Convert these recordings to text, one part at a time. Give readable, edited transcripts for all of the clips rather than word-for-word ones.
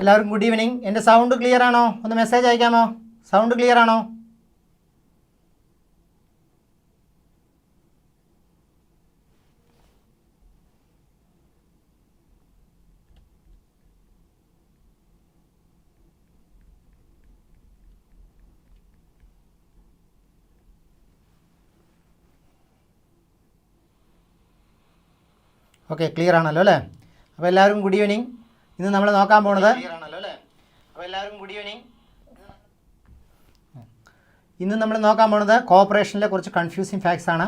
എല്ലാവർക്കും good evening. എൻ്റെ sound clear ആണോ? ഒന്ന് മെസ്സേജ് അയക്കാമോ? സൗണ്ട് ക്ലിയർ ആണോ? ഓക്കെ, ക്ലിയർ ആണല്ലോ അല്ലേ? അപ്പോൾ എല്ലാവർക്കും ഗുഡ് ഈവനിങ്. ഇന്ന് നമ്മൾ നോക്കാൻ പോകുന്നത് കോർപ്പറേഷനിലെ കുറച്ച് കൺഫ്യൂസിങ് ഫാക്ട്സ് ആണ്.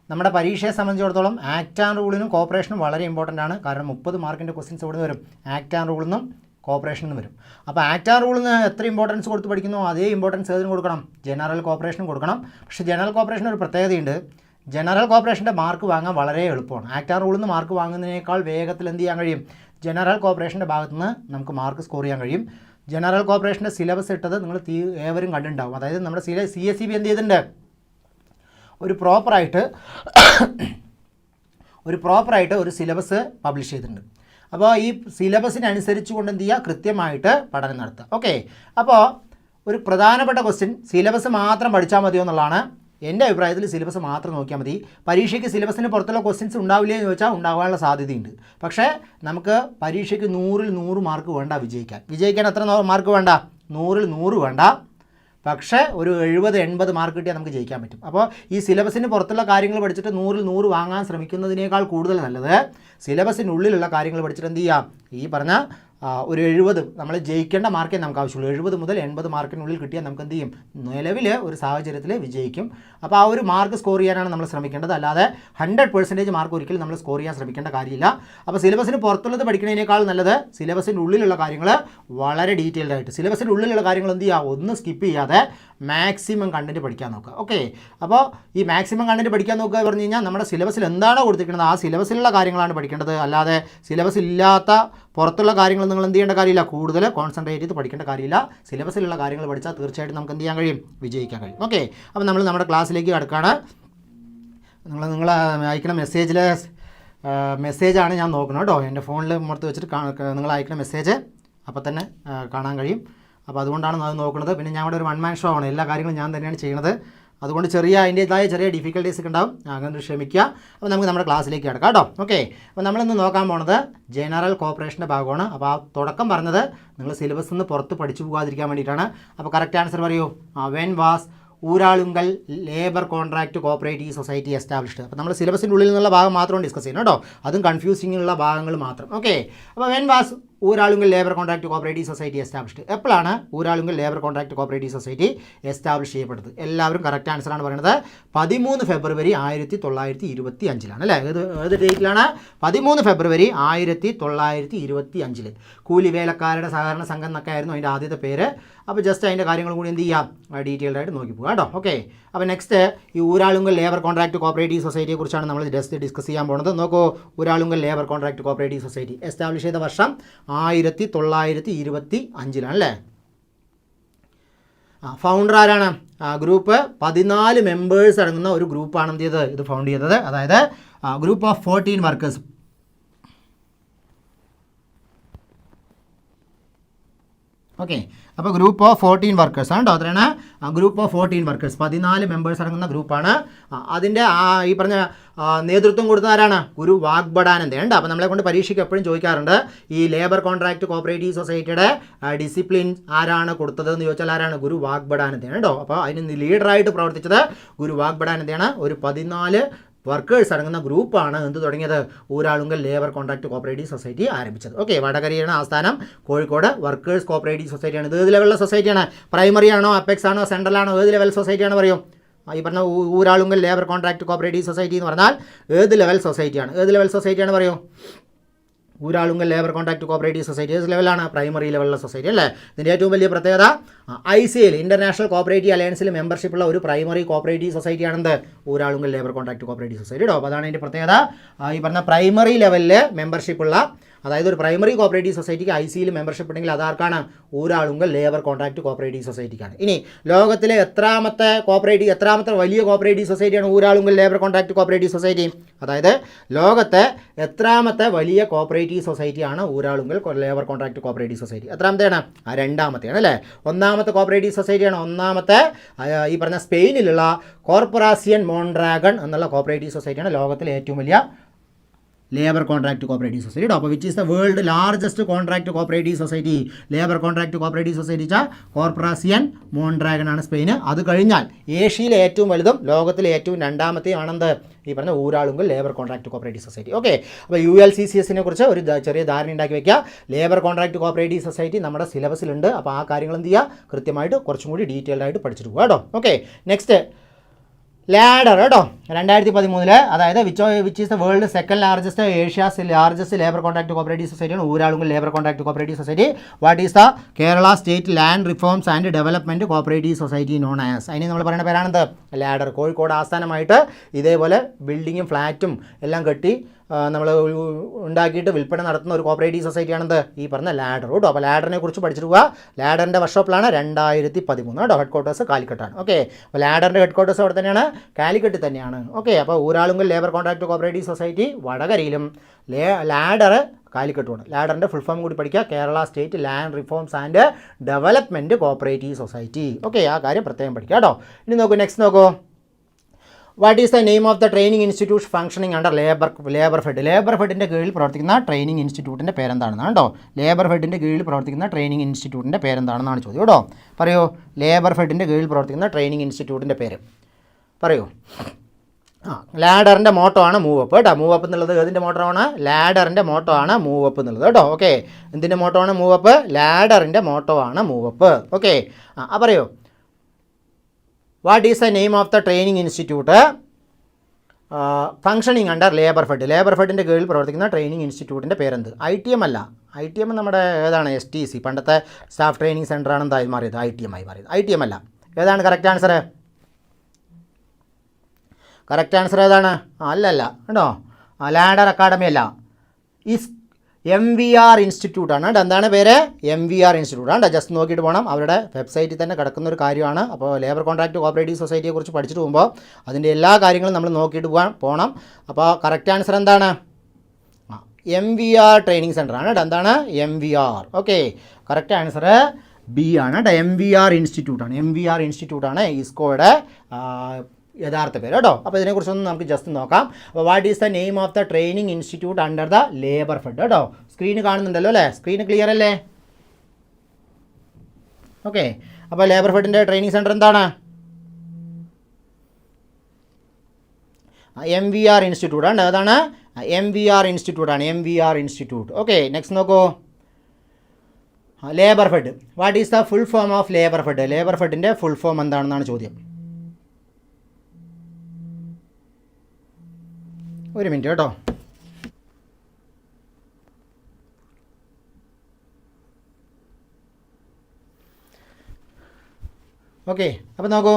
നമ്മുടെ പരീക്ഷയെ സംബന്ധിച്ചിടത്തോളം ആക്ട് ആൻഡ് റൂളിനും കോർപ്പറേഷനും വളരെ ഇമ്പോർട്ടൻ്റ് ആണ്. കാരണം 30 മാർക്കിൻ്റെ ക്വസ്റ്റ്യൻസ് ഇവിടെ വരും, ആക്ട് ആൻഡ് റൂളിൽ നിന്നും കോർപ്പറേഷനിൽ നിന്നും വരും. അപ്പോൾ ആക്ട് ആൻഡ് റൂളിൽ നിന്ന് എത്ര ഇമ്പോർട്ടൻസ് കൊടുത്ത് പഠിക്കുന്നോ അതേ ഇമ്പോർട്ടൻസ് ഏതിനും കൊടുക്കണം, ജനറൽ കോർപ്പറേഷനും കൊടുക്കണം. പക്ഷേ ജനറൽ കോർപ്പറേഷന് ഒരു പ്രത്യേകതയുണ്ട്. ജനറൽ കോർപ്പറേഷൻ്റെ മാർക്ക് വാങ്ങാൻ വളരെ എളുപ്പമാണ്. ആക്ട് ആൻഡ് റൂളിൽ നിന്ന് മാർക്ക് വാങ്ങുന്നതിനേക്കാൾ വേഗത്തിൽ എന്ത് ചെയ്യാൻ കഴിയും? ജനറൽ കോർപ്പറേഷൻ്റെ ഭാഗത്തു നിന്ന് നമുക്ക് മാർക്ക് സ്കോർ ചെയ്യാൻ കഴിയും. ജനറൽ കോർപ്പറേഷൻ്റെ സിലബസ് ഇട്ടത് നിങ്ങൾ ഏവരും കണ്ടിട്ടുണ്ടാവും. അതായത് നമ്മുടെ CSEB എന്ത് ചെയ്തിട്ടുണ്ട്, ഒരു പ്രോപ്പറായിട്ട് ഒരു സിലബസ് പബ്ലിഷ് ചെയ്തിട്ടുണ്ട്. അപ്പോൾ ഈ സിലബസിനനുസരിച്ച് കൊണ്ട് എന്ത് ചെയ്യുക, കൃത്യമായിട്ട് പഠനം നടത്തുക. ഓക്കെ, അപ്പോൾ ഒരു പ്രധാനപ്പെട്ട ക്വസ്റ്റ്യൻ സിലബസ് മാത്രം പഠിച്ചാൽ മതിയോ എന്നുള്ളതാണ്. എൻ്റെ അഭിപ്രായത്തിൽ സിലബസ് മാത്രം നോക്കിയാൽ മതി. പരീക്ഷയ്ക്ക് സിലബസിന് പുറത്തുള്ള ക്വസ്റ്റ്യൻസ് ഉണ്ടാവില്ലേ എന്ന് ചോദിച്ചാൽ ഉണ്ടാകാനുള്ള സാധ്യതയുണ്ട്. പക്ഷേ നമുക്ക് പരീക്ഷയ്ക്ക് 100ൽ 100 മാർക്ക് വേണ്ട വിജയിക്കാൻ എത്ര മാർക്ക് വേണ്ട? 100ൽ 100 വേണ്ട. പക്ഷേ ഒരു 70-80 മാർക്ക് കിട്ടിയാൽ നമുക്ക് ജയിക്കാൻ പറ്റും. അപ്പോൾ ഈ സിലബസിന് പുറത്തുള്ള കാര്യങ്ങൾ പഠിച്ചിട്ട് 100ൽ 100 വാങ്ങാൻ ശ്രമിക്കുന്നതിനേക്കാൾ കൂടുതൽ നല്ലത് സിലബസിനുള്ളിലുള്ള കാര്യങ്ങൾ പഠിച്ചിട്ട് എന്ത് ചെയ്യാം, ഈ പറഞ്ഞ ഒരു 70 നമ്മൾ ജയിക്കേണ്ട മാർക്കേ നമുക്ക് ആവശ്യമുള്ളൂ. 70 മുതൽ 80 മാർക്കിനുള്ളിൽ കിട്ടിയാൽ നമുക്ക് എന്ത് ചെയ്യും, നിലവിൽ ഒരു സാഹചര്യത്തിൽ വിജയിക്കും. അപ്പോൾ ആ ഒരു മാർക്ക് സ്കോർ ചെയ്യാനാണ് നമ്മൾ ശ്രമിക്കേണ്ടത്. അല്ലാതെ 100% മാർക്ക് ഒരിക്കലും നമ്മൾ സ്കോർ ചെയ്യാൻ ശ്രമിക്കേണ്ട കാര്യമില്ല. അപ്പോൾ സിലബസിന് പുറത്തുള്ളത് പഠിക്കുന്നതിനേക്കാൾ നല്ലത് സിലബസിൻ്റെ ഉള്ളിലുള്ള കാര്യങ്ങൾ വളരെ ഡീറ്റെയിൽഡ് ആയിട്ട്, സിലബസിൻ്റെ ഉള്ളിലുള്ള കാര്യങ്ങൾ എന്ത് ചെയ്യുക, ഒന്നും സ്കിപ്പ് ചെയ്യാതെ മാക്സിമം കണ്ടൻറ്റ് പഠിക്കാൻ നോക്കുക. ഓക്കെ, അപ്പോൾ ഈ മാക്സിമം കണ്ടൻറ്റ് പഠിക്കാൻ നോക്കുക പറഞ്ഞു കഴിഞ്ഞാൽ നമ്മുടെ സിലബസിൽ എന്താണോ കൊടുത്തിരിക്കുന്നത് ആ സിലബസിലുള്ള കാര്യങ്ങളാണ് പഠിക്കേണ്ടത്. അല്ലാതെ സിലബസ് ഇല്ലാത്ത പുറത്തുള്ള കാര്യങ്ങൾ നിങ്ങൾ എന്ത് ചെയ്യേണ്ട കാര്യമില്ല, കൂടുതൽ കോൺസെൻട്രേറ്റ് ചെയ്ത് പഠിക്കേണ്ട കാര്യമില്ല. സിലബസിലുള്ള കാര്യങ്ങൾ പഠിച്ചാൽ തീർച്ചയായിട്ടും നമുക്ക് എന്ത് ചെയ്യാൻ കഴിയും, വിജയിക്കാൻ കഴിയും. ഓക്കെ, അപ്പോൾ നമ്മൾ നമ്മുടെ ക്ലാസ്സിലേക്ക് കിടക്കുകയാണ്. നിങ്ങൾ അയക്കുന്ന മെസ്സേജാണ് ഞാൻ നോക്കുന്നത് കേട്ടോ. എൻ്റെ ഫോണിൽ മുറത്ത് വെച്ചിട്ട് നിങ്ങൾ അയക്കുന്ന മെസ്സേജ് അപ്പോൾ തന്നെ കാണാൻ കഴിയും. അപ്പോൾ അതുകൊണ്ടാണ് അത് നോക്കുന്നത്. പിന്നെ ഞാൻ ഇവിടെ ഒരു 1 മാൻ ഷോ ആണ്, എല്ലാ കാര്യങ്ങളും ഞാൻ തന്നെയാണ് ചെയ്യുന്നത്. അതുകൊണ്ട് അതിൻ്റേതായ ചെറിയ ഡിഫിക്കൽട്ടീസ് ഒക്കെ ഉണ്ടാവും, അങ്ങനെ ക്ഷമിക്കുക. അപ്പോൾ നമുക്ക് നമ്മുടെ ക്ലാസ്സിലേക്ക് കിടക്കാം കേട്ടോ. ഓക്കെ, അപ്പോൾ നമ്മളിന്ന് നോക്കാൻ പോകുന്നത് ജനറൽ കോർപ്പറേഷൻ്റെ ഭാഗമാണ്. അപ്പോൾ ആ തുടക്കം പറഞ്ഞത് നിങ്ങൾ സിലബസിൽ നിന്ന് പുറത്ത് പഠിച്ചു പോകാതിരിക്കാൻ വേണ്ടിയിട്ടാണ്. അപ്പോൾ കറക്റ്റ് ആൻസർ പറയൂ. When was Uralungal labour contract cooperative society established. അപ്പോൾ നമ്മൾ സിലബസിൻ്റെ ഉള്ളിൽ നിന്നുള്ള ഭാഗം മാത്രം ഡിസ്കസ് ചെയ്യണം കേട്ടോ, അതും കൺഫ്യൂസിങ്ങുള്ള ഭാഗങ്ങൾ മാത്രം. ഓക്കെ, അപ്പോൾ when was Uralungal labour contract cooperative society established. എപ്പോഴാണ് Uralungal labour contract cooperative society establish ചെയ്യപ്പെട്ടത്? എല്ലാവരും കറക്റ്റ് ആൻസറാണ് പറയുന്നത്. 13 ഫെബ്രുവരി 1925 അല്ലേ? ഏത് ഡേറ്റിലാണ്? 13 ഫെബ്രുവരി 1925. കൂലി വേലക്കാരുടെ സഹകരണ സംഘം എന്നൊക്കെ ആയിരുന്നു അതിൻ്റെ ആദ്യത്തെ പേര്. അപ്പോൾ ജസ്റ്റ് അതിൻ്റെ കാര്യങ്ങൾ കൂടി എന്ത് ചെയ്യാം, ഡീറ്റെയിൽഡ് ആയിട്ട് നോക്കി പോകാം കേട്ടോ. ഓക്കെ, അപ്പോൾ നെക്സ്റ്റ് ഈ ഊരാളുങ്കൽ ലേബർ കോൺട്രാക്റ്റ് കോപ്പറേറ്റീവ് സൊസൈറ്റിയെ കുറിച്ചാണ് നമ്മൾ ഡിസ്കസ് ചെയ്യാൻ പോകുന്നത്. നോക്കൂ, Uralungal labour contract cooperative society establish ചെയ്ത വർഷം 1925 അല്ലേ? ഫൗണ്ടർ ആരാണ്? ഗ്രൂപ്പ് 14 മെമ്പേഴ്സ് അടങ്ങുന്ന ഒരു ഗ്രൂപ്പാണ് എന്ത് ചെയ്തത്, ഇത് ഫൗണ്ട് ചെയ്തത്. അതായത് ഗ്രൂപ്പ് ഓഫ് 14 വർക്കേഴ്സ്. ഓക്കെ, അപ്പോൾ ഗ്രൂപ്പ് ഓഫ് 14 വർക്കേഴ്സ് ആണ് കേട്ടോ. അത്രയാണ് ഗ്രൂപ്പ് ഓഫ് 14 വർക്കേഴ്സ്, 14 മെമ്പേഴ്സ് അടങ്ങുന്ന ഗ്രൂപ്പാണ്. അതിൻ്റെ ഈ പറഞ്ഞ നേതൃത്വം കൊടുത്ത ആരാണ്? ഗുരു വാഗ്ബടാനന്ദ ഉണ്ട്. അപ്പോൾ നമ്മളെ കൊണ്ട് പരീക്ഷയ്ക്ക് എപ്പോഴും ചോദിക്കാറുണ്ട്, ഈ ലേബർ കോൺട്രാക്റ്റ് കോപ്പറേറ്റീവ് സൊസൈറ്റിയുടെ ഡിസിപ്ലിൻ ആരാണ് കൊടുത്തത് എന്ന് ചോദിച്ചാൽ ആരാണ്? ഗുരു വാഗ്ബടാനന്ദയാണ് കേട്ടോ. അപ്പോൾ അതിന് ലീഡറായിട്ട് പ്രവർത്തിച്ചത് ഗുരു വാഗ്ബടാനന്ദയാണ്. ഒരു 14 വർക്കേഴ്സ് അടങ്ങുന്ന ഗ്രൂപ്പാണ് എന്ത് തുടങ്ങിയത്? Uralungal labour contract cooperative society ആരംഭിച്ചത്. ഓക്കെ, വടകരയാണ് ആസ്ഥാനം, കോഴിക്കോട് വർക്കേഴ്സ് കോപ്പറേറ്റീവ് സൊസൈറ്റിയാണ്. ഇത് ഏത് ലെവലിലെ സൊസൈറ്റിയാണ്? പ്രൈമറി ആണോ, അപ്പെക്സ് ആണോ, സെൻട്രൽ ആണോ, ഏത് ലെവൽ സൊസൈറ്റിയാണ് പറയും? ഈ പറഞ്ഞ Uralungal labour contract cooperative society എന്ന് പറഞ്ഞാൽ ഏത് ലെവൽ സൊസൈറ്റിയാണ്? ഏത് ലെവൽ സൊസൈറ്റിയാണ് പറയൂ? Uralungal labour contract cooperative society ഏത് ലെവലാണ്? പ്രൈമറി ലെവലിലെ സൊസൈറ്റി അല്ലേ? ഇതിൻ്റെ ഏറ്റവും വലിയ പ്രത്യേകത ICAയിൽ ഇൻ്റർനാഷണൽ കോപ്പറേറ്റീവ് അലയൻസിൽ മെമ്പർഷിപ്പുള്ള ഒരു പ്രൈമറി കോപ്പറേറ്റീവ് സൊസൈറ്റിയാണെന്ത്? Uralungal labour contract cooperative society കേട്ടോ. അപ്പോൾ അതാണ് അതിൻ്റെ പ്രത്യേകത. ഈ പറഞ്ഞ പ്രൈമറി ലെവലിൽ മെമ്പർഷിപ്പുള്ള അതായത് ഒരു പ്രൈമറി കോപ്പറേറ്റീവ് സൊസൈറ്റിക്ക് ICയിൽ മെമ്പർഷിപ്പ് ഉണ്ടെങ്കിൽ അതാർക്കാണ്? ഊരാളുങ്കൽ ലേബർ കോൺട്രാക്ട് കോപ്പറേറ്റീവ് സൊസൈറ്റിക്കാണ്. ഇനി ലോകത്തിലെ എത്രാമത്തെ വലിയ കോപ്പറേറ്റീവ് സൊസൈറ്റിയാണ് Uralungal labour contract cooperative society? അതായത് ലോകത്തെ എത്രാമത്തെ വലിയ കോപ്പറേറ്റീവ് സൊസൈറ്റിയാണ് Uralungal labour contract cooperative society? എത്രാമത്തെയാണ്? രണ്ടാമത്തെയാണ് അല്ലേ. ഒന്നാമത്തെ കോപ്പറേറ്റീവ് സൊസൈറ്റിയാണ് ഒന്നാമത്തെ ഈ പറഞ്ഞ സ്പെയിനിലുള്ള കോർപ്പറേഷൻ മോൺഡ്രാഗൺ എന്നുള്ള കോപ്പറേറ്റീവ് സൊസൈറ്റിയാണ് ലോകത്തിലെ ഏറ്റവും വലിയ ലേബർ കോൺട്രാക്ട് കോപ്പറേറ്റീവ് സൊസൈറ്റി. അപ്പോൾ which is the world largest contract cooperative society? Labour contract cooperative society വെച്ചാൽ കോർപ്പറേഷൻ മോൺഡ്രാഗൺ ആണ് സ്പെയിന്. അത് കഴിഞ്ഞാൽ ഏഷ്യയിലെ ഏറ്റവും വലുതും ലോകത്തിലെ ഏറ്റവും രണ്ടാമത്തെയും ആണെന്ത്? ഈ പറഞ്ഞ Uralungal labour contract cooperative society. Okay, അപ്പോൾ ULCCSനെ കുറിച്ച് ഒരു ചെറിയ ധാരണ ഉണ്ടാക്കി വയ്ക്കുക. ലേബർ കോൺട്രാക്ട് കോപ്പറേറ്റീവ് സൊസൈറ്റി നമ്മുടെ സിലബസിലുണ്ട്. അപ്പോൾ ആ കാര്യങ്ങൾ എന്ത് ചെയ്യുക? കൃത്യമായിട്ട് കുറച്ചും കൂടി ഡീറ്റെയിൽഡ് ആയിട്ട് പഠിച്ചിട്ട് പോകുക കേട്ടോ. ഓക്കെ, നെക്സ്റ്റ് ലാഡർ കേട്ടോ. 2013 അതായത് which is the world second largest Asia's largest labour contract cooperative സൊസൈറ്റിയാണ് Uralungal labour contract cooperative society. What is the Kerala state land reforms and development cooperative society known as? അതിന് നമ്മൾ പറയുന്ന പേരാണെന്ത്? ലാഡർ. കോഴിക്കോട് ആസ്ഥാനമായിട്ട് ഇതേപോലെ ബിൽഡിങ്ങും ഫ്ലാറ്റും എല്ലാം കെട്ടി നമ്മൾ ഉണ്ടാക്കിയിട്ട് വിൽപ്പന നടത്തുന്ന ഒരു കോപ്പറേറ്റീവ് സൊസൈറ്റിയാണെന്ത്? ഈ പറഞ്ഞ ലാഡർ കേട്ടോ. അപ്പോൾ ലാഡറിനെ കുറിച്ച് പഠിച്ചിട്ട് പോവുക. ലാഡറിൻ്റെ വർക്ക്ഷോപ്പിലാണ് 2013 കേട്ടോ. Head quarters കാലിക്കട്ടാണ്. ഓക്കെ, അപ്പോൾ ലാഡറിൻ്റെ ഹെഡ് ക്വാർട്ടേഴ്സ് അവിടെ തന്നെയാണ്, കാലിക്കട്ട് തന്നെയാണ്. ഓക്കെ, അപ്പോൾ Uralungal labour contract cooperative society വടകരയിലും ലാഡർ കാലിക്കട്ടുമാണ്. ലാഡറിൻ്റെ ഫുൾ ഫോം കൂടി പഠിക്കുക. Kerala state land reforms and development cooperative society. Okay, ആ കാര്യം പ്രത്യേകം പഠിക്കുക കേട്ടോ. ഇനി നോക്കൂ, നെക്സ്റ്റ് നോക്കൂ. What is the name of the training institute functioning under labour fed? Labour ഫെഡിൻ്റെ കീഴിൽ പ്രവർത്തിക്കുന്ന ട്രെയിനിങ് ഇൻസ്റ്റിറ്റ്യൂട്ടിൻ്റെ പേരെന്താണെന്നാണ് കേട്ടോ. ലേബർ ഫെഡിൻ്റെ കീഴിൽ പ്രവർത്തിക്കുന്ന ട്രെയിനിങ് ഇൻസ്റ്റിറ്റ്യൂട്ടിൻ്റെ പേരെന്താണെന്നാണ് ചോദ്യം കേട്ടോ. പറയൂ, ലേബർ ഫെഡിൻ്റെ കീഴിൽ പ്രവർത്തിക്കുന്ന ട്രെയിനിങ് ഇൻസ്റ്റിറ്റ്യൂട്ടിൻ്റെ പേര് പറയൂ. ലാഡറിൻ്റെ മോട്ടോ ആണ് മൂവ് അപ്പ് കേട്ടോ. മൂവ് അപ്പ് എന്നുള്ളത് ഏതിൻ്റെ മോട്ടോ ആണ്? ലാഡറിൻ്റെ മോട്ടോ ആണ് മൂവ് അപ്പ് എന്നുള്ളത് കേട്ടോ. ഓക്കെ, എന്തിൻ്റെ മോട്ടോ ആണ് മൂവ് അപ്പ്? ലാഡറിൻ്റെ മോട്ടോ ആണ് മൂവ് അപ്പ്. ഓക്കെ, പറയൂ. What is the name of the training institute functioning under labour fed? Labour ഫെഡിൻ്റെ കീഴിൽ പ്രവർത്തിക്കുന്ന ട്രെയിനിങ് ഇൻസ്റ്റിറ്റ്യൂട്ടിൻ്റെ പേരെന്ത്? ITM അല്ല. ITM നമ്മുടെ ഏതാണ്? STC, പണ്ടത്തെ സ്റ്റാഫ് ട്രെയിനിങ് സെൻ്ററാണ് എന്തായി മാറിയത്? ITM ആയി മാറിയത്. ITM അല്ല. ഏതാണ് കറക്റ്റ് ആൻസർ? കറക്റ്റ് ആൻസർ ഏതാണ്? അല്ലല്ല കേട്ടോ. ലാഡർ അക്കാഡമി അല്ല. MVR ഇൻസ്റ്റിറ്റ്യൂട്ടാണ്. എന്താണ് പേര്? MVR ഇൻസ്റ്റിറ്റ്യൂട്ടാണ്. ജസ്റ്റ് നോക്കിയിട്ട് പോകണം. അവരുടെ വെബ്സൈറ്റിൽ തന്നെ കിടക്കുന്ന ഒരു കാര്യമാണ്. അപ്പോൾ ലേബർ കോൺട്രാക്ട് കോപ്പറേറ്റീവ് സൊസൈറ്റിയെ കുറിച്ച് പഠിച്ചിട്ട് പോകുമ്പോൾ അതിൻ്റെ എല്ലാ കാര്യങ്ങളും നമ്മൾ നോക്കിയിട്ട് പോകണം. അപ്പോൾ കറക്റ്റ് ആൻസർ എന്താണ്? MVR ട്രെയിനിങ് സെൻ്ററാണ്. എന്താണ്? MVR. Okay, correct answer B ആണ്. MVR ഇൻസ്റ്റിറ്റ്യൂട്ടാണ്. MVR ഇൻസ്റ്റിറ്റ്യൂട്ടാണ് ISCOയുടെ യഥാർത്ഥ പേര് കേട്ടോ. അപ്പോൾ ഇതിനെക്കുറിച്ചൊന്നും നമുക്ക് ജസ്റ്റ് നോക്കാം. അപ്പോൾ what is the name of the training institute under the labour fed കേട്ടോ. സ്ക്രീന് കാണുന്നുണ്ടല്ലോ അല്ലേ? സ്ക്രീന് ക്ലിയർ അല്ലേ? ഓക്കെ, അപ്പോൾ ലേബർ ഫെഡിൻ്റെ ട്രെയിനിങ് സെൻറ്റർ എന്താണ്? MVR ഇൻസ്റ്റിറ്റ്യൂട്ടാണ്. അതാണ് MVR ഇൻസ്റ്റിറ്റ്യൂട്ടാണ്. MVR institute. ഓക്കെ, നെക്സ്റ്റ് നോക്കൂ. Labour fed. What is the full form of labour fed? Labour ഫെഡിൻ്റെ ഫുൾ ഫോം എന്താണെന്നാണ് ചോദ്യം. ഒരു മിനിറ്റ് കേട്ടോ. ഓക്കെ, അപ്പോൾ നോക്കൂ.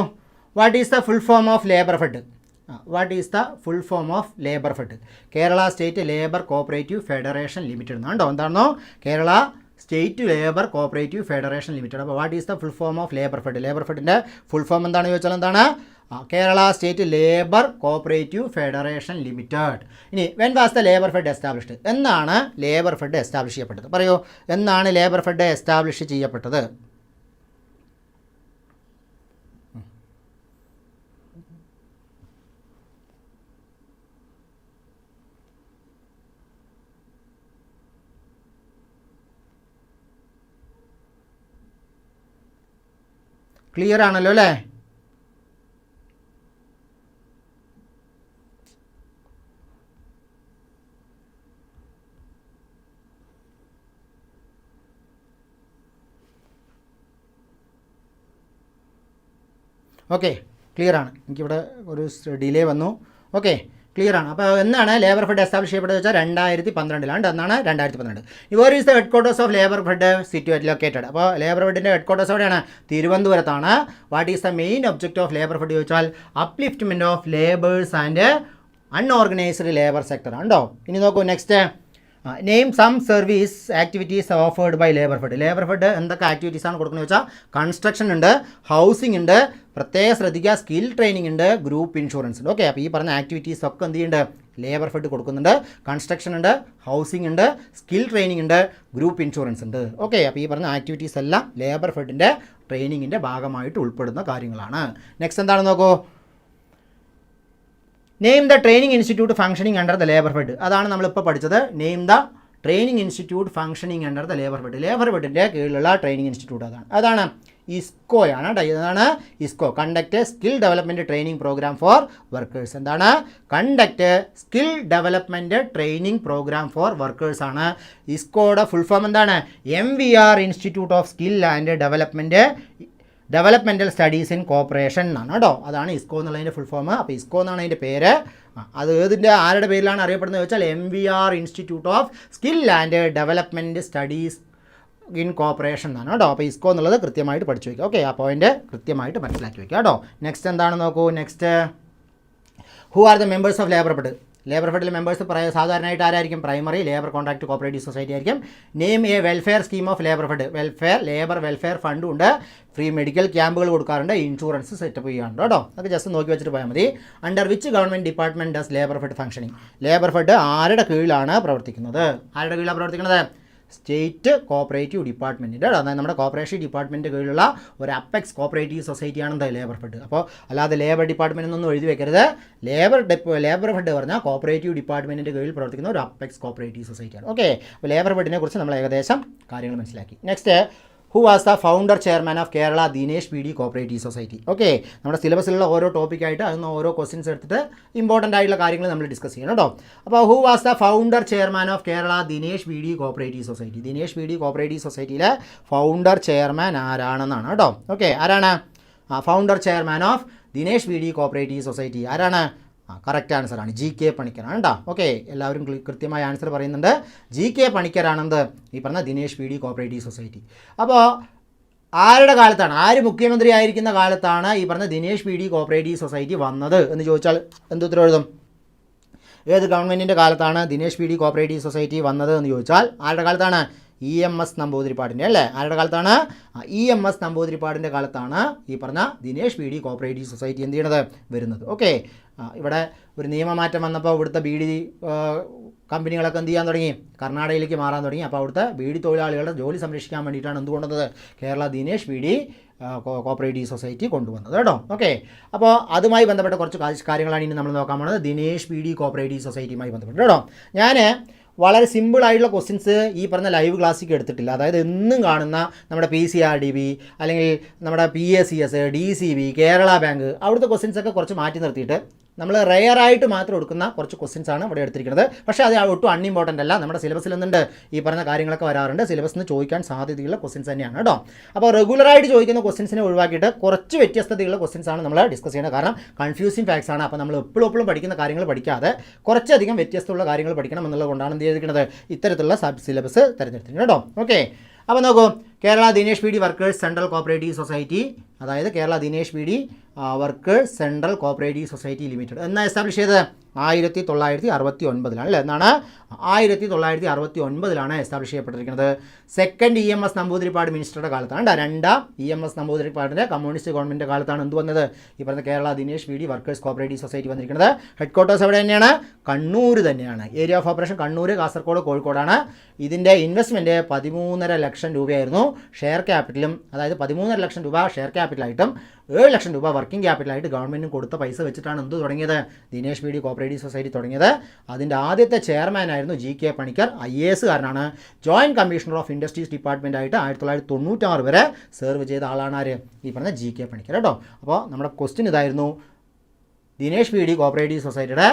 What is the full form of labour fed? What is the full form of labour fed? Kerala state labour cooperative federation limited എന്നാണോ? എന്താണോ? Kerala state labour cooperative federation limited. അപ്പോൾ what is the full form of labour fed? Labour ഫെഡിൻ്റെ full form എന്താണെന്ന് ചോദിച്ചാൽ എന്താണ്? Kerala state labour cooperative federation limited. ഇനി when was the labour fed established? എന്നാണ് labour fed establish ചെയ്യപ്പെട്ടത്? പറയൂ, എന്നാണ് ലേബർ ഫെഡ് എസ്റ്റാബ്ലിഷ് ചെയ്യപ്പെട്ടത്? ക്ലിയർ ആണല്ലോ അല്ലേ? ഓക്കെ, ക്ലിയർ ആണ്. എനിക്കിവിടെ ഒരു ഡിലേ വന്നു. ഓക്കെ, ക്ലിയർ ആണ്. അപ്പോൾ എന്നാണ് ലേബർ ഫെഡ് എസ്റ്റാബ്ലിഷ് ചെയ്യപ്പെട്ടത് വെച്ചാൽ 2012. എന്നാണ് 2012. Where is the headquarters of labour fed situate located? അപ്പോൾ ലേബർ ഫെഡിൻ്റെ ഹെഡ് ക്വാർട്ടേഴ്സ് എവിടെയാണ്? തിരുവനന്തപുരത്താണ്. What is the main object of labour fed ചോദിച്ചാൽ upliftment of labours and unorganised labour sector ഉണ്ടോ? ഇനി നോക്കൂ, next name some service activities offered by labour fed. Labour fed എന്തൊക്കെ ആക്ടിവിറ്റീസാണ് കൊടുക്കുന്നത് വെച്ചാൽ കൺസ്ട്രക്ഷൻ ഉണ്ട്, ഹൗസിംഗ് ഉണ്ട്, പ്രത്യേകം ശ്രദ്ധിക്കുക സ്കിൽ ട്രെയിനിങ് ഉണ്ട്, ഗ്രൂപ്പ് ഇൻഷുറൻസ് ഉണ്ട്. ഓക്കെ, അപ്പോൾ ഈ പറഞ്ഞ ആക്ടിവിറ്റീസ് ഒക്കെ എന്ത് ചെയ്യുന്നുണ്ട്, ലേബർ ഫെഡ് കൊടുക്കുന്നുണ്ട്. കൺസ്ട്രക്ഷൻ ഉണ്ട്, ഹൗസിംഗ് ഉണ്ട്, സ്കിൽ ട്രെയിനിങ് ഉണ്ട്, ഗ്രൂപ്പ് ഇൻഷുറൻസ് ഉണ്ട്. ഓക്കെ, അപ്പോൾ ഈ പറഞ്ഞ ആക്ടിവിറ്റീസ് എല്ലാം ലേബർ ഫെഡിൻ്റെ ട്രെയിനിങ്ങിൻ്റെ ഭാഗമായിട്ട് ഉൾപ്പെടുന്ന കാര്യങ്ങളാണ്. നെക്സ്റ്റ് എന്താണെന്ന് നോക്കൂ. Name the training institute functioning under the labour fed. അതാണ് നമ്മളിപ്പോൾ പഠിച്ചത്. Name the training institute functioning under the labour fed. Labour ഫെഡിൻ്റെ കീഴിലുള്ള ട്രെയിനിങ് ഇൻസ്റ്റിറ്റ്യൂട്ട് അതാണ് ഇസ്കോയാണ്. ഇതാണ് ഇസ്കോ. Conduct skill development training programme for workers. എന്താണ്? Conduct skill development training programme for workers ആണ്. ഇസ്കോയുടെ ഫുൾ ഫോം എന്താണ്? MVR institute of skill and developmental studies in corporation എന്നാണ് കേട്ടോ. അതാണ് ഇസ്കോ എന്നുള്ളതിൻ്റെ ഫുൾ ഫോം. അപ്പോൾ ഇസ്കോ എന്നാണ് അതിൻ്റെ പേര്. അത് ആരുടെ പേരിലാണ് അറിയപ്പെടുന്നത് വെച്ചാൽ MVR institute of skill and development studies in corporation എന്നാണ് കേട്ടോ. അപ്പോൾ ഇസ്കോ എന്നുള്ളത് കൃത്യമായിട്ട് പഠിച്ചു വയ്ക്കുക. ഓക്കെ, ആ പോയിൻ്റ് കൃത്യമായിട്ട് മനസ്സിലാക്കി വയ്ക്കുക കേട്ടോ. നെക്സ്റ്റ് എന്താണെന്ന് നോക്കൂ. Next, who are the members of labour fed. Labour ഫെഡിൽ മെമ്പേഴ്സ് സാധാരണയായിട്ട് ആരായിരിക്കും? Primary labour contract cooperative society ആയിരിക്കും. Name a welfare scheme of labour fed. Labour welfare ഫണ്ടും ഉണ്ട്, ഫ്രീ മെഡിക്കൽ ക്യാമ്പുകൾ കൊടുക്കാറുണ്ട്, ഇൻഷുറൻസ് സെറ്റപ്പ് ചെയ്യാറുണ്ട് കേട്ടോ. അതൊക്കെ ജസ്റ്റ് നോക്കി വെച്ചിട്ട് പോയാൽ മതി. Under which government department does labour fed functioning. Labour fed ആരുടെ കീഴിലാണ് പ്രവർത്തിക്കുന്നത്? ആരുടെ കീഴിലാണ് പ്രവർത്തിക്കുന്നത്? സ്റ്റേറ്റ് കോപ്പറേറ്റീവ് ഡിപ്പാർട്ട്മെൻറ്റിൻ്റെ, അതായത് നമ്മുടെ കോപ്പറേഷൻ ഡിപ്പാർട്ട്മെൻറ്റ് കീഴിലുള്ള ഒരു അപ്പെക്സ് കോപ്പറേറ്റീവ് സൊസൈറ്റിയാണ് എന്താ ലേബർ ഫെഡ്. അപ്പോൾ അല്ലാതെ ലേബർ ഡിപ്പാർട്ട്മെൻറ്റ് എന്നൊന്നും എഴുതി വെക്കരുത്. ലേബർ ഫെഡ് പറഞ്ഞാൽ കോപ്പറേറ്റീവ് ഡിപ്പാർട്ട്മെൻറ്റിൻ്റെ കീഴിൽ പ്രവർത്തിക്കുന്ന ഒരു അപ്പെക്സ് കോപ്പറേറ്റീവ് സൊസൈറ്റിയാണ്. ഓക്കെ, അപ്പോൾ ലേബർ ഫെഡിനെ കുറിച്ച് നമ്മൾ ഏകദേശം കാര്യങ്ങൾ മനസ്സിലാക്കി. Next, who was the founder chairman of Kerala Dinesh PD cooperative society. Okay, നമ്മുടെ സിലബസിലുള്ള ഓരോ ടോപ്പിക്കായിട്ട് അതിന് ഓരോ ക്വസ്റ്റ്യൻസ് എടുത്തിട്ട് ഇമ്പോർട്ടൻ്റ് ആയിട്ടുള്ള കാര്യങ്ങൾ നമ്മൾ ഡിസ്കസ് ചെയ്യണം കേട്ടോ. അപ്പോൾ who was the founder chairman of Kerala Dinesh PD cooperative society. Dinesh PD cooperative സൊസൈറ്റിയിലെ ഫൗണ്ടർ ചെയർമാൻ ആരാണെന്നാണ് കേട്ടോ. ഓക്കെ, ആരാണ് founder chairman of Dinesh PD cooperative society? ആരാണ്? കറക്റ്റ് ആൻസറാണ് GK പണിക്കറാണ് കേട്ടോ. ഓക്കെ, എല്ലാവരും കൃത്യമായ ആൻസർ പറയുന്നുണ്ട്. GK പണിക്കരാണെന്ത് ഈ പറഞ്ഞ ദിനേശ് PD കോപ്പറേറ്റീവ് സൊസൈറ്റി. അപ്പോൾ ആരുടെ കാലത്താണ്, ആര് മുഖ്യമന്ത്രി ആയിരിക്കുന്ന കാലത്താണ് ഈ പറഞ്ഞ ദിനേശ് PD കോപ്പറേറ്റീവ് സൊസൈറ്റി വന്നത് എന്ന് ചോദിച്ചാൽ എന്ത് ഉത്തരം എഴുതും? ഏത് ഗവൺമെൻറ്റിൻ്റെ കാലത്താണ് ദിനേശ് PD കോപ്പറേറ്റീവ് സൊസൈറ്റി വന്നത് എന്ന് ചോദിച്ചാൽ ആരുടെ കാലത്താണ്? EMS നമ്പൂതിരിപ്പാടിൻ്റെ അല്ലേ? ആരുടെ കാലത്താണ്? EMS നമ്പൂതിരിപ്പാടിൻ്റെ കാലത്താണ് ഈ പറഞ്ഞ ദിനേശ് PD കോപ്പറേറ്റീവ് സൊസൈറ്റി എന്ത് ചെയ്യണത് വരുന്നത്. ഓക്കെ, ഇവിടെ ഒരു നിയമമാറ്റം വന്നപ്പോൾ ഇവിടുത്തെ ബീഡി കമ്പനികളൊക്കെ എന്ത് ചെയ്യാൻ തുടങ്ങി? കർണാടകയിലേക്ക് മാറാൻ തുടങ്ങി. അപ്പോൾ അവിടുത്തെ ബീഡി തൊഴിലാളികളുടെ ജോലി സംരക്ഷിക്കാൻ വേണ്ടിയിട്ടാണ് എന്തുകൊണ്ടത്? Kerala Dinesh PD cooperative society കൊണ്ടുവന്നത് കേട്ടോ. ഓക്കെ, അപ്പോൾ അതുമായി ബന്ധപ്പെട്ട കുറച്ച് കാര്യങ്ങളാണ് ഇനി നമ്മൾ നോക്കാൻ പോകുന്നത്. ദിനേശ് PD കോപ്പറേറ്റീവ് സൊസൈറ്റിയുമായി ബന്ധപ്പെട്ട് കേട്ടോ. ഞാൻ വളരെ സിമ്പിളായിട്ടുള്ള ക്വസ്റ്റ്യൻസ് ഈ പറഞ്ഞ ലൈവ് ക്ലാസ്സിലേക്ക് എടുത്തിട്ടില്ല. അതായത് എന്നും കാണുന്ന നമ്മുടെ PCRDB അല്ലെങ്കിൽ നമ്മുടെ PACS, DCB, കേരള ബാങ്ക് അവിടുത്തെ ക്വസ്റ്റ്യൻസൊക്കെ കുറച്ച് മാറ്റി നിർത്തിയിട്ട് നമ്മൾ റെയറായിട്ട് മാത്രം എടുക്കുന്ന കുറച്ച് ക്വസ്റ്റ്യൻസാണ് ഇവിടെ എടുത്തിരിക്കുന്നത്. പക്ഷേ അത് ഒട്ടും അൺഇമ്പോർട്ടൻ്റ് അല്ല. നമ്മുടെ സിലബസിൽ നിന്നുണ്ട് ഈ പറഞ്ഞ കാര്യങ്ങളൊക്കെ വരാറുണ്ട്. സിലബസിൽ നിന്ന് ചോദിക്കാൻ സാധ്യതയുള്ള ക്വസ്റ്റ്യൻസ് തന്നെയാണ് കേട്ടോ. അപ്പോൾ റെഗുലറായിട്ട് ചോദിക്കുന്ന ക്വസ്റ്റ്യൻസിനെ ഒഴിവാക്കിയിട്ട് കുറച്ച് വ്യത്യസ്തതയുള്ള ക്വസ്റ്റ്യൻസാണ് നമ്മൾ ഡിസ്കസ് ചെയ്യുന്നത്. കാരണം കൺഫ്യൂസിങ് ഫാക്ട്സ് ആണ്. അപ്പോൾ നമ്മൾ എപ്പോഴും പഠിക്കുന്ന കാര്യങ്ങൾ പഠിക്കാതെ കുറച്ചധികം വ്യത്യസ്തമുള്ള കാര്യങ്ങൾ പഠിക്കണം എന്നുള്ളത് കൊണ്ടാണ് എന്ത് ചെയ്തിരിക്കുന്നത്? ഇത്തരത്തിലുള്ള സബ് സിലബസ് തിരഞ്ഞെടുത്തിരിക്കുന്നത് കേട്ടോ. ഓക്കെ, അപ്പോൾ നോക്കൂ, Kerala Dinesh PD workers central cooperative society, അതായത് Kerala Dinesh PD workers central cooperative society limited എന്നാ എസ്റ്റാബ്ലിഷ് ചെയ്തത്? 1969 അല്ലേ? എന്നാണ് 1969 എസ്റ്റാബ്ലിഷ് ചെയ്യപ്പെട്ടിരിക്കുന്നത്. സെക്കൻഡ് EMS നമ്പൂതിരിപ്പാട് മിനിസ്റ്ററുടെ കാലത്താണ്. രണ്ടാം EMS നമ്പൂതിരിപ്പാടിൻ്റെ കമ്മ്യൂണിസ്റ്റ് ഗവൺമെൻറ്റിൻ്റെ കാലത്താണ് എന്ത് വന്നത്? ഈ പറഞ്ഞ Kerala Dinesh PD workers cooperative society വന്നിരിക്കുന്നത്. ഹെഡ് ക്വാർട്ടേഴ്സ് എവിടെ തന്നെയാണ്? കണ്ണൂർ തന്നെയാണ്. Area of operation Kannur, Kasaragod, കോഴിക്കോടാണ്. ഇതിൻ്റെ ഇൻവെസ്റ്റ്മെൻറ്റ് 13.5 ലക്ഷം രൂപയായിരുന്നു. ഷെയർ ക്യാപിറ്റലും, അതായത് 13.5 ലക്ഷം രൂപ ഷെയർ ക്യാപിറ്റലായിട്ടും 7 ലക്ഷം രൂപ വർക്കിംഗ് ക്യാപിറ്റലായിട്ട് ഗവൺമെൻറ്റും കൊടുത്ത പൈസ വെച്ചിട്ടാണ് എന്ത് തുടങ്ങിയത്? ദിനേശ് PD കോപ്പറേറ്റീവ് സൊസൈറ്റി തുടങ്ങിയത്. അതിൻ്റെ ആദ്യത്തെ ചെയർമാനായിരുന്നു GK പണിക്കർ. IAS കാരനാണ്. Joint commissioner of industries department ആയിട്ട് 1996 വരെ സെർവ് ചെയ്ത ആളാണ് ആര്? ഈ പറഞ്ഞ GK പണിക്കർ കേട്ടോ. അപ്പോൾ നമ്മുടെ ക്വസ്റ്റ്യൻ ഇതായിരുന്നു, ദിനേശ് PD കോപ്പറേറ്റീവ് സൊസൈറ്റിയുടെ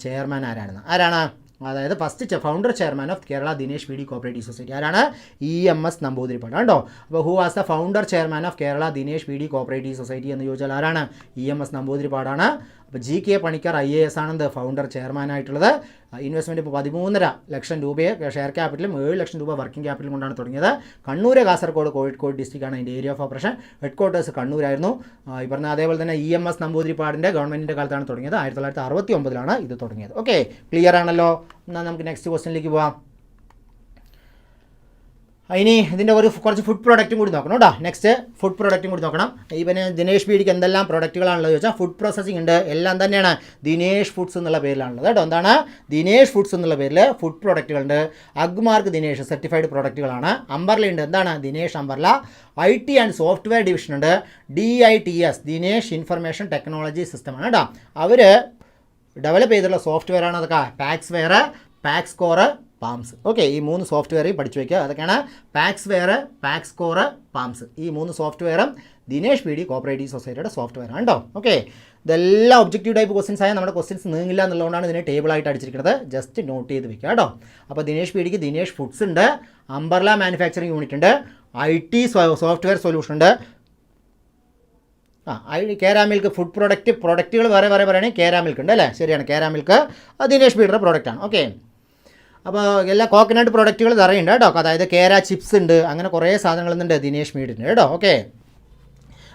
ചെയർമാൻ ആരാണ്? അതായത് first founder chairman of Kerala Dinesh PD cooperative society ആരാണ്? EMS നമ്പൂതിരിപ്പാട് കേട്ടോ. അപ്പോൾ who was the founder chairman of Kerala Dinesh PD cooperative society എന്ന് ചോദിച്ചാൽ ആരാണ്? EMS നമ്പൂതിരിപ്പാടാണ്. അപ്പോൾ GK പണിക്കർ IAS ആണെന്ത് ഫൗണ്ടർ ചെയർമാനായിട്ടുള്ളത്. ഇൻവെസ്റ്റ്മെൻറ്റ് ഇപ്പോൾ 13.5 ലക്ഷം രൂപയെ ഷെയർ ക്യാപിറ്റലും 7 ലക്ഷം രൂപ വർക്കിംഗ് ക്യാപിറ്റലും കൊണ്ടാണ് തുടങ്ങിയത്. കണ്ണൂർ, കാസർഗോഡ്, കോഴിക്കോട് ഡിസ്ട്രിക്റ്റാണ് അതിൻ്റെ area of operation. Headquarters കണ്ണൂരായിരുന്നു. ഈ പറഞ്ഞ അതേപോലെ തന്നെ EMS നമ്പൂതിരിപ്പാടിൻ്റെ ഗവൺമെൻറ്റിൻ്റെ കാലത്താണ് തുടങ്ങിയത്. 1969 ഇത് തുടങ്ങിയത്. ഓക്കെ, ക്ലിയർ ആണല്ലോ? എന്നാൽ നമുക്ക് നെക്സ്റ്റ് ക്വസ്റ്റ്യനിലേക്ക് പോവാം. ഇനി ഇതിൻ്റെ കുറച്ച് ഫുഡ് പ്രോഡക്റ്റും കൂടി നോക്കണം കേട്ടോ. നെക്സ്റ്റ് ഫുഡ് പ്രോഡക്റ്റും കൂടി നോക്കണം. ഇവന് ദിനേഷ് ബീഡിക്ക് എന്തെല്ലാം പ്രോഡക്റ്റുകളാണുള്ളത് ചോദിച്ചാൽ ഫുഡ് പ്രോസസ്സിംഗ് ഉണ്ട്, എല്ലാം തന്നെയാണ് ദിനേഷ് ഫുഡ്സ് എന്നുള്ള പേരിലാണുള്ളത് കേട്ടോ. എന്താണ് ദിനേഷ് ഫുഡ്സ് എന്നുള്ള പേരിൽ ഫുഡ് പ്രോഡക്റ്റുകളുണ്ട്. അഗ്മാർക്ക് ദിനേഷ് സർട്ടിഫൈഡ് പ്രോഡക്റ്റുകളാണ്. അംബർല ഉണ്ട്, എന്താണ് Dinesh umbrella. IT and software division ഉണ്ട്, DITS ദിനേഷ് ഇൻഫർമേഷൻ ടെക്നോളജി സിസ്റ്റമാണ് കേട്ടോ. അവർ ഡെവലപ്പ് ചെയ്തിട്ടുള്ള സോഫ്റ്റ്വെയർ ആണ് അതൊക്കെ PACS wear, pax core, palms. Okay, ഈ 3 സോഫ്റ്റ്വെയർ പഠിച്ചു വയ്ക്കുക. അതൊക്കെയാണ് PACS wear, pax core, PAMS. ഈ 3 സോഫ്റ്റ്വെയറും ദിനേഷ് BD കോപ്പറേറ്റീവ് സൊസൈറ്റിയുടെ സോഫ്റ്റ്വെയർ ആണ് കേട്ടോ. ഓക്കെ, ഇതെല്ലാം ഒബ്ജക്റ്റീവ് ടൈപ്പ് ക്വസ്റ്റ്യൻസ് ആയ നമ്മുടെ ക്വസ്റ്റ്യൻസ് നീങ്ങില്ല എന്നുള്ളതുകൊണ്ടാണ് ഇതിനെ ടേബിളായിട്ട് അടിച്ചിരിക്കുന്നത്. ജസ്റ്റ് നോട്ട് ചെയ്ത് വെക്കുക കേട്ടോ. അപ്പോൾ ദിനേഷ് BDക്ക് ദിനേഷ് ഫുഡ്സ് ഉണ്ട്, അംബർല മാനുഫാക്ചറിങ് യൂണിറ്റ് ഉണ്ട്, IT സോഫ്റ്റ്വെയർ സൊല്യൂഷൻ ഉണ്ട്, കേരാമിൽക്ക് ഫുഡ് പ്രൊഡക്റ്റുകൾ വേറെ പറയുകയാണെങ്കിൽ കേരാമിൽക്ക് ഉണ്ട് അല്ലേ, ശരിയാണ്. കേരാമിൽക്ക് ദിനേഷ് BDയുടെ പ്രോഡക്റ്റാണ്. ഓക്കെ, അപ്പോൾ എല്ലാ കോക്കനട്ട് പ്രോഡക്റ്റുകൾ നിറയുണ്ട് കേട്ടോ. അതായത് കേര ചിപ്സ് ഉണ്ട്, അങ്ങനെ കുറേ സാധനങ്ങളുണ്ട് ദിനേഷ് BDൻ്റെ കേട്ടോ. ഓക്കെ,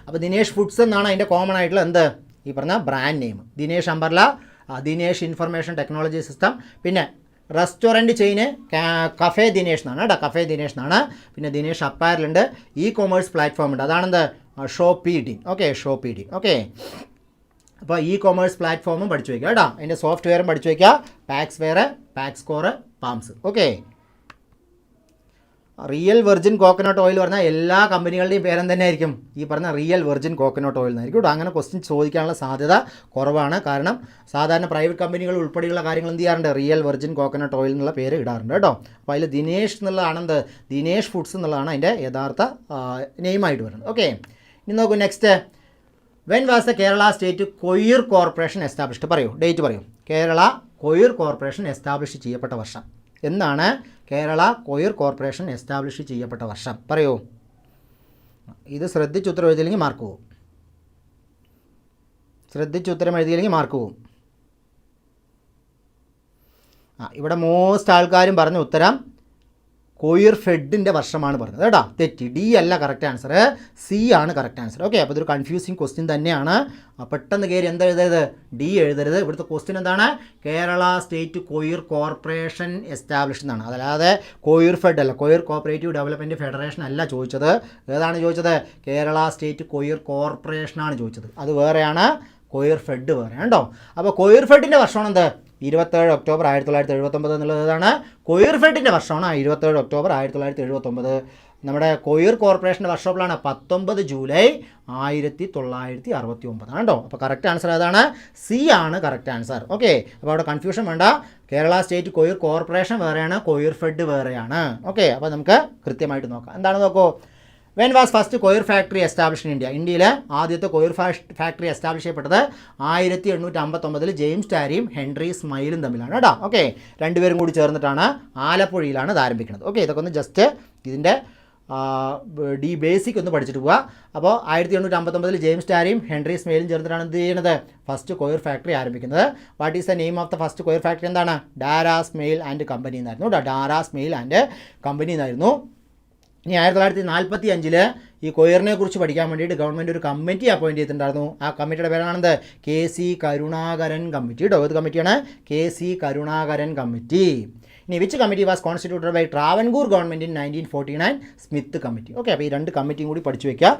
അപ്പോൾ ദിനേഷ് ഫുഡ്സ് എന്നാണ് അതിൻ്റെ കോമൺ ആയിട്ടുള്ള ഈ പറഞ്ഞ brand name. Dinesh umbrella, Dinesh information technology system, പിന്നെ റെസ്റ്റോറൻറ്റ് ചെയിന് കഫേ ദിനേഷ് എന്നാണ് കേട്ടോ, കഫേ ദിനേഷ് എന്നാണ്. പിന്നെ ദിനേഷ് അപ്പാരലുണ്ട്, കൊമേഴ്സ് പ്ലാറ്റ്ഫോം ഉണ്ട്, അതാണെന്ത് ഷോപ്പീഡിങ്. ഓക്കെ, ഷോപ്പീഡിങ്. ഓക്കെ, അപ്പോൾ കൊമേഴ്സ് പ്ലാറ്റ്ഫോമും പഠിച്ചു വയ്ക്കുക കേട്ടോ. അതിൻ്റെ സോഫ്റ്റ്വെയറും പഠിച്ചു വയ്ക്കുക, പാക്സ് wear, pax core, palms. Okay, real virgin coconut oil പറഞ്ഞാൽ എല്ലാ കമ്പനികളുടെയും പേരും തന്നെ ആയിരിക്കും ഈ പറഞ്ഞ റിയൽ വെർജിൻ കോക്കനട്ട് ഓയിൽ എന്നായിരിക്കും കേട്ടോ. അങ്ങനെ ക്വസ്റ്റ്യൻ ചോദിക്കാനുള്ള സാധ്യത കുറവാണ്. കാരണം സാധാരണ പ്രൈവറ്റ് കമ്പനികൾ ഉൾപ്പെടെയുള്ള കാര്യങ്ങൾ എന്ത് ചെയ്യാറുണ്ട്, റിയൽ വെർജിൻ കോക്കനട്ട് ഓയിൽ എന്നുള്ള പേര് ഇടാറുണ്ട് കേട്ടോ. അപ്പോൾ അതിൽ ദിനേഷ് എന്നുള്ളതാണ് ദിനേഷ് ഫുഡ്സ് എന്നുള്ളതാണ് അതിൻ്റെ യഥാർത്ഥ നെയിമായിട്ട് വരുന്നത്. ഓക്കെ, ഇനി നോക്കൂ next. When was the Kerala state coir corporation established? പറയൂ, ഡേറ്റ് പറയൂ. കേരള കൊയ്യൂർ കോർപ്പറേഷൻ എസ്റ്റാബ്ലിഷ് ചെയ്യപ്പെട്ട വർഷം എന്നാണ്? കേരള കൊയ്യൂർ കോർപ്പറേഷൻ എസ്റ്റാബ്ലിഷ് ചെയ്യപ്പെട്ട വർഷം പറയൂ. ഇത് ശ്രദ്ധിച്ചുത്തരം എഴുതിയില്ലെങ്കിൽ മാർക്ക് പോവും. ശ്രദ്ധിച്ചുത്തരം എഴുതിയില്ലെങ്കിൽ മാർക്ക് പോവും. ഇവിടെ മോസ്റ്റ് ആൾക്കാരും പറഞ്ഞ ഉത്തരം കൊയ്യൂർ ഫെഡിൻ്റെ വർഷമാണ് പറഞ്ഞത് കേട്ടോ. തെറ്റി, D അല്ല കറക്റ്റ് ആൻസർ, C ആണ് കറക്റ്റ് ആൻസർ. ഓക്കെ, അപ്പോൾ ഇതൊരു കൺഫ്യൂസിങ് ക്വസ്റ്റ്യൻ തന്നെയാണ്. പെട്ടെന്ന് കയറി എന്താ എഴുതരുത്, D എഴുതരുത്. ഇവിടുത്തെ ക്വസ്റ്റ്യൻ എന്താണ്? Kerala state coir corporation establish എന്നാണ്, അതല്ലാതെ കൊയ്യൂർ ഫെഡ് അല്ല, കൊയ്യൂർ കോപ്പറേറ്റീവ് ഡെവലപ്മെൻറ്റ് ഫെഡറേഷൻ അല്ല ചോദിച്ചത്. ഏതാണ് ചോദിച്ചത്? കേരള സ്റ്റേറ്റ് കൊയ്യൂർ കോർപ്പറേഷനാണ് ചോദിച്ചത്. അത് വേറെയാണ്, കൊയ്യൂർ ഫെഡ് വേറെയാണ് കേട്ടോ. അപ്പോൾ കൊയ്യൂർ ഫെഡിൻ്റെ വർഷമാണ് എന്ത്? 27 ഒക്ടോബർ 1979 എന്നുള്ളതാണ് കൊയ്യൂർ ഫെഡിൻ്റെ വർഷമാണ്. 27 ഒക്ടോബർ 1979. നമ്മുടെ കൊയ്യൂർ കോർപ്പറേഷൻ്റെ വർഷോപ്പിലാണ് 19 ജൂലൈ 1969 കേട്ടോ. അപ്പോൾ കറക്റ്റ് ആൻസർ ഏതാണ്? C ആണ് കറക്റ്റ് ആൻസർ. ഓക്കെ, അപ്പോൾ അവിടെ കൺഫ്യൂഷൻ വേണ്ട. കേരള സ്റ്റേറ്റ് കൊയ്യൂർ കോർപ്പറേഷൻ വേറെയാണ്, കൊയ്യൂർ ഫെഡ് വേറെയാണ്. ഓക്കെ, അപ്പോൾ നമുക്ക് കൃത്യമായിട്ട് നോക്കാം. എന്താണ് നോക്കൂ. When was first coir factory establish in India? ഇന്ത്യയിലെ ആദ്യത്തെ കൊയ്യൂർ ഫാക്ടറി എസ്റ്റാബ്ലിഷ് ചെയ്യപ്പെട്ടത് 1859 ജെയിംസ് ടാരിയും ഹെൻറി സ്മൈലും തമ്മിലാണ് കേട്ടോ. ഓക്കെ, രണ്ടുപേരും കൂടി ചേർന്നിട്ടാണ് ആലപ്പുഴയിലാണ് ഇത് ആരംഭിക്കുന്നത്. ഓക്കെ, ഇതൊക്കെ ഒന്ന് ജസ്റ്റ് ഇതിൻ്റെ ബേസിക് ഒന്ന് പഠിച്ചിട്ട് പോവുക. അപ്പോൾ 1859 ജെയിംസ് ടാരിയും ഹെൻറി സ്മൈലും ചേർന്നിട്ടാണ് എന്ത് ചെയ്യുന്നത്? ഫസ്റ്റ് കൊയ്യൂർ ഫാക്ടറി ആരംഭിക്കുന്നത്. What is the name of the first coir factory? എന്താണ്? ഡാരാ സ്മെയിൽ ആൻഡ് കമ്പനി എന്നായിരുന്നു കേട്ടോ. ഡാരാ സ്മെയിൽ ആൻഡ് കമ്പനി എന്നായിരുന്നു. ഇനി 1945 ഈ കൊയ്യൂറിനെ കുറിച്ച് പഠിക്കാൻ വേണ്ടിയിട്ട് ഗവൺമെൻറ് ഒരു കമ്മിറ്റി അപ്പോയിൻറ്റ് ചെയ്തിട്ടുണ്ടായിരുന്നു. ആ കമ്മിറ്റിയുടെ പേരാണെന്ത്? KC കരുണാകരൻ കമ്മിറ്റി കേട്ടോ. ഏത് കമ്മിറ്റിയാണ്? KC Karunakaran committee. ഇനി which committee was constituted by Travancore government in 1949? Smith committee. Okay, അപ്പോൾ ഈ രണ്ട് കമ്മിറ്റിയും കൂടി പഠിച്ചു വയ്ക്കുക.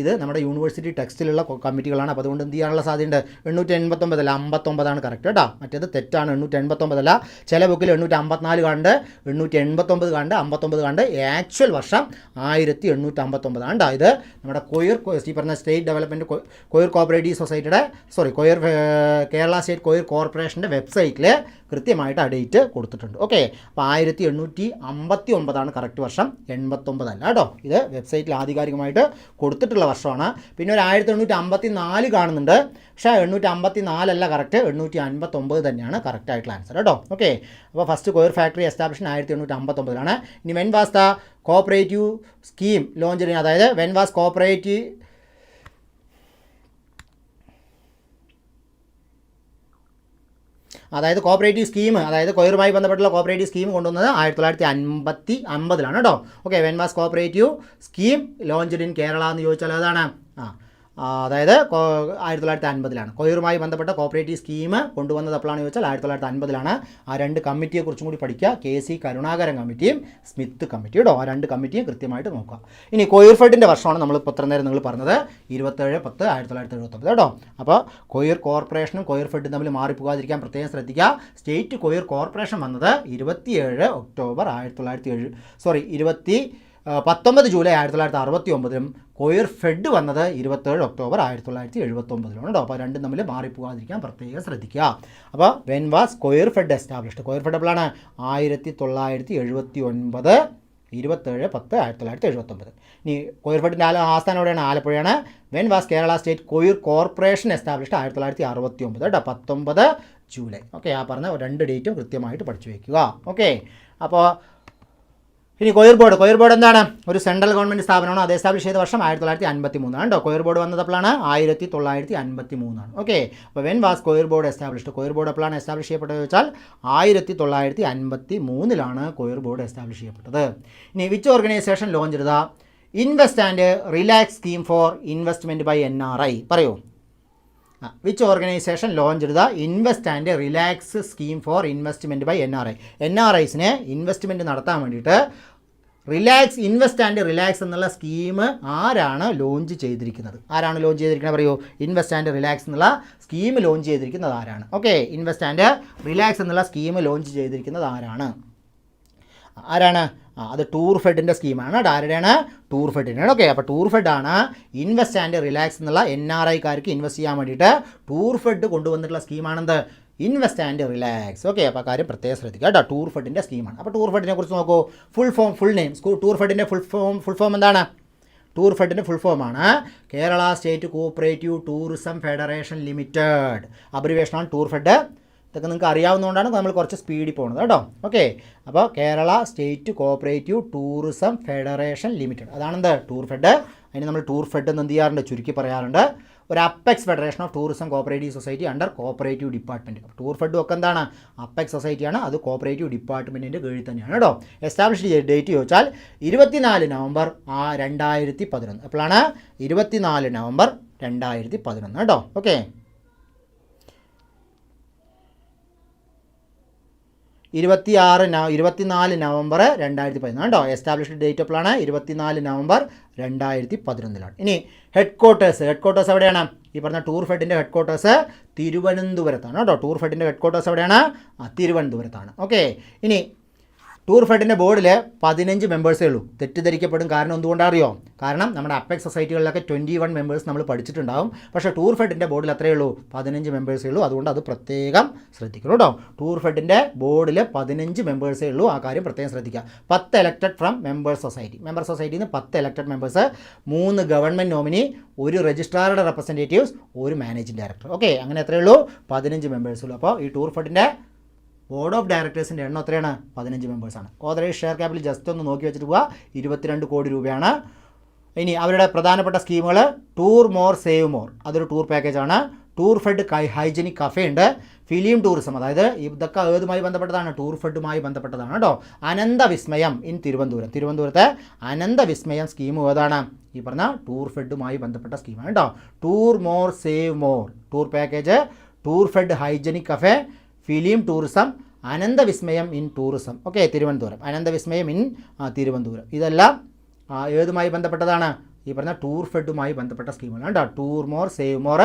ഇത് നമ്മുടെ യൂണിവേഴ്സിറ്റി ടെക്സ്റ്റിലുള്ള കമ്മിറ്റികളാണ്. അപ്പോൾ അതുകൊണ്ട് എന്ത് ചെയ്യാനുള്ള സാധ്യതയുണ്ട്? 889 അല്ല, 59 കറക്റ്റ് കേട്ടോ. മറ്റേത് തെറ്റാണ്, 889 അല്ല. ചില ബുക്കിൽ 854 കണ്ട്, 889 കണ്ട്, 59 കണ്ട്. ആക്ച്വൽ വർഷം 1859 ആണ്. ഇത് നമ്മുടെ കൊയ്യൂർ ഈ പറഞ്ഞ സ്റ്റേറ്റ് ഡെവലപ്മെൻറ്റ് കൊയ്യൂർ കോപ്പറേറ്റീവ് സൊസൈറ്റിയുടെ കേരള സ്റ്റേറ്റ് കൊയ്യൂർ കോർപ്പറേഷൻ്റെ വെബ്സൈറ്റിൽ കൃത്യമായിട്ട് ആ ഡേറ്റ് കൊടുത്തിട്ടുണ്ട്. ഓക്കെ, അപ്പോൾ 1859 കറക്റ്റ് വർഷം, 89 അല്ല കേട്ടോ. ഇത് വെബ്സൈറ്റിൽ ആധികാരികമായിട്ട് കൊടുത്തിട്ടുള്ള വർഷമാണ്. പിന്നെ ഒരു 1854 കാണുന്നുണ്ട്, പക്ഷേ 854 അല്ല കറക്റ്റ്, 859 തന്നെയാണ് കറക്റ്റ് ആയിട്ടുള്ള ആൻസർ കേട്ടോ. ഓക്കെ, അപ്പോൾ ഫസ്റ്റ് കൊയ്യൂർ ഫാക്ടറി എസ്റ്റാബ്ലിഷ് 1859. ഇനി when was the cooperative scheme launch? അതായത് when was cooperative cooperative scheme, അതായത് കൊയ്യൂറുമായി ബന്ധപ്പെട്ടുള്ള കോപ്പറേറ്റീവ് സ്കീം കൊണ്ടുവന്നത് 1950 കേട്ടോ. Okay, when was cooperative scheme launched in Kerala എന്ന് ചോദിച്ചാൽ ഏതാണ്? അതായത് 1950 കൊയറുമായി ബന്ധപ്പെട്ട കോപ്പറേറ്റീവ് സ്കീം കൊണ്ടുവന്നത് എപ്പോഴാണെന്ന് ചോദിച്ചാൽ 1950 ആ രണ്ട് കമ്മിറ്റിയെക്കുറിച്ചും കൂടി പഠിക്കുക. KC കരുണാകരൻ കമ്മിറ്റിയും സ്മിത്ത് കമ്മിറ്റിയും കേട്ടോ. ആ രണ്ട് കമ്മിറ്റിയും കൃത്യമായിട്ട് നോക്കുക. ഇനി കൊയർഫെഡിൻ്റെ വർഷമാണ് നമ്മൾ ഇപ്പോൾ ഇത്ര നേരം നിങ്ങൾ പറഞ്ഞത് 27/10/1979 കേട്ടോ. അപ്പോൾ കൊയർ കോർപ്പറേഷനും കൊയർഫെഡും തമ്മിൽ മാറിപ്പോകാതിരിക്കാൻ പ്രത്യേകം ശ്രദ്ധിക്കുക. സ്റ്റേറ്റ് കൊയർ കോർപ്പറേഷൻ വന്നത് 27 ഒക്ടോബർ 19 ജൂലൈ 1969 കൊയർ ഫെഡ് വന്നത് 27 ഒക്ടോബർ 1979 കേട്ടോ. അപ്പോൾ രണ്ടും തമ്മിൽ മാറിപ്പോകാതിരിക്കാൻ പ്രത്യേകം ശ്രദ്ധിക്കുക. അപ്പോൾ when was coir fed established? Coir fed എപ്പോഴാണ്? 1979 27/10/1979. ഇനി കൊയർ ഫെഡിൻ്റെ ആസ്ഥാനം എവിടെയാണ്? ആലപ്പുഴയാണ്. When was Kerala state coir corporation established? 1969 കേട്ടോ. 19 ജൂലൈ. ഓക്കെ, ആ പറഞ്ഞ രണ്ട് ഡേറ്റും കൃത്യമായിട്ട് പഠിച്ചു വയ്ക്കുക. ഓക്കെ, അപ്പോൾ ഇനി കൊയർ ബോർഡ് എന്താണ്? ഒരു സെൻട്രൽ ഗവൺമെൻറ് സ്ഥാപനമാണ്. അത് എസ്റ്റാബ്ലിഷ് ചെയ്ത വർഷം 1953 കേട്ടോ. കൊയർ ബോർഡ് വന്നത് എപ്പോഴാണ്? 1953. ഓക്കെ, അപ്പോൾ when was coir board established? Coir board എപ്പോഴാണ് എസ്റ്റാബ്ലിഷ് ചെയ്യപ്പെട്ടത് വെച്ചാൽ 1953 കൊയർ ബോർഡ് എസ്റ്റാബ്ലിഷ് ചെയ്യപ്പെട്ടത്. ഇനി വിച്ച് ഓർഗനൈസേഷൻ ലോഞ്ച് ചെയ്ത invest and relax scheme for investment by NRI? പറയൂ. വിച്ച് ഓർഗനൈസേഷൻ ലോഞ്ച് ചെയ്ത invest and relax scheme for investment by NRI? NRIസിനെ investment നടത്താൻ വേണ്ടിയിട്ട് ഇൻവെസ്റ്റ് ആൻഡ് റിലാക്സ് എന്നുള്ള സ്കീം ആരാണ് ലോഞ്ച് ചെയ്തിരിക്കുന്നത്? പറയൂ. ഇൻവെസ്റ്റ് ആൻഡ് റിലാക്സ് എന്നുള്ള സ്കീം ലോഞ്ച് ചെയ്തിരിക്കുന്നത് ആരാണ്? ഓക്കെ, ഇൻവെസ്റ്റ് ആൻഡ് റിലാക്സ് എന്നുള്ള സ്കീം ലോഞ്ച് ചെയ്തിരിക്കുന്നത് ആരാണ്? അത് ടൂർ ഫെഡിൻ്റെ സ്കീമാണ്. ആരുടെയാണ്? ടൂർ ഫെഡിനാണ്. ഓക്കെ, അപ്പോൾ ടൂർ ഫെഡാണ് ഇൻവെസ്റ്റ് ആൻഡ് റിലാക്സ് എന്നുള്ള NRIക്കാർക്ക് ഇൻവെസ്റ്റ് ചെയ്യാൻ വേണ്ടിയിട്ട് ടൂർ ഫെഡ് കൊണ്ടുവന്നിട്ടുള്ള സ്കീമാണെന്ത്? Invest and relax. ഓക്കെ, അപ്പോൾ കാര്യം പ്രത്യേകം ശ്രദ്ധിക്കുക കേട്ടോ. ടൂർ ഫെഡിൻ്റെ സ്കീമാണ്. അപ്പോൾ ടൂർ ഫെഡിനെ കുറിച്ച് നോക്കൂ. ഫുൾ നെയിം ടൂർ ഫെഡിൻ്റെ ഫുൾ ഫോം എന്താണ്? ടൂർ ഫെഡിൻ്റെ ഫുൾ ഫോമാണ് Kerala state cooperative tourism federation limited. അബ്രിവേഷനാണ് ടൂർ ഫെഡ്. ഇതൊക്കെ നിങ്ങൾക്ക് അറിയാവുന്നതുകൊണ്ടാണ് നമ്മൾ കുറച്ച് സ്പീഡിൽ പോകുന്നത് കേട്ടോ. ഓക്കെ, അപ്പോൾ Kerala state cooperative tourism federation limited, അതാണെന്ത്? Tour fed. അതിന് നമ്മൾ ടൂർ ഫെഡ് എന്ന് എന്ത് ചെയ്യാറുണ്ട്? ചുരുക്കി പറയാറുണ്ട്. ഒരു apex federation of tourism cooperative society under cooperative department. Tour ഫെഡും ഒക്കെ എന്താണ്? അപ്പെക്സ് സൊസൈറ്റിയാണ്. അത് കോഓപ്പറേറ്റീവ് ഡിപ്പാർട്ട്മെൻറ്റിൻ്റെ കീഴിൽ തന്നെയാണ് കേട്ടോ. എസ്റ്റാബ്ലിഷ് ചെയ്ത ഡേറ്റ് ചോദിച്ചാൽ 24 നവംബർ 2011. എപ്പോഴാണ്? 24 നവംബർ 2011 കേട്ടോ. ഓക്കെ, 24 നവംബർ 2011 കേട്ടോ. എസ്റ്റാബ്ലിഷ്ഡ് ഡേറ്റ് എപ്പോഴാണ്? 24 നവംബർ 2011. ഇനി ഹെഡ് ക്വാർട്ടേഴ്സ് എവിടെയാണ്? ഈ പറഞ്ഞ ടൂർ ഫെഡിൻ്റെ ഹെഡ് ക്വാർട്ടേഴ്സ് തിരുവനന്തപുരത്താണ് കേട്ടോ. ടൂർ ഫെഡിൻ്റെ ഹെഡ് ക്വാർട്ടേഴ്സ് എവിടെയാണ്? തിരുവനന്തപുരത്താണ്. ഓക്കെ, ഇനി ടൂർ ഫെഡിൻ്റെ ബോർഡിൽ 15 മെമ്പേഴ്സേ ഉള്ളൂ. തെറ്റിദ്ധരിക്കപ്പെടും. കാരണം എന്തുകൊണ്ടറിയോ? കാരണം നമ്മുടെ അപ്പെക്സ് സൊസൈറ്റികളിലൊക്കെ 21 മെമ്പേഴ്സ് നമ്മൾ പഠിച്ചിട്ടുണ്ടാവും. പക്ഷേ ടൂർ ഫെഡിൻ്റെ ബോർഡിൽ എത്രയേ ഉള്ളൂ? 15 മെമ്പേഴ്സേ ഉള്ളൂ. അതുകൊണ്ട് അത് പ്രത്യേകം ശ്രദ്ധിക്കണം കേട്ടോ. ടൂർ ഫെഡിൻ്റെ ബോർഡിൽ 15 മെമ്പേഴ്സേ ഉള്ളൂ. ആ കാര്യം പ്രത്യേകം ശ്രദ്ധിക്കുക. 10 എലക്റ്റഡ് ഫ്രം മെമ്പർ സൊസൈറ്റിയിൽ നിന്ന് 10 എലക്റ്റഡ് മെമ്പേഴ്സ്, 3 ഗവൺമെൻറ് നോമിനി, 1 രജിസ്ട്രാറുടെ റെപ്രസെൻറ്റേറ്റീവ്സ്, 1 മാനേജിംഗ് ഡയറക്ടർ. ഓക്കെ, അങ്ങനെ എത്രയേ ഉള്ളൂ? 15 മെമ്പേഴ്സേ ഉള്ളൂ. അപ്പോൾ ഈ ടൂർ ഫെഡിൻ്റെ ബോർഡ് ഓഫ് ഡയറക്ടേഴ്സിൻ്റെ എണ്ണം എത്രയാണ്? 15 മെമ്പേഴ്സാണ്. ഓതറൈസ് ഷെയർ ക്യാപിറ്റൽ ജസ്റ്റ് ഒന്ന് നോക്കി വെച്ചിട്ട് പോവുക. 22 കോടി രൂപയാണ്. ഇനി അവരുടെ പ്രധാനപ്പെട്ട സ്കീമുകൾ ടൂർ മോർ സേവ് മോർ, അതൊരു ടൂർ പാക്കേജാണ്. ടൂർ ഫെഡ് ഹൈജനിക് കഫേ ഉണ്ട്. ഫിലിം ടൂറിസം, അതായത് ഇതൊക്കെ ഏതുമായി ബന്ധപ്പെട്ടതാണ്? ടൂർ ഫെഡുമായി ബന്ധപ്പെട്ടതാണ് കേട്ടോ. അനന്തവിസ്മയം ഇൻ തിരുവനന്തപുരത്തെ അനന്തവിസ്മയം സ്കീം ഏതാണ്? ഈ പറഞ്ഞ ടൂർ ഫെഡുമായി ബന്ധപ്പെട്ട സ്കീമാണ് കേട്ടോ. Tour more save more tour package, tour fed hygienic cafe, film tourism, Ananthavismayam in tourism. Okay, Ananthavismayam in Thiruvananthapuram. ഇതെല്ലാം ഏതുമായി ബന്ധപ്പെട്ടതാണ്? ഈ പറഞ്ഞ ടൂർ ഫെഡുമായി ബന്ധപ്പെട്ട സ്കീമുകളാണ് കേട്ടോ. Tour more save more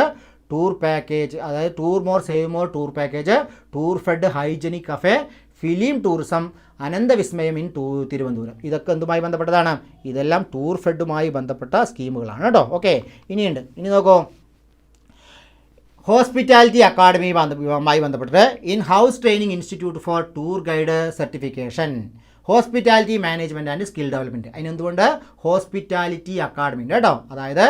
tour package, അതായത് tour more save more tour package, tour fed hygienic cafe, film tourism, Ananthavismayam in Thiruvananthapuram. ഇതൊക്കെ എന്തുമായി ബന്ധപ്പെട്ടതാണ്? ഇതെല്ലാം ടൂർ ഫെഡുമായി ബന്ധപ്പെട്ട സ്കീമുകളാണ് കേട്ടോ. ഓക്കെ, ഇനി നോക്കൂ. ഹോസ്പിറ്റാലിറ്റി അക്കാഡമിയുമായി ബന്ധപ്പെട്ട് in house training institute for tour guide certification, hospitality management and skill development. അതിനെന്തുകൊണ്ട്? ഹോസ്പിറ്റാലിറ്റി അക്കാഡമിൻ്റെ കേട്ടോ. അതായത്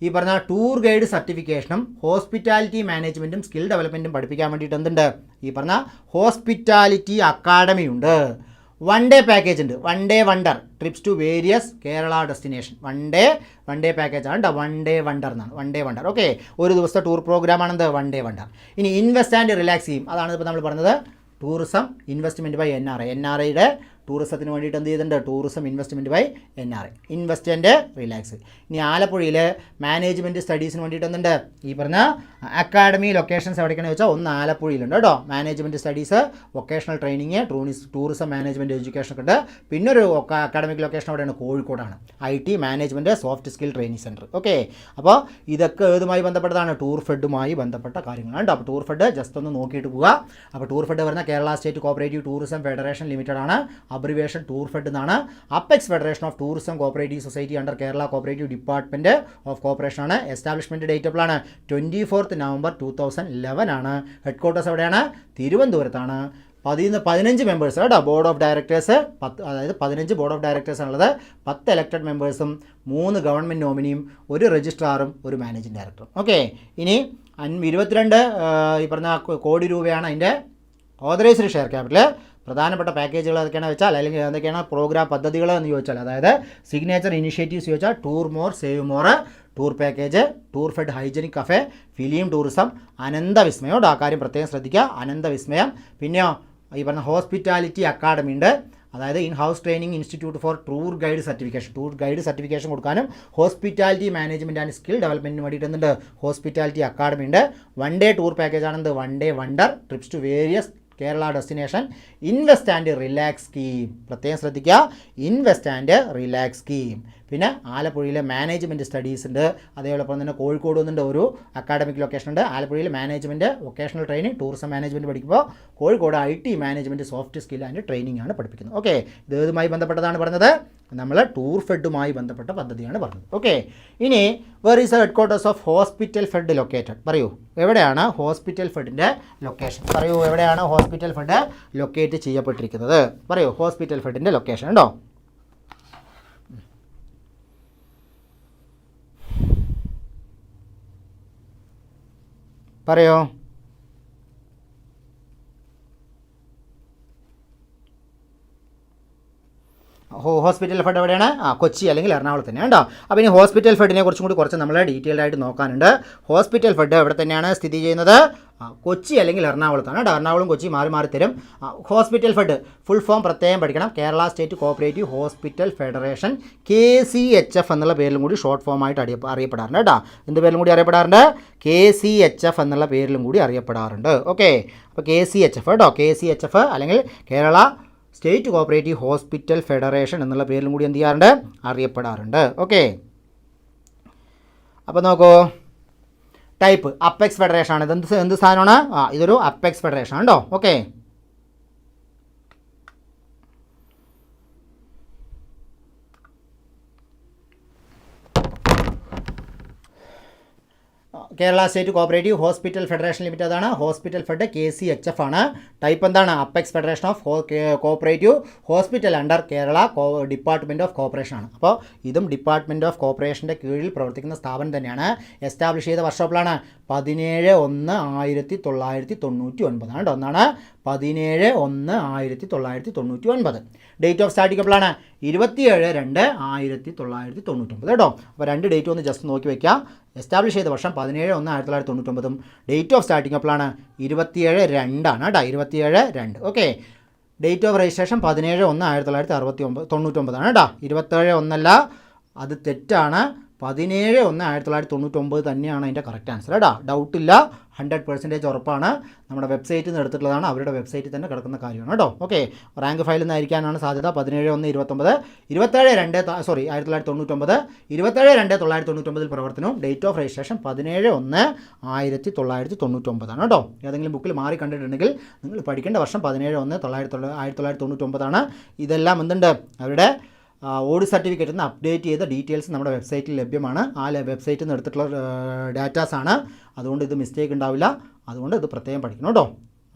ഈ പറഞ്ഞ ടൂർ ഗൈഡ് സർട്ടിഫിക്കേഷനും ഹോസ്പിറ്റാലിറ്റി മാനേജ്മെൻറ്റും സ്കിൽ ഡെവലപ്മെൻറ്റും പഠിപ്പിക്കാൻ വേണ്ടിയിട്ട് എന്തുണ്ട്? ഈ പറഞ്ഞ ഹോസ്പിറ്റാലിറ്റി അക്കാഡമി ഉണ്ട്. 1 ഡേ പാക്കേജ് ഉണ്ട്. 1 day wonder trips to various Kerala destination. One day പാക്കേജാണ് കേട്ടോ. 1 ഡേ വണ്ടർ എന്നാണ്. 1 ഡേ വണ്ടർ. ഓക്കെ, ഒരു ദിവസത്തെ ടൂർ പ്രോഗ്രാമാണെന്ത്? 1 ഡേ വണ്ടർ. ഇനി ഇൻവെസ്റ്റ് ആൻഡ് റിലാക്സ് ചെയ്യും, അതാണ് ഇപ്പോൾ നമ്മൾ പറഞ്ഞത് ടൂറിസം ഇൻവെസ്റ്റ്മെൻറ്റ് ബൈ NRI. NRIയുടെ ടൂറിസത്തിന് വേണ്ടിയിട്ട് എന്ത് ചെയ്തിട്ടുണ്ട്? Tourism investment by NRI, invest and relax. ഇനി ആലപ്പുഴയിൽ മാനേജ്മെൻറ്റ് സ്റ്റഡീസിന് വേണ്ടിയിട്ട് എന്തുണ്ട്? ഈ പറഞ്ഞ അക്കാഡമി ലൊക്കേഷൻസ് എവിടേക്കാണെന്ന് വെച്ചാൽ ഒന്ന് ആലപ്പുഴയിലുണ്ട് കേട്ടോ. Management studies, vocational training, tourism management education ഒക്കെ ഉണ്ട്. പിന്നെ ഒരു അക്കാഡമിക് ലൊക്കേഷൻ എവിടെയാണ്? കോഴിക്കോടാണ്. IT management soft skill training centre. Okay, അപ്പോൾ ഇതൊക്കെ ഏതുമായി ബന്ധപ്പെട്ടതാണ്? ടൂർ ഫെഡുമായി ബന്ധപ്പെട്ട കാര്യങ്ങളാണ് കേട്ടോ. അപ്പോൾ ടൂർ ഫെഡ് ജസ്റ്റ് ഒന്ന് നോക്കിയിട്ട് പോവുക. അപ്പോൾ ടൂർ ഫെഡ് പറഞ്ഞാൽ Kerala state cooperative tourism federation limited ആണ്. അബ്രിവേഷൻ ടൂർ ഫെഡ് എന്നാണ്. Apex federation of tourism cooperative society under Kerala cooperative department of cooperation ആണ്. എസ്റ്റാബ്ലിഷ്മെൻറ്റ് ഡേറ്റ് എപ്പോഴാണ്? 24 നവംബർ 2011 ആണ്. ഹെഡ് ക്വാർട്ടേഴ്സ് എവിടെയാണ്? തിരുവനന്തപുരത്താണ്. 15 മെമ്പേഴ്സ് കേട്ടോ. ബോർഡ് ഓഫ് ഡയറക്ടേഴ്സ് 10, അതായത് 15 ബോർഡ് ഓഫ് ഡയറക്ടേഴ്സ് ആണുള്ളത്. 10 ഇലക്ടഡ് മെമ്പേഴ്സും 3 ഗവൺമെൻറ് നോമിനിയും 1 രജിസ്ട്രാറും 1 മാനേജിംഗ് ഡയറക്ടറും. ഓക്കെ, ഇനി 22 ഈ പറഞ്ഞ കോടി രൂപയാണ് അതിൻ്റെ ഓതറൈസ്ഡ് ഷെയർ ക്യാപിറ്റൽ. പ്രധാനപ്പെട്ട പാക്കേജുകൾ ഏതൊക്കെയാണെന്ന് വെച്ചാൽ, അല്ലെങ്കിൽ എന്തൊക്കെയാണ് പ്രോഗ്രാം പദ്ധതികൾ എന്ന് ചോദിച്ചാൽ, അതായത് സിഗ്നേച്ചർ ഇനിഷ്യേറ്റീവ്സ് ചോദിച്ചാൽ tour more save more, tour package, tour fed hygienic cafe, film tourism, Ananthavismayam കേട്ടോ. ആ കാര്യം പ്രത്യേകം ശ്രദ്ധിക്കുക, അനന്തവിസ്മയം. പിന്നെയോ ഈ പറഞ്ഞ ഹോസ്പിറ്റാലിറ്റി അക്കാഡമി ഉണ്ട്, അതായത് in house training institute for tour guide certification, tour guide certification കൊടുക്കാനും ഹോസ്പിറ്റാലിറ്റി മാനേജ്മെൻറ്റ് ആൻഡ് സ്കിൽ ഡെവലപ്മെൻറ്റിന് വേണ്ടിയിട്ട് എന്തുണ്ട്? ഹോസ്പിറ്റാലിറ്റി അക്കാഡമി ഉണ്ട്. 1 ഡേ ടൂർ പാക്കേജ് ആണെന്ത്? 1 day wonder trips to various Kerala destination. Invest and relax scheme, പ്രത്യേകം ശ്രദ്ധിക്കുക, ഇൻവെസ്റ്റ് ആൻഡ് റിലാക്സ് സ്കീം. പിന്നെ ആലപ്പുഴയിലെ മാനേജ്മെൻറ്റ് സ്റ്റഡീസ് ഉണ്ട്. അതേപോലെ തന്നെ കോഴിക്കോട് വന്നിട്ട് ഒരു അക്കാഡമിക് ലൊക്കേഷൻ ഉണ്ട്. ആലപ്പുഴയിൽ management vocational training tourism management പഠിക്കുമ്പോൾ Kozhikode IT management soft skill and training ആണ് പഠിപ്പിക്കുന്നത്. ഓക്കെ, ഇത് ഏതുമായി ബന്ധപ്പെട്ടതാണ് പറഞ്ഞത്? നമ്മൾ ടൂർ ഫെഡുമായി ബന്ധപ്പെട്ട പദ്ധതിയാണ് പറഞ്ഞത്. ഓക്കെ, ഇനി where is the headquarters of hospital fed located? പറയൂ, എവിടെയാണ് ഹോസ്പിറ്റൽ ഫെഡിൻ്റെ ലൊക്കേഷൻ? പറയൂ, എവിടെയാണ് ഹോസ്പിറ്റൽ ഫെഡ് ലൊക്കേറ്റ് ചെയ്യപ്പെട്ടിരിക്കുന്നത്? പറയൂ, ഹോസ്പിറ്റൽ ഫെഡിൻ്റെ ലൊക്കേഷൻ ഉണ്ടോ? പറയോ. ഹോസ്പിറ്റൽ ഫെഡ് എവിടെയാണ്? കൊച്ചി അല്ലെങ്കിൽ എറണാകുളത്ത് തന്നെയാണ് കേട്ടോ. അപ്പോൾ ഇനി ഹോസ്പിറ്റൽ ഫെഡിനെ കുറിച്ചും കൂടി കുറച്ച് നമ്മൾ ഡീറ്റെയിൽഡ് ആയിട്ട് നോക്കാനുണ്ട്. ഹോസ്പിറ്റൽ ഫെഡ് എവിടെ തന്നെയാണ് സ്ഥിതി ചെയ്യുന്നത്? കൊച്ചി അല്ലെങ്കിൽ എറണാകുളത്താണ് കേട്ടോ. എറണാകുളം കൊച്ചി മാറി മാറി തരും. ഹോസ്പിറ്റൽ ഫെഡ് ഫുൾ ഫോം പ്രത്യേകം പഠിക്കണം. Kerala state cooperative hospital federation, KCHF എന്നുള്ള പേരിലും കൂടി ഷോർട്ട് ഫോം ആയിട്ട് അറിയപ്പെടാറുണ്ട് കേട്ടോ. എന്ത് പേരിലും കൂടി അറിയപ്പെടാറുണ്ട്? KCHF എന്നുള്ള പേരിലും കൂടി അറിയപ്പെടാറുണ്ട്. ഓക്കെ, അപ്പോൾ KCHF കേട്ടോ. KCHF അല്ലെങ്കിൽ Kerala state cooperative hospital federation എന്നുള്ള പേരിലും കൂടി എന്ത് ചെയ്യാറുണ്ട്? അറിയപ്പെടാറുണ്ട്. ഓക്കെ, അപ്പോൾ നോക്കൂ, ടൈപ്പ് അപ്പെക്സ് ഫെഡറേഷൻ ആണ്. ഇത് എന്ത് സാധനമാണ്? ഇതൊരു അപ്പെക്സ് ഫെഡറേഷൻ ആണ് കേട്ടോ. Okay, Kerala state cooperative hospital federation limited അതാണ്. ഹോസ്പിറ്റൽ ഫെഡ് KCHF ആണ്. ടൈപ്പ് എന്താണ്? Apex federation of cooperative hospital under Kerala department of cooperation ആണ്. അപ്പോൾ ഇതും ഡിപ്പാർട്ട്മെൻറ്റ് ഓഫ് കോപ്പറേഷൻ്റെ കീഴിൽ പ്രവർത്തിക്കുന്ന സ്ഥാപനം തന്നെയാണ്. എസ്റ്റാബ്ലിഷ് ചെയ്ത വർഷോപ്പിലാണ് 17/1/1999 ആണ്. ഒന്നാണ് 17/1/1999. ഡേറ്റ് ഓഫ് സ്റ്റാർട്ടിംഗ് എപ്പോഴാണ്? 27/2/1999 കേട്ടോ. അപ്പോൾ 2 ഡേറ്റ് ഒന്ന് ജസ്റ്റ് നോക്കി വയ്ക്കുക. എസ്റ്റാബ്ലിഷ് ചെയ്ത വർഷം 17/1/1999. ഡേറ്റ് ഓഫ് സ്റ്റാർട്ടിംഗ് എപ്പോഴാണ്? 27/2 ആണ് കേട്ടോ. 27/2. ഓക്കെ, ഡേറ്റ് ഓഫ് രജിസ്ട്രേഷൻ 17/1/1999 ആണ് കേട്ടോ. 27/1 അല്ല, അത് തെറ്റാണ്. 17/1/1999 തന്നെയാണ് അതിൻ്റെ കറക്റ്റ് ആൻസർ കേട്ടോ. ഡൗട്ടില്ല, 100% ഉറപ്പാണ്. നമ്മുടെ വെബ്സൈറ്റിൽ നിന്ന് എടുത്തിട്ടുള്ളതാണ്, അവരുടെ വെബ്സൈറ്റിൽ തന്നെ കിടക്കുന്ന കാര്യമാണ് കേട്ടോ. ഓക്കെ, റാങ്ക് ഫയലിൽ നിന്നായിരിക്കാനാണ് സാധ്യത. 17/1/1999, 1999, 27/2/1999 പ്രവർത്തനവും. ഡേറ്റ് ഓഫ് രജിസ്ട്രേഷൻ 17/1/1999 ആണ് കേട്ടോ. ഏതെങ്കിലും ബുക്കിൽ മാറി കണ്ടിട്ടുണ്ടെങ്കിൽ നിങ്ങൾ പഠിക്കേണ്ട വർഷം 17/1/1999 ആണ്. ഇതെല്ലാം എന്തുണ്ട്? അവരുടെ ഓഡിറ്റ് സർട്ടിഫിക്കറ്റിൽ നിന്ന് അപ്ഡേറ്റ് ചെയ്ത ഡീറ്റെയിൽസ് നമ്മുടെ വെബ്സൈറ്റിൽ ലഭ്യമാണ്. ആ വെബ്സൈറ്റിൽ നിന്ന് എടുത്തിട്ടുള്ള ഡാറ്റാസാണ്. അതുകൊണ്ട് ഇത് മിസ്റ്റേക്ക് ഉണ്ടാവില്ല. അതുകൊണ്ട് ഇത് പ്രത്യേകം പഠിക്കണം കേട്ടോ.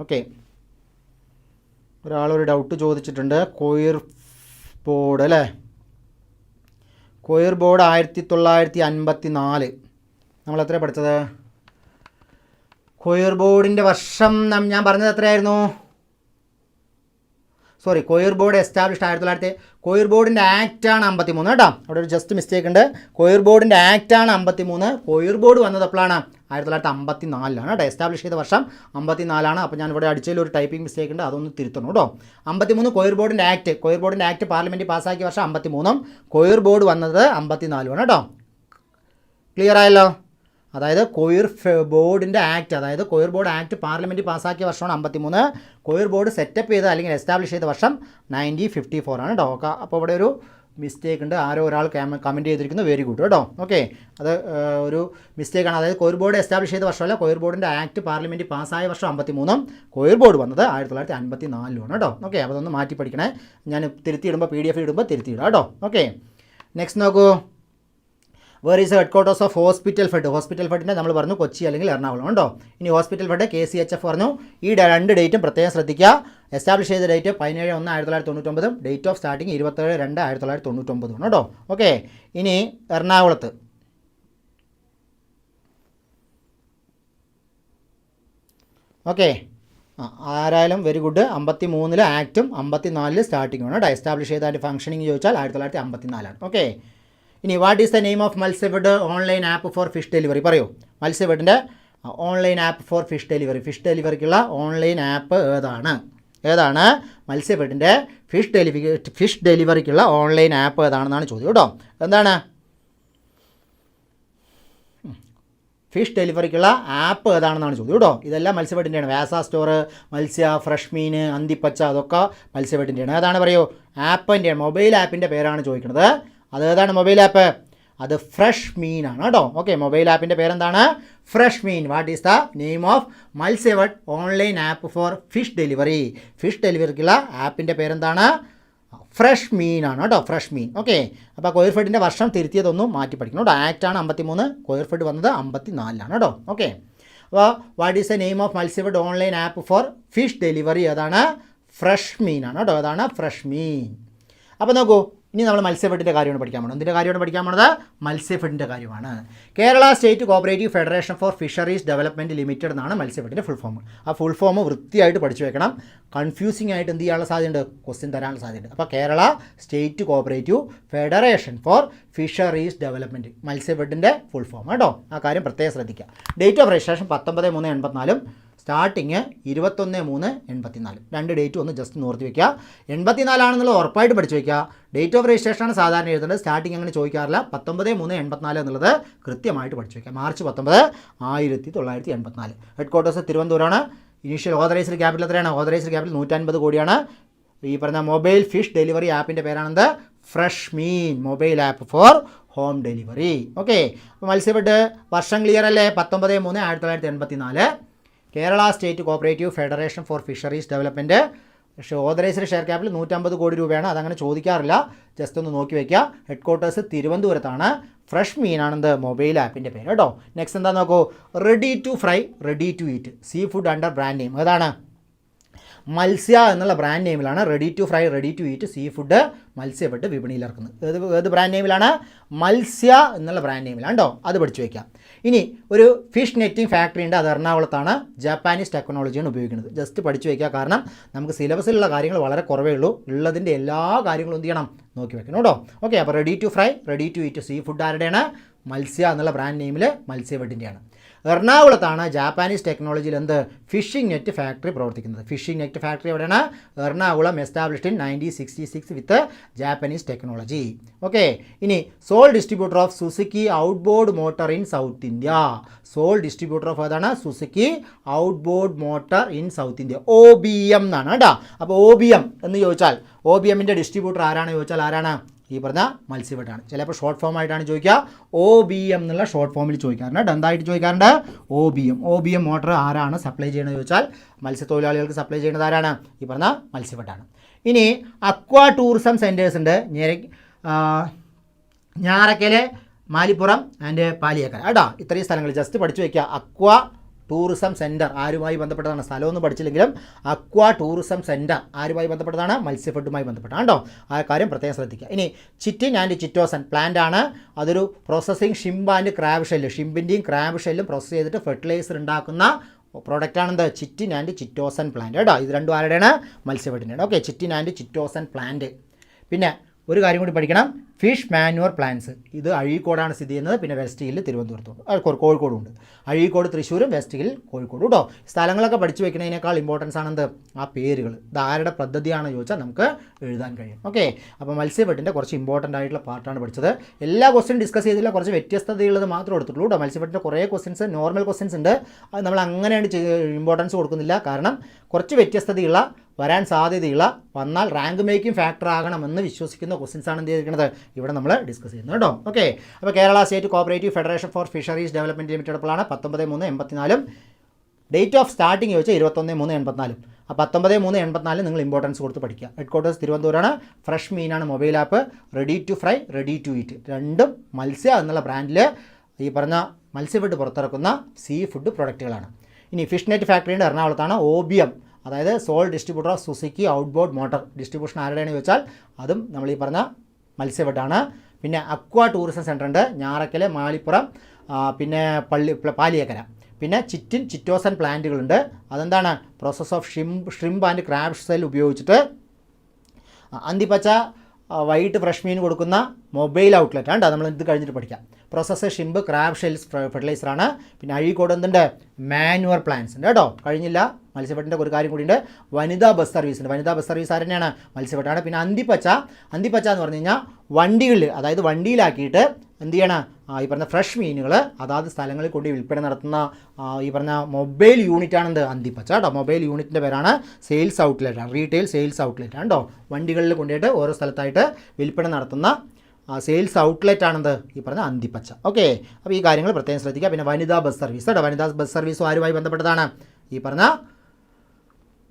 ഓക്കെ, ഒരാളൊരു ഡൗട്ട് ചോദിച്ചിട്ടുണ്ട്. കോയിർ ബോർഡ് അല്ലേ? കോയിർ ബോർഡ് 1954. നമ്മളെത്ര പഠിച്ചത്? കോയിർ ബോർഡിൻ്റെ വർഷം ഞാൻ പറഞ്ഞത് എത്രയായിരുന്നു? കൊയ്ർ ബോർഡ് എസ്റ്റാബ്ലിഷ്ഡ് 1900. കൊയ്ർ ബോർഡിൻ്റെ ആക്റ്റാണ് 53 കേട്ടോ. അവിടെ ഒരു ജസ്റ്റ് മിസ്റ്റേക്ക് ഉണ്ട്. കൊയ്ർ ബോർഡിൻ്റെ ആക്റ്റാണ് 53. കൊയ്ർ ബോർഡ് വന്നത് എപ്പോഴാണ്? 1954 കേട്ടോ. എസ്റ്റാബ്ലിഷ് ചെയ്ത വർഷം 54. അപ്പോൾ ഞാൻ ഇവിടെ അടിച്ചതിൽ ഒരു ടൈപ്പിംഗ് മിസ്റ്റേക്ക് ഉണ്ട്, അതൊന്ന് തിരുത്തണം കേട്ടോ. 53 കൊയ്ർ ബോർഡിൻ്റെ ആക്ട് പാർലമെൻറ്റ് പാസ്സാക്കിയ വർഷം 53. കൊയ്ർ ബോർഡ് വന്നത് 54 കേട്ടോ. ക്ലിയർ ആയല്ലോ? അതായത് കൊയ്ർ ബോർഡിൻ്റെ ആക്ട്, അതായത് കൊയ്ർ ബോർഡ് ആക്ട് പാർലമെൻറ്റ് പാസ്സാക്കിയ വർഷമാണ് 53. കൊയ്ർ ബോർഡ് സെറ്റപ്പ് ചെയ്ത അല്ലെങ്കിൽ എസ്റ്റാബ്ലിഷ് ചെയ്ത വർഷം 1954 ആണ് കേട്ടോ. അപ്പോൾ ഇവിടെ ഒരു മിസ്റ്റേക്ക് ഉണ്ട്, ആരോ ഒരാൾ കമൻറ്റ് ചെയ്തിരിക്കുന്നു, വെരി ഗുഡ് കേട്ടോ. ഓക്കെ, അത് ഒരു മിസ്റ്റേക്കാണ്. അതായത് കൊയ്ർ ബോർഡ് എസ്റ്റാബ്ലിഷ് ചെയ്ത വർഷമല്ല, കൊയ്ർ ബോർഡിൻ്റെ ആക്ട് പാർലമെൻറ്റ് പാസ്സായ വർഷം 53. കൊയ്ർ ബോർഡ് വന്നത് 1954 കേട്ടോ. ഓക്കെ, അപ്പോൾ അതൊന്ന് മാറ്റി പഠിക്കണേ. ഞാൻ തിരുത്തിയിടുമ്പോൾ PDF ഇടുമ്പോൾ തിരുത്തിയിടാം കേട്ടോ. ഓക്കെ, നെക്സ്റ്റ് നോക്കൂ. Where is headquarters of hospital fed? Hospital ഫെഡിൻ്റെ നമ്മൾ പറഞ്ഞു കൊച്ചി അല്ലെങ്കിൽ എറണാകുളം ഉണ്ടോ. ഇനി ഹോസ്പിറ്റൽ ഫെഡ് KCHF പറഞ്ഞു. ഈ 2 ഡേറ്റും പ്രത്യേകം ശ്രദ്ധിക്കുക. എസ്റ്റാബ്ലിഷ് ചെയ്ത ഡേറ്റ് 17/1/1999, ഡേറ്റ് ഓഫ് സ്റ്റാർട്ടിങ് 27/2/1999 കേട്ടോ. ഓക്കെ, ഇനി എറണാകുളത്ത് ഓക്കെ ആരായാലും വെരി ഗുഡ്. 53 ആക്റ്റും 54 സ്റ്റാർട്ടിങ്ങും ആണ് കേട്ടോ. എസ്റ്റാബ്ലിഷ് ചെയ്ത അതിൻ്റെ ഫംഗ്ഷനിങ് ചോദിച്ചാൽ 1954. ഓക്കെ, ഇനി what is the name of Matsyafed online app for fish delivery? പറയൂ. മത്സ്യഫെഡിൻ്റെ ഓൺലൈൻ ആപ്പ് ഫോർ ഫിഷ് ഡെലിവറിക്കുള്ള ഓൺലൈൻ ആപ്പ് ഏതാണ്? മത്സ്യഫെഡിൻ്റെ ഫിഷ് ഡെലിവറിക്കുള്ള ഓൺലൈൻ ആപ്പ് ഏതാണെന്നാണ് ചോദ്യം കേട്ടോ. എന്താണ് ഫിഷ് ഡെലിവറിക്കുള്ള ആപ്പ് ഏതാണെന്നാണ് ചോദ്യം കേട്ടോ. ഇതെല്ലാം മത്സ്യഫെഡിൻ്റെയാണ്. വ്യാസ സ്റ്റോർ, മത്സ്യ, ഫ്രഷ് മീൻ, അന്തിപ്പച്ച, അതൊക്കെ മത്സ്യഫെഡിൻ്റെയാണ്. ഏതാണ് പറയൂ? ആപ്പിൻ്റെ മൊബൈൽ ആപ്പിൻ്റെ പേരാണ് ചോദിക്കുന്നത്. അതേതാണ് മൊബൈൽ ആപ്പ്? അത് ഫ്രഷ് മീനാണ് കേട്ടോ. ഓക്കെ, മൊബൈൽ ആപ്പിൻ്റെ പേരെന്താണ്? Fresh Meen. What is the name of Matsyafed online app for fish delivery? Fish ഡെലിവറിക്കുള്ള ആപ്പിൻ്റെ പേരെന്താണ്? ഫ്രഷ് മീനാണ് കേട്ടോ. ഫ്രഷ് മീൻ. ഓക്കെ, അപ്പോൾ കൊയ്ർ ഫെഡിൻ്റെ വർഷം തിരുത്തിയതൊന്നും മാറ്റി പഠിക്കണം കേട്ടോ. ആക്റ്റാണ് 53, കൊയ്ർ ഫെഡ് വന്നത് 54 കേട്ടോ. ഓക്കെ, അപ്പോൾ what is the name of Matsyafed online app for fish delivery? ഏതാണ്? ഫ്രഷ് മീനാണ് കേട്ടോ. ഏതാണ്? ഫ്രഷ് മീൻ. അപ്പോൾ നോക്കൂ, ഇനി നമ്മൾ മത്സ്യഫെഡിൻ്റെ കാര്യമാണ് പഠിക്കാൻ പോകുന്നത്. എന്തിൻ്റെ കാര്യമാണ് പഠിക്കാൻ പോകുന്നത്? മത്സ്യഫെഡിൻ്റെ കാര്യമാണ്. Kerala state cooperative federation for fisheries development limited എന്നാണ് മത്സ്യഫെഡിൻ്റെ ഫുൾ ഫോം. ആ ഫുൾ ഫോം വൃത്തിയായിട്ട് പഠിച്ചു വെക്കണം. കൺഫ്യൂസിംഗ് ആയിട്ട് എന്ത് ചെയ്യാനുള്ള സാധ്യതയുണ്ട്? ക്വസ്റ്റ്യൻ തരാനുള്ള സാധ്യതയുണ്ട്. അപ്പോൾ Kerala state cooperative federation for fisheries development, മത്സ്യഫെഡിൻ്റെ ഫുൾ ഫോം കേട്ടോ. ആ കാര്യം പ്രത്യേകം ശ്രദ്ധിക്കുക. Date of registration 19/3/84, starting 21/3/84. 2 ഡേറ്റും ഒന്ന് ജസ്റ്റ് നോർത്തി വയ്ക്കുക. 84 ആണെന്നുള്ളത് ഉറപ്പായിട്ട് പഠിച്ചു വയ്ക്കുക. ഡേറ്റ് ഓഫ് രജിസ്ട്രേഷനാണ് സാധാരണ എഴുതേണ്ടത്. സ്റ്റാർട്ടിങ് അങ്ങനെ ചോദിക്കാറില്ല. 19/3/84 എന്നുള്ളത് കൃത്യമായിട്ട് പഠിച്ചു വയ്ക്കുക. മാർച്ച് 19, 1984. ഹെഡ് ക്വാർട്ടേഴ്സ് തിരുവനന്തപുരമാണ്. ഇനീഷ്യൽ ഓതറൈസ്ഡ് ക്യാപിറ്റൽ എത്രയാണ്? ഓതറൈസ്ഡ് ക്യാപിറ്റൽ 150 കോടിയാണ്. ഈ പറഞ്ഞ മൊബൈൽ ഫിഷ് ഡെലിവറി ആപ്പിൻ്റെ പേരാണെന്ത്? Fresh Meen mobile app for home delivery. Okay, അപ്പോൾ മത്സ്യഫെഡ് വർഷം ക്ലിയർ അല്ലേ? 19/3/1984. Kerala state cooperative federation for fisheries development. പക്ഷേ ഓതറൈസ്ഡ് ഷെയർ ക്യാപിറ്റൽ 150 കോടി രൂപയാണ്. അതങ്ങനെ ചോദിക്കാറില്ല, ജസ്റ്റ് ഒന്ന് നോക്കി വയ്ക്കുക. ഹെഡ് ക്വാർട്ടേഴ്സ് തിരുവനന്തപുരത്താണ്. ഫ്രഷ് മീനാണെന്ത്? മൊബൈൽ ആപ്പിൻ്റെ പേര് കേട്ടോ. നെക്സ്റ്റ് എന്താ നോക്കൂ. Ready to fry, ready to eat seafood under brand name ഏതാണ്? മത്സ്യ എന്നുള്ള ബ്രാൻഡ് നെയിമിലാണ് ready to fry, ready to eat seafood Matsyafed വിപണിയിൽ ഇറക്കുന്നത്. ഏത് ബ്രാൻഡ് നെയിമിലാണ്? മത്സ്യ എന്നുള്ള ബ്രാൻഡ് നെയിമിലാണ് കേട്ടോ. അത് പഠിച്ചു വയ്ക്കാം. ഇനി ഒരു ഫിഷ് നെറ്റിംഗ് ഫാക്ടറി ഉണ്ട്, അത് എറണാകുളത്താണ്. ജാപ്പാനീസ് ടെക്നോളജിയാണ് ഉപയോഗിക്കുന്നത്. ജസ്റ്റ് പഠിച്ചു വയ്ക്കുക. കാരണം നമുക്ക് സിലബസിലുള്ള കാര്യങ്ങൾ വളരെ കുറവേ ഉള്ളൂ. ഉള്ളതിൻ്റെ എല്ലാ കാര്യങ്ങളും എന്ത് ചെയ്യണം? നോക്കി വെക്കണം കേട്ടോ. ഓക്കെ, അപ്പോൾ ready to fry, ready to eat seafood ആരുടെയാണ്? മത്സ്യ എന്നുള്ള ബ്രാൻഡ് നെയിമിൽ മത്സ്യഫെഡിൻ്റെയാണ്. എറണാകുളത്താണ് ജാപ്പാനീസ് ടെക്നോളജിയിൽ എന്ത്? ഫിഷിംഗ് നെറ്റ് ഫാക്ടറി പ്രവർത്തിക്കുന്നത്. ഫിഷിംഗ് നെറ്റ് ഫാക്ടറി എവിടെയാണ്? Ernakulam. Established in 1966 with Japanese technology. Okay, ഇനി sole distributor of Suzuki outboard motor in South India. Sole distributor of ഏതാണ്? Suzuki outboard motor in South India. OBM എന്നാണ് കേട്ടോ. അപ്പോൾ OBM എന്ന് ചോദിച്ചാൽ OBMൻ്റെ distributor ആരാണ് ചോദിച്ചാൽ ആരാണ്? ഈ പറഞ്ഞ മത്സ്യഫെഡാണ്. ചിലപ്പോൾ ഷോർട്ട് ഫോം ആയിട്ടാണ് ചോദിക്കുക. OBM എന്നുള്ള ഷോർട്ട് ഫോമിൽ ചോദിക്കാറുണ്ട്. എന്തായിട്ട് ചോദിക്കാറുണ്ട്? OBM മോട്ടർ ആരാണ് സപ്ലൈ ചെയ്യുന്നത് ചോദിച്ചാൽ മത്സ്യത്തൊഴിലാളികൾക്ക് സപ്ലൈ ചെയ്യുന്നത് ആരാണ്? ഈ പറഞ്ഞ മത്സ്യഫെഡാണ്. ഇനി അക്വാ ടൂറിസം സെൻറ്റേഴ്സ് ഉണ്ട്. ഞാറക്കൽ, മാലിപ്പുറം ആൻഡ് പാലിയേക്കര കേട്ടോ. ഇത്രയും സ്ഥലങ്ങൾ ജസ്റ്റ് പഠിച്ചു വയ്ക്കുക. അക്വാ ടൂറിസം സെൻറ്റർ ആരുമായി ബന്ധപ്പെട്ടതാണ്? സ്ഥലമൊന്നും പഠിച്ചില്ലെങ്കിലും അക്വാ ടൂറിസം സെൻറ്റർ ആരുമായി ബന്ധപ്പെട്ടതാണ്? മത്സ്യഫെഡുമായി ബന്ധപ്പെട്ടാണ് കേട്ടോ. ആ കാര്യം പ്രത്യേകം ശ്രദ്ധിക്കുക. ഇനി ചിറ്റിൻ ആൻഡ് ചിറ്റോസൻ പ്ലാന്റ് ആണ്. അതൊരു processing shrimp and crab shell, ഷിംപിൻ്റെയും ക്രാബ് ഷെല്ലും പ്രോസസ്സ് ചെയ്തിട്ട് ഫെർട്ടിലൈസർ ഉണ്ടാക്കുന്ന പ്രോഡക്റ്റാണെന്ത് ചിറ്റിൻ ആൻഡ് ചിറ്റോസൻ പ്ലാന്റ് കേട്ടോ. ഇത് രണ്ടും ആരുടെയാണ്? മത്സ്യബെഡിൻ്റെയാണ്. Okay, chitin and chitosan plant. പിന്നെ ഒരു കാര്യം കൂടി പഠിക്കണം, ഫിഷ് മാനുവർ പ്ലാന്റ്സ്. ഇത് അഴീക്കോടാണ് സ്ഥിതി ചെയ്യുന്നത്. പിന്നെ വെസ്റ്റ് ഹില്ല് തിരുവനന്തപുരത്തുണ്ട്, കോഴിക്കോടുണ്ട്. അഴീക്കോട് തൃശ്ശൂരും വെസ്റ്റ് ഹിൽ കോഴിക്കോട് കേട്ടോ. സ്ഥലങ്ങളൊക്കെ പഠിച്ചു വെക്കുന്നതിനേക്കാൾ ഇമ്പോർട്ടൻസ് ആണെന്ത്? ആ പേരുകൾ. ഇത് ആരുടെ പദ്ധതിയാണെന്ന് ചോദിച്ചാൽ നമുക്ക് എഴുതാൻ കഴിയും. ഓക്കെ, അപ്പോൾ മത്സ്യബെഡിൻ്റെ കുറച്ച് ഇമ്പോർട്ടൻ്റ് ആയിട്ടുള്ള പാർട്ടാണ് പഠിച്ചത്. എല്ലാ ക്വസ്റ്റ്യൻ ഡിസ്കസ് ചെയ്തില്ല, കുറച്ച് വ്യത്യസ്തതയുള്ളത് മാത്രമേ എടുത്തുള്ളൂ കേട്ടോ. മത്സ്യബെഡിൻ്റെ കുറേ ക്വസ്റ്റ്യൻസ് നോർമൽ ക്വസ്റ്റ്യൻസ് ഉണ്ട്, അത് നമ്മൾ അങ്ങനെയാണ് ഇമ്പോർട്ടൻസ് കൊടുക്കുന്നില്ല. കാരണം കുറച്ച് വ്യത്യസ്തതയുള്ള, വരാൻ സാധ്യതയുള്ള, വന്നാൽ റാങ്ക് മേക്കിംഗ് ഫാക്ടർ ആകണമെന്ന് വിശ്വസിക്കുന്ന ക്വസ്റ്റ്യൻസ് ആണ് എന്ത് ചെയ്തിരിക്കുന്നത് ഇവിടെ നമ്മൾ ഡിസ്കസ് ചെയ്യുന്നത് കേട്ടോ. ഓക്കെ, അപ്പോൾ Kerala state cooperative federation for fisheries development limited അപ്പോഴാണ് 19/3/84. ഡേറ്റ് ഓഫ് സ്റ്റാർട്ടിങ് ചോദിച്ചാൽ 21/3/84. ആ 19/3/84 നിങ്ങൾ ഇമ്പോർട്ടൻസ് കൊടുത്ത് പഠിക്കുക. ഹെഡ് ക്വാർട്ടേഴ്സ് തിരുവനന്തപുരമാണ്. ഫ്രഷ് മീനാണ് mobile app. Ready to fry, ready to eat, രണ്ടും മത്സ്യ എന്നുള്ള ബ്രാൻഡിൽ ഈ പറഞ്ഞ മത്സ്യഫുഡ് പുറത്തിറക്കുന്ന സീ ഫുഡ് പ്രൊഡക്റ്റുകളാണ്. ഇനി ഫിഷ് നെറ്റ് ഫാക്ടറിയുടെ എറണാകുളത്താണ്. OBM, അതായത് sole distributor of Suzuki outboard motor. Distribution ആരുടെയാണ് ചോദിച്ചാൽ അതും നമ്മൾ ഈ പറഞ്ഞ മത്സ്യഫുഡാണ്. പിന്നെ അക്വ ടൂറിസം സെൻ്റർ ഉണ്ട്, ഞാറക്കൽ, മാളിപ്പുറം, പിന്നെ പാലിയേക്കര. പിന്നെ ചിറ്റിൻ ചിറ്റോസൻ പ്ലാന്റുകളുണ്ട്. അതെന്താണ്? Process of shrimp and crab cell ഉപയോഗിച്ചിട്ട് അന്തിപ്പച്ച വൈകിട്ട് ഫ്രഷ് മീൻ കൊടുക്കുന്ന മൊബൈൽ ഔട്ട്ലെറ്റ് ആണ്. നമ്മൾ ഇത് കഴിഞ്ഞിട്ട് പഠിക്കാം. പ്രോസസ്സ് ഷിംപ് ക്രാബ് ഷെൽസ് ഫെർട്ടിലൈസറാണ്. പിന്നെ അഴീക്കോട് എന്തുണ്ട്? മാനുവർ പ്ലാന്റ്സ് ഉണ്ട് കേട്ടോ. കഴിഞ്ഞില്ല, മത്സ്യബെഡിൻ്റെ ഒരു കാര്യം കൂടിയുണ്ട്, വനിതാ ബസ് സർവീസ് ഉണ്ട്. വനിതാ ബസ് സർവീസ് ആരെന്നെയാണ്? മത്സ്യബെഡാണ്. പിന്നെ അന്തിപ്പച്ച എന്ന് പറഞ്ഞു കഴിഞ്ഞാൽ വണ്ടികളിൽ, അതായത് വണ്ടിയിലാക്കിയിട്ട് എന്ത് ചെയ്യണം? ഈ പറഞ്ഞ ഫ്രഷ് മീനുകൾ അതാത് സ്ഥലങ്ങളിൽ കൊണ്ട് വിൽപ്പന നടത്തുന്ന ഈ പറഞ്ഞ മൊബൈൽ യൂണിറ്റാണ് എന്ത്? അന്തിപ്പച്ച കേട്ടോ. മൊബൈൽ യൂണിറ്റിൻ്റെ പേരാണ് സെയിൽസ് ഔട്ട്ലെറ്റാണ്, റീറ്റെയിൽ സെയിൽസ് ഔട്ട്ലെറ്റാണ് കേട്ടോ. വണ്ടികളിൽ കൊണ്ടുപോയിട്ട് ഓരോ സ്ഥലത്തായിട്ട് വിൽപ്പന നടത്തുന്ന സെയിൽസ് ഔട്ട്ലെറ്റ് ആണെന്ത്? ഈ പറഞ്ഞ അന്തിപ്പച്ച. ഓക്കെ, അപ്പോൾ ഈ കാര്യങ്ങൾ പ്രത്യേകം ശ്രദ്ധിക്കുക. പിന്നെ വനിതാ ബസ് സർവീസ് കേട്ടോ. വനിതാ ബസ് സർവീസും ആരുമായി ബന്ധപ്പെട്ടതാണ്? ഈ പറഞ്ഞ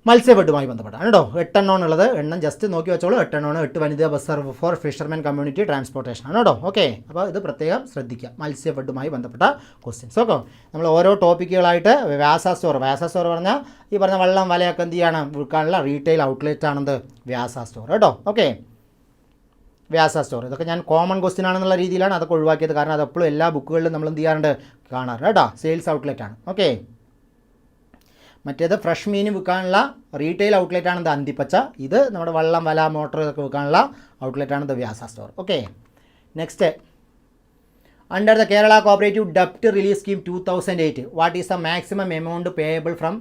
മത്സ്യബെഡുമായി ബന്ധപ്പെട്ടാണ് കേട്ടോ. 8 എണ്ണം ഉള്ളത്. എണ്ണം ജസ്റ്റ് നോക്കി വെച്ചോളൂ. 8 എണ്ണമാണ്. 8 വനിതാ bus service for fishermen community transportation ആണ് കേട്ടോ. ഓക്കെ, അപ്പോൾ ഇത് പ്രത്യേകം ശ്രദ്ധിക്കുക, മത്സ്യബെഡുമായി ബന്ധപ്പെട്ട ക്വസ്റ്റ്യൻസ്. ഓക്കെ, നമ്മൾ ഓരോ ടോപ്പിക്കുകളായിട്ട് വ്യാസ സ്റ്റോർ പറഞ്ഞാൽ ഈ പറഞ്ഞ വള്ളം വലയൊക്കെ എന്ത് ചെയ്യണം? വിൽക്കാനുള്ള റീറ്റെയിൽ ഔട്ട്ലെറ്റ് ആണെന്ത്? വ്യാസ സ്റ്റോർ കേട്ടോ. ഓക്കെ, വ്യാസ സ്റ്റോർ. ഇതൊക്കെ ഞാൻ കോമൺ ക്വസ്റ്റ്യൻ ആണെന്നുള്ള രീതിയിലാണ് അതൊക്കെ ഒഴിവാക്കിയത്. കാരണം അതെപ്പോഴും എല്ലാ ബുക്കുകളിലും നമ്മൾ എന്ത് ചെയ്യാറുണ്ട്? കാണാറുണ്ട് കേട്ടോ. സെയിൽസ് ഔട്ട്ലെറ്റ് ആണ്. ഓക്കെ, മറ്റേത് ഫ്രഷ് മീൻ വിൽക്കാനുള്ള റീറ്റെയിൽ ഔട്ട്ലെറ്റ് ആണ് അന്തിപ്പച്ച. ഇത് നമ്മുടെ വള്ളം വല മോട്ടർ ഇതൊക്കെ വിൽക്കാനുള്ള ഔട്ട്ലെറ്റ് ആണ് Vyasa store. Okay, next, under the Kerala cooperative ഡെപ്റ്റ് relief scheme 2008, what is the maximum amount payable from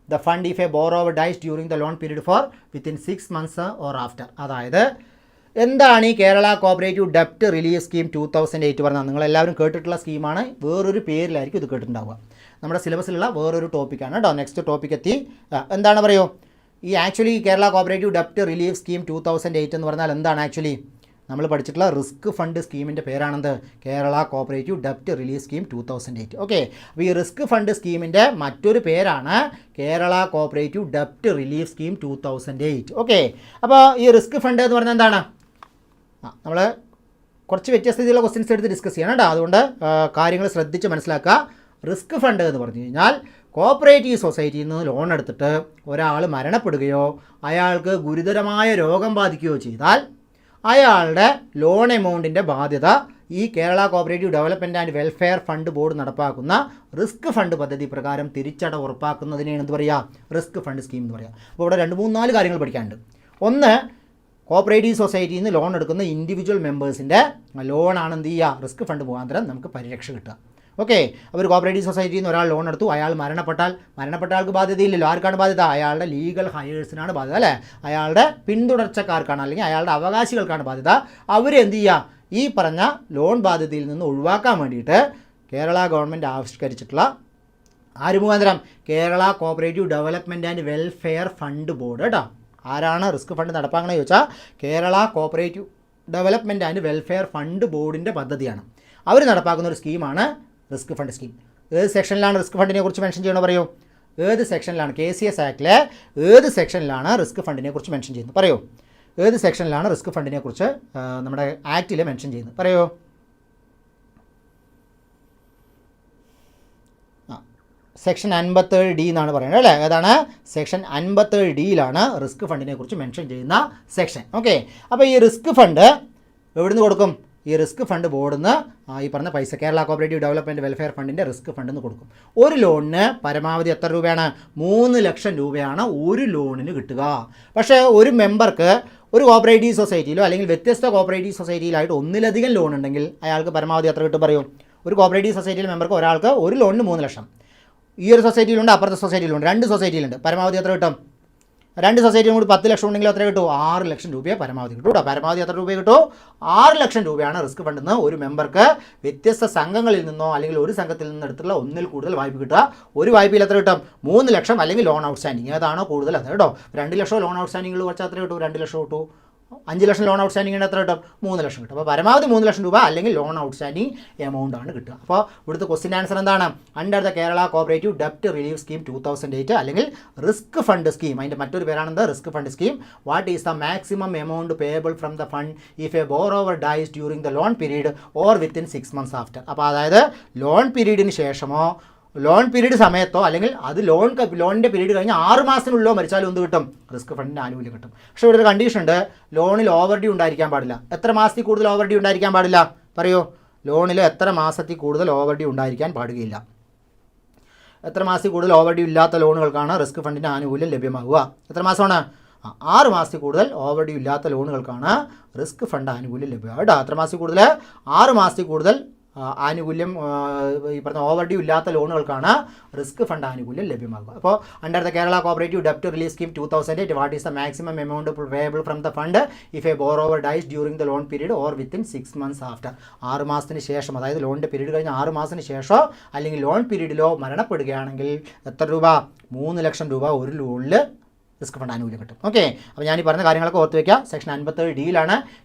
the fund if a borrower dies during the loan period for within 6 months or after. അതായത് എന്താണ് ഈ Kerala cooperative ഡെപ്റ്റ് relief scheme 2008 പറഞ്ഞാൽ? നിങ്ങളെല്ലാവരും കേട്ടിട്ടുള്ള സ്കീമാണ്, വേറൊരു പേരിലായിരിക്കും ഇത് കേട്ടിട്ടുണ്ടാവുക. നമ്മുടെ സിലബസിലുള്ള വേറൊരു ടോപ്പിക്കാണ് കേട്ടോ. നെക്സ്റ്റ് ടോപ്പിക്ക് എത്തി. എന്താണ് പറയൂ? ഈ ആക്ച്വലി കേരള കോഓപ്പറേറ്റീവ് ഡെപ്റ്റ് റിലീഫ് സ്കീം 2008 എന്ന് പറഞ്ഞാൽ എന്താണ്? ആക്ച്വലി നമ്മൾ പഠിച്ചിട്ടുള്ള റിസ്ക് ഫണ്ട് സ്കീമിൻ്റെ പേരാണെന്ത്? കേരള കോഓപ്പറേറ്റീവ് ഡെപ്റ്റ് റിലീഫ് സ്കീം 2008. ഓക്കെ, അപ്പോൾ ഈ റിസ്ക് ഫണ്ട് സ്കീമിൻ്റെ മറ്റൊരു പേരാണ് കേരള കോഓപ്പറേറ്റീവ് ഡെപ്റ്റ് റിലീഫ് സ്കീം 2008. ഓക്കെ, അപ്പോൾ ഈ റിസ്ക് ഫണ്ട് എന്ന് പറഞ്ഞാൽ എന്താണ്? നമ്മൾ കുറച്ച് വ്യത്യസ്തതയുള്ള ക്വസ്റ്റ്യൻസ് എടുത്ത് ഡിസ്കസ് ചെയ്യണം കേട്ടോ. അതുകൊണ്ട് കാര്യങ്ങൾ ശ്രദ്ധിച്ച് മനസ്സിലാക്കുക. റിസ്ക് ഫണ്ട് എന്ന് പറഞ്ഞു കഴിഞ്ഞാൽ കോഓപ്പറേറ്റീവ് സൊസൈറ്റിയിൽ നിന്ന് ലോൺ എടുത്തിട്ട് ഒരാൾ മരണപ്പെടുകയോ അയാൾക്ക് ഗുരുതരമായ രോഗം ബാധിക്കുകയോ ചെയ്താൽ അയാളുടെ ലോൺ എമൗണ്ടിൻ്റെ ബാധ്യത ഈ Kerala cooperative development and welfare fund board നടപ്പാക്കുന്ന റിസ്ക് ഫണ്ട് പദ്ധതി പ്രകാരം തിരിച്ചടവ് ഉറപ്പാക്കുന്നതിനെയാണ് എന്ത് പറയുക? റിസ്ക് ഫണ്ട് സ്കീം എന്ന് പറയുക. അപ്പോൾ ഇവിടെ 2-3-4 കാര്യങ്ങൾ പഠിക്കാനുണ്ട്. ഒന്ന്, കോഓപ്പറേറ്റീവ് സൊസൈറ്റിയിൽ നിന്ന് ലോൺ എടുക്കുന്ന ഇൻഡിവിജ്വൽ മെമ്പേഴ്സിൻ്റെ ലോണാണ് എന്ത് ചെയ്യുക? റിസ്ക് ഫണ്ട് മുഖാന്തരം നമുക്ക് പരിരക്ഷ കിട്ടുക. ഓക്കെ, അപ്പോൾ ഒരു കോഓപ്പറേറ്റീവ് സൊസൈറ്റിയിൽ നിന്ന് ഒരാൾ ലോൺ എടുത്തു, അയാൾ മരണപ്പെട്ട ആൾക്ക് ബാധ്യതയില്ലല്ലോ. ആർക്കാണ് ബാധ്യത? അയാളുടെ ലീഗൽ ഹയേഴ്സിനാണ് ബാധ്യത അല്ലേ? അയാളുടെ പിന്തുടർച്ചക്കാർക്കാണ്, അല്ലെങ്കിൽ അയാളുടെ അവകാശികൾക്കാണ് ബാധ്യത. അവരെന്ത് ചെയ്യുക? ഈ പറഞ്ഞ ലോൺ ബാധ്യതയിൽ നിന്ന് ഒഴിവാക്കാൻ വേണ്ടിയിട്ട് കേരള ഗവൺമെൻറ് ആവിഷ്കരിച്ചിട്ടുള്ള ആര് മുഖാന്തരം? Kerala cooperative development and welfare fund board കേട്ടോ. ആരാണ് റിസ്ക് ഫണ്ട് നടപ്പാക്കണമെന്ന് ചോദിച്ചാൽ Kerala cooperative development and welfare fund ബോർഡിൻ്റെ പദ്ധതിയാണ്. അവർ നടപ്പാക്കുന്ന ഒരു സ്കീമാണ് റിസ്ക് ഫണ്ട് സ്കീം. ഏത് സെക്ഷനിലാണ് റിസ്ക് ഫണ്ടിനെ കുറിച്ച് മെൻഷൻ ചെയ്യണോ? പറയൂ, ഏത് സെക്ഷനിലാണ്? KCS ആക്ടിലെ ഏത് സെക്ഷനിലാണ് റിസ്ക് ഫണ്ടിനെ കുറിച്ച് മെൻഷൻ ചെയ്യുന്നത്? പറയൂ, ഏത് സെക്ഷനിലാണ് റിസ്ക് ഫണ്ടിനെ കുറിച്ച് നമ്മുടെ ആക്ടിൽ മെൻഷൻ ചെയ്യുന്നത്? പറയൂ. സെക്ഷൻ 57D എന്നാണ് പറയുന്നത് അല്ലേ? ഏതാണ്? സെക്ഷൻ 57Dയിലാണ് റിസ്ക് ഫണ്ടിനെ കുറിച്ച് മെൻഷൻ ചെയ്യുന്ന സെക്ഷൻ. ഓക്കെ, അപ്പോൾ ഈ റിസ്ക് ഫണ്ട് എവിടുന്ന് കൊടുക്കും? ഈ റിസ്ക് ഫണ്ട് ബോർഡിൽ നിന്ന് ഈ പറഞ്ഞ പൈസ കേരള കോപ്പറേറ്റീവ് ഡെവലപ്മെൻറ്റ് വെൽഫെയർ ഫണ്ടിൻ്റെ റിസ്ക് ഫണ്ടിൽ നിന്ന് കൊടുക്കും. ഒരു ലോണിന് പരമാവധി എത്ര രൂപയാണ്? 3 ലക്ഷം രൂപയാണ് ഒരു ലോണിന് കിട്ടുക. പക്ഷേ ഒരു മെമ്പർക്ക് ഒരു കോപ്പറേറ്റീവ് സൊസൈറ്റിയിലോ അല്ലെങ്കിൽ വ്യത്യസ്ത കോപ്പറേറ്റീവ് സൊസൈറ്റിയിലായിട്ട് ഒന്നിലധികം ലോൺ ഉണ്ടെങ്കിൽ അയാൾക്ക് പരമാവധി എത്ര കിട്ടും പറയൂ? ഒരു കോപ്പറേറ്റീവ് സൊസൈറ്റിയിലെ മെമ്പർക്ക് ഒരാൾക്ക് ഒരു ലോണിന് 3 ലക്ഷം. ഈ ഒരു സൊസൈറ്റിയിലുണ്ട്, അപ്പുറത്തെ സൊസൈറ്റിയിലുണ്ട്, 2 സൊസൈറ്റിയിലുണ്ട്. പരമാവധി എത്ര കിട്ടും? 2 സൊസൈറ്റിയും കൂടി 10 ലക്ഷം ഉണ്ടെങ്കിൽ എത്ര കിട്ടും? 6 ലക്ഷം രൂപയെ പരമാവധി കിട്ടും കേട്ടോ. പരമാവധി എത്ര രൂപ കിട്ടും? 6 ലക്ഷം രൂപയാണ് റിസ്ക് ഫണ്ടിൽ നിന്ന് ഒരു മെമ്പർക്ക് വ്യത്യസ്ത സംഘങ്ങളിൽ നിന്നോ അല്ലെങ്കിൽ ഒരു സംഘത്തിൽ നിന്ന് എടുത്തുള്ള ഒന്നിൽ കൂടുതൽ വായ്പ കിട്ടുക. ഒരു വായ്പയിൽ എത്ര കിട്ടും? 3 ലക്ഷം അല്ലെങ്കിൽ ലോൺ ഔട്ട്സ്റ്റാൻഡിങ് ഏതാണോ കൂടുതൽ അത് കേട്ടോ. 2 ലക്ഷം ലോൺ ഔട്ട്സ്റ്റാൻഡിങ്ങൾ കുറച്ച് എത്ര കിട്ടും? 2 ലക്ഷം കിട്ടും. 5 ലക്ഷം ലോൺ ഔട്ട്സ്റ്റാൻഡിങ്ങിന് എത്ര കിട്ടും? 3 ലക്ഷം കിട്ടും. അപ്പോൾ പരമാവധി 3 ലക്ഷം രൂപ അല്ലെങ്കിൽ ലോൺ ഔട്ട്സ്റ്റാൻഡിങ് എമൗണ്ട് ആണ് കിട്ടുക. അപ്പോൾ ഇവിടുത്തെ ക്വസ്റ്റ്യൻ ആൻസർ എന്താണ്? അണ്ടർ ദ കേരള കോപ്പറേറ്റീവ് ഡെപ്റ്റ് റിലീഫ് സ്കീം 2008 അല്ലെങ്കിൽ റിസ്ക് ഫണ്ട് സ്കീം, അതിൻ്റെ മറ്റൊരു പേരാണെന്ത്? Risk fund scheme. What is the maximum amount payable from the fund if a borrower dies during the loan period or within 6 months after. അപ്പോൾ അതായത് loan പീരീഡിന് ശേഷമോ loan period സമയത്തോ അല്ലെങ്കിൽ അത് ലോണിൻ്റെ പീരീഡ് കഴിഞ്ഞ് 6 മാസത്തിനുള്ളിലോ മരിച്ചാലും എന്ത് കിട്ടും? റിസ്ക് ഫണ്ടിൻ്റെ ആനുകൂല്യം കിട്ടും. പക്ഷേ ഇവിടെ ഒരു കണ്ടീഷൻ ഉണ്ട്, ലോണിൽ ഓവർ ഡ്യൂ ഉണ്ടായിരിക്കാൻ പാടില്ല. എത്ര മാസത്തിൽ കൂടുതൽ ഓവർ ഡ്യൂ ഉണ്ടായിരിക്കാൻ പാടില്ല പറയൂ? ലോണിൽ എത്ര മാസത്തിൽ കൂടുതൽ ഓവർ ഡ്യൂ ഉണ്ടായിരിക്കാൻ പാടുകയില്ല? എത്ര മാസത്തിൽ കൂടുതൽ ഓവർ ഡ്യൂ ഇല്ലാത്ത ലോണുകൾക്കാണ് റിസ്ക് ഫണ്ടിൻ്റെ ആനുകൂല്യം ലഭ്യമാകുക? എത്ര മാസമാണ്? 6 മാസത്തിൽ കൂടുതൽ ഓവർ ഡ്യൂ ഇല്ലാത്ത ലോണുകൾക്കാണ് റിസ്ക് ഫണ്ട് ആനുകൂല്യം ലഭ്യമാകുക കേട്ടോ. എത്ര മാസത്തിൽ കൂടുതൽ? 6 മാസത്തിൽ കൂടുതൽ ആനുകൂല്യം ഈ പറഞ്ഞ ഓവർ ഡ്യൂ ഇല്ലാത്ത ലോണുകൾക്കാണ് റിസ്ക് ഫണ്ട് ആനുകൂല്യം ലഭ്യമാകുക. അപ്പോൾ അണ്ടർ ദ കേരള കോപ്പറേറ്റീവ് ഡെപ്റ്റ് relief scheme 2008 what is the maximum amount payable from the fund if a borrower dies during the loan period or within 6 months after. 6 മാസത്തിന് ശേഷം, അതായത് ലോണിൻ്റെ പീരീഡ് കഴിഞ്ഞ് 6 മാസത്തിന് ശേഷമോ അല്ലെങ്കിൽ ലോൺ പീരീഡിലോ മരണപ്പെടുകയാണെങ്കിൽ എത്ര രൂപ? 3 ലക്ഷം രൂപ ഒരു ലോണിൽ റിസ്ക് ഫണ്ട് ആനുകൂല്യം കിട്ടും. ഓക്കെ, അപ്പോൾ ഞാൻ ഈ പറഞ്ഞ കാര്യങ്ങളൊക്കെ ഓർത്ത് വയ്ക്കുക. സെക്ഷൻ 57D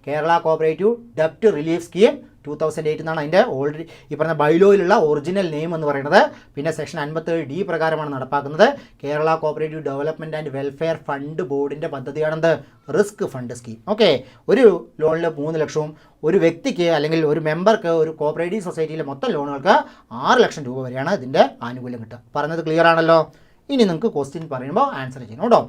കേരള കോപ്പറേറ്റീവ് ഡെപ്റ്റ് റിലീഫ് സ്കീം 2008 എന്നാണ് അതിൻ്റെ ഓൾറെഡി ഈ പറഞ്ഞ ബൈലോയിലുള്ള ഒറിജിനൽ നെയിം എന്ന് പറയുന്നത്. പിന്നെ സെക്ഷൻ 57D പ്രകാരമാണ് നടപ്പാക്കുന്നത്. Kerala cooperative development and welfare fund ബോർഡിൻ്റെ പദ്ധതിയാണെന്ത്? Risk fund scheme. ഓക്കെ, ഒരു ലോണിൽ 3 ലക്ഷവും ഒരു വ്യക്തിക്ക് അല്ലെങ്കിൽ ഒരു മെമ്പർക്ക് ഒരു കോപ്പറേറ്റീവ് സൊസൈറ്റിയിലെ മൊത്തം ലോണുകൾക്ക് 6 ലക്ഷം രൂപ വരെയാണ് ഇതിൻ്റെ ആനുകൂല്യം കിട്ടുക. പറഞ്ഞത് ക്ലിയർ ആണല്ലോ? ഇനി നിങ്ങൾക്ക് ക്വസ്റ്റ്യൻ പറയുമ്പോൾ ആൻസർ ചെയ്യണം കേട്ടോ.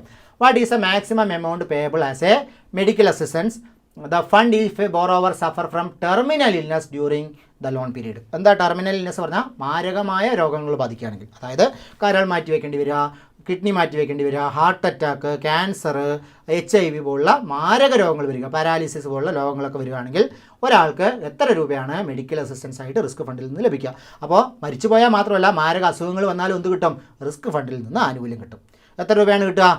What is A maximum amount payable as A medical assistance the fund if a borrower Zafar from terminal illness during the loan period? എന്താ ടെർമിനൽ ഇൽനെസ് പറഞ്ഞാൽ? മാരകമായ രോഗങ്ങൾ ബാധിക്കുകയാണെങ്കിൽ, അതായത് കരൾ മാറ്റി വയ്ക്കേണ്ടി വരിക, കിഡ്നി മാറ്റി വയ്ക്കേണ്ടി വരിക, ഹാർട്ട് അറ്റാക്ക്, ക്യാൻസർ, HIV പോലുള്ള മാരക രോഗങ്ങൾ വരിക, പാരാലിസിസ് പോലുള്ള രോഗങ്ങളൊക്കെ വരികയാണെങ്കിൽ ഒരാൾക്ക് എത്ര രൂപയാണ് മെഡിക്കൽ അസിസ്റ്റൻസ് ആയിട്ട് റിസ്ക് ഫണ്ടിൽ നിന്ന് ലഭിക്കുക? അപ്പോൾ മരിച്ചു പോയാൽ മാത്രമല്ല, മാരക അസുഖങ്ങൾ വന്നാലും എന്ത് കിട്ടും? റിസ്ക് ഫണ്ടിൽ നിന്ന് ആനുകൂല്യം കിട്ടും. എത്ര രൂപയാണ് കിട്ടുക?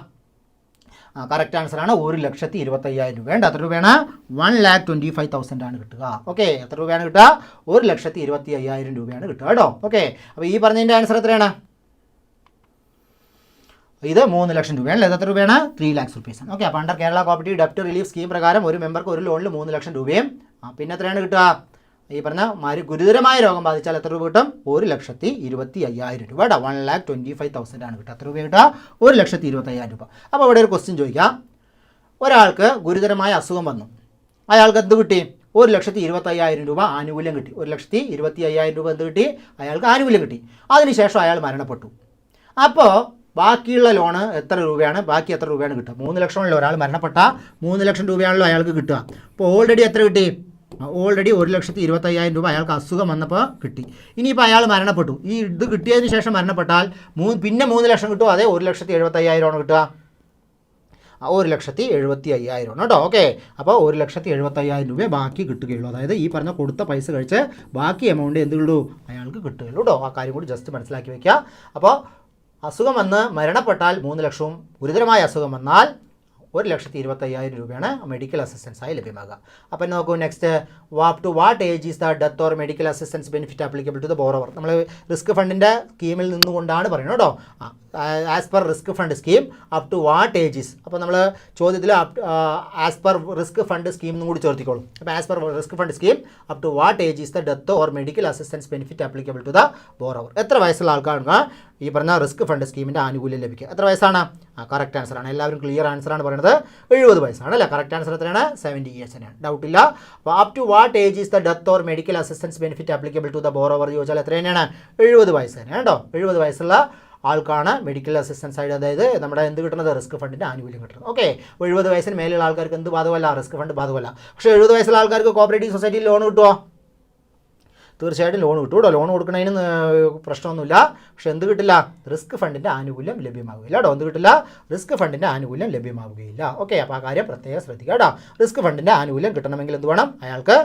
കറക്റ്റ് ആൻസറാണ് 1,25,000 രൂപ. എത്ര രൂപയാണ്? 1,25,000 ആണ് കിട്ടുക. ഓക്കെ, എത്ര രൂപയാണ് കിട്ടുക? 1,25,000 രൂപയാണ് കിട്ടുക കേട്ടോ. ഓക്കെ, അപ്പോൾ ഈ പറഞ്ഞതിൻ്റെ ആൻസർ എത്രയാണ്? ഇത് 3 ലക്ഷം രൂപയാണ്. എത്ര രൂപയാണ്? 3 lakhs rupees. ഓക്കെ, അപ്പോൾ അണ്ടർ കേരള കോപ്പറേറ്റീവ് ഡെപ്റ്റ് റിലീഫ് സ്കീം പ്രകാരം ഒരു മെമ്പർക്ക് ഒരു ലോണിൽ 3 ലക്ഷം രൂപയും പിന്നെ എത്രയാണ് കിട്ടുക? ഈ പറഞ്ഞ ഗുരുതരമായ രോഗം ബാധിച്ചാൽ എത്ര രൂപ കിട്ടും? 1,25,000 രൂപ കേട്ടോ. 1,25,000 ആണ് കിട്ടുക. എത്ര രൂപ കിട്ടുക? 1,25,000 രൂപ. അപ്പോൾ ഇവിടെ ഒരു ക്വസ്റ്റ്യൻ ചോദിക്കാം. ഒരാൾക്ക് ഗുരുതരമായ അസുഖം വന്നു, അയാൾക്ക് എന്ത് കിട്ടി? 1,25,000 രൂപ ആനുകൂല്യം കിട്ടി. 1,25,000 രൂപ എന്ത് കിട്ടി? അയാൾക്ക് ആനുകൂല്യം കിട്ടി. അതിനുശേഷം അയാൾ മരണപ്പെട്ടു. അപ്പോൾ ബാക്കിയുള്ള ലോണ് എത്ര രൂപയാണ്? ബാക്കി എത്ര രൂപയാണ് കിട്ടുക? 3 ലക്ഷമുള്ള ഒരാൾ മരണപ്പെട്ട 3 ലക്ഷം രൂപയാണല്ലോ അയാൾക്ക് കിട്ടുക. അപ്പോൾ ഓൾറെഡി എത്ര കിട്ടി? ഓൾറെഡി 1,25,000 രൂപ അയാൾക്ക് അസുഖം വന്നപ്പോൾ കിട്ടി. ഇനിയിപ്പോൾ അയാൾ മരണപ്പെട്ടു. ഈ ഇത് കിട്ടിയതിന് ശേഷം മരണപ്പെട്ടാൽ പിന്നെ 3 ലക്ഷം കിട്ടും. അതേ 1,75,000 ആണ് കിട്ടുക. 1,75,000 കേട്ടോ. ഓക്കെ, അപ്പോൾ 1,75,000 രൂപ ബാക്കി കിട്ടുകയുള്ളൂ. അതായത് ഈ പറഞ്ഞ കൊടുത്ത പൈസ കഴിച്ച് ബാക്കി എമൗണ്ട് എന്ത് കിട്ടൂ? അയാൾക്ക് കിട്ടുകയുള്ളൂ കേട്ടോ. ആ കാര്യം കൂടി ജസ്റ്റ് മനസ്സിലാക്കി വയ്ക്കുക. അപ്പോൾ അസുഖം വന്ന് മരണപ്പെട്ടാൽ 3 ലക്ഷവും, ഗുരുതരമായ അസുഖം വന്നാൽ 1,25,000 രൂപയാണ് മെഡിക്കൽ അസിസ്റ്റൻസായി ലഭ്യമാകുക. അപ്പം നോക്കൂ, next up to what age is the death or medical assistance benefit applicable to the borrower? നമ്മൾ റിസ്ക് ഫണ്ടിൻ്റെ സ്കീമിൽ നിന്നുകൊണ്ടാണ് പറയുന്നത് കേട്ടോ. As per risk fund scheme up to what age is. അപ്പോൾ നമ്മൾ ചോദ്യത്തിൽ as per risk fund scheme എന്നും കൂടി ചേർത്തിക്കോളും. അപ്പോൾ as per risk fund scheme up to what age is the death or medical assistance benefit applicable to the borrower? എത്ര വയസ്സുള്ള ആൾക്കാർക്ക് ഈ പറഞ്ഞ റിസ്ക് ഫണ്ട് സ്കീമിൻ്റെ ആനുകൂല്യം ലഭിക്കുക? എത്ര വയസ്സാണ്? കറക്റ്റ് ആൻസറാണ്. എല്ലാവരും ക്ലിയർ ആൻസറാണ് പറയുന്നത്. 70 വയസ്സാണ് അല്ലേ? കറക്റ്റ് ആൻസർ എത്രയാണ്? 70 years തന്നെയാണ്, ഡൗട്ടില്ല. അപ്പോൾ up to what age is the death or medical assistance benefit applicable to the borrower ചോദിച്ചാൽ എത്ര തന്നെയാണ്? 70 വയസ്സ് തന്നെയാണ് കേട്ടോ. 70 വയസ്സുള്ള ആൾക്കാണ് മെഡിക്കൽ അസിസ്റ്റൻസ് ആയിട്ട്, അതായത് നമ്മുടെ എന്ത് കിട്ടുന്നത്, റിസ്ക് ഫണ്ടിൻ്റെ ആനുകൂല്യം കിട്ടുന്നത്. ഓക്കെ, 70 വയസ്സിന് മേലെയുള്ള ആൾക്കാർക്ക് എന്ത് ബാധകമല്ല, റിസ്ക് ഫണ്ട് ബാധകമല്ല. പക്ഷേ 70 വയസ്സുള്ള ആൾക്കാർക്ക് കോപ്പറേറ്റീവ് സൊസൈറ്റിയിൽ ലോൺ കിട്ടുമോ? തീർച്ചയായിട്ടും ലോൺ കിട്ടും കേട്ടോ. ലോൺ കൊടുക്കുന്നതിന് പ്രശ്നമൊന്നുമില്ല. പക്ഷെ എന്ത് കിട്ടില്ല, റിസ്ക് ഫണ്ടിൻ്റെ ആനുകൂല്യം ലഭ്യമാവുകയില്ല കേട്ടോ. എന്ത് കിട്ടില്ല, റിസ്ക് ഫണ്ടിൻ്റെ ആനുകൂല്യം ലഭ്യമാവുകയില്ല. ഓക്കെ, അപ്പോൾ ആ കാര്യം പ്രത്യേകം ശ്രദ്ധിക്കുക കേട്ടോ. റിസ്ക് ഫണ്ടിൻ്റെ ആനുകൂല്യം കിട്ടണമെങ്കിൽ എന്ത് വേണം, അയാൾക്ക്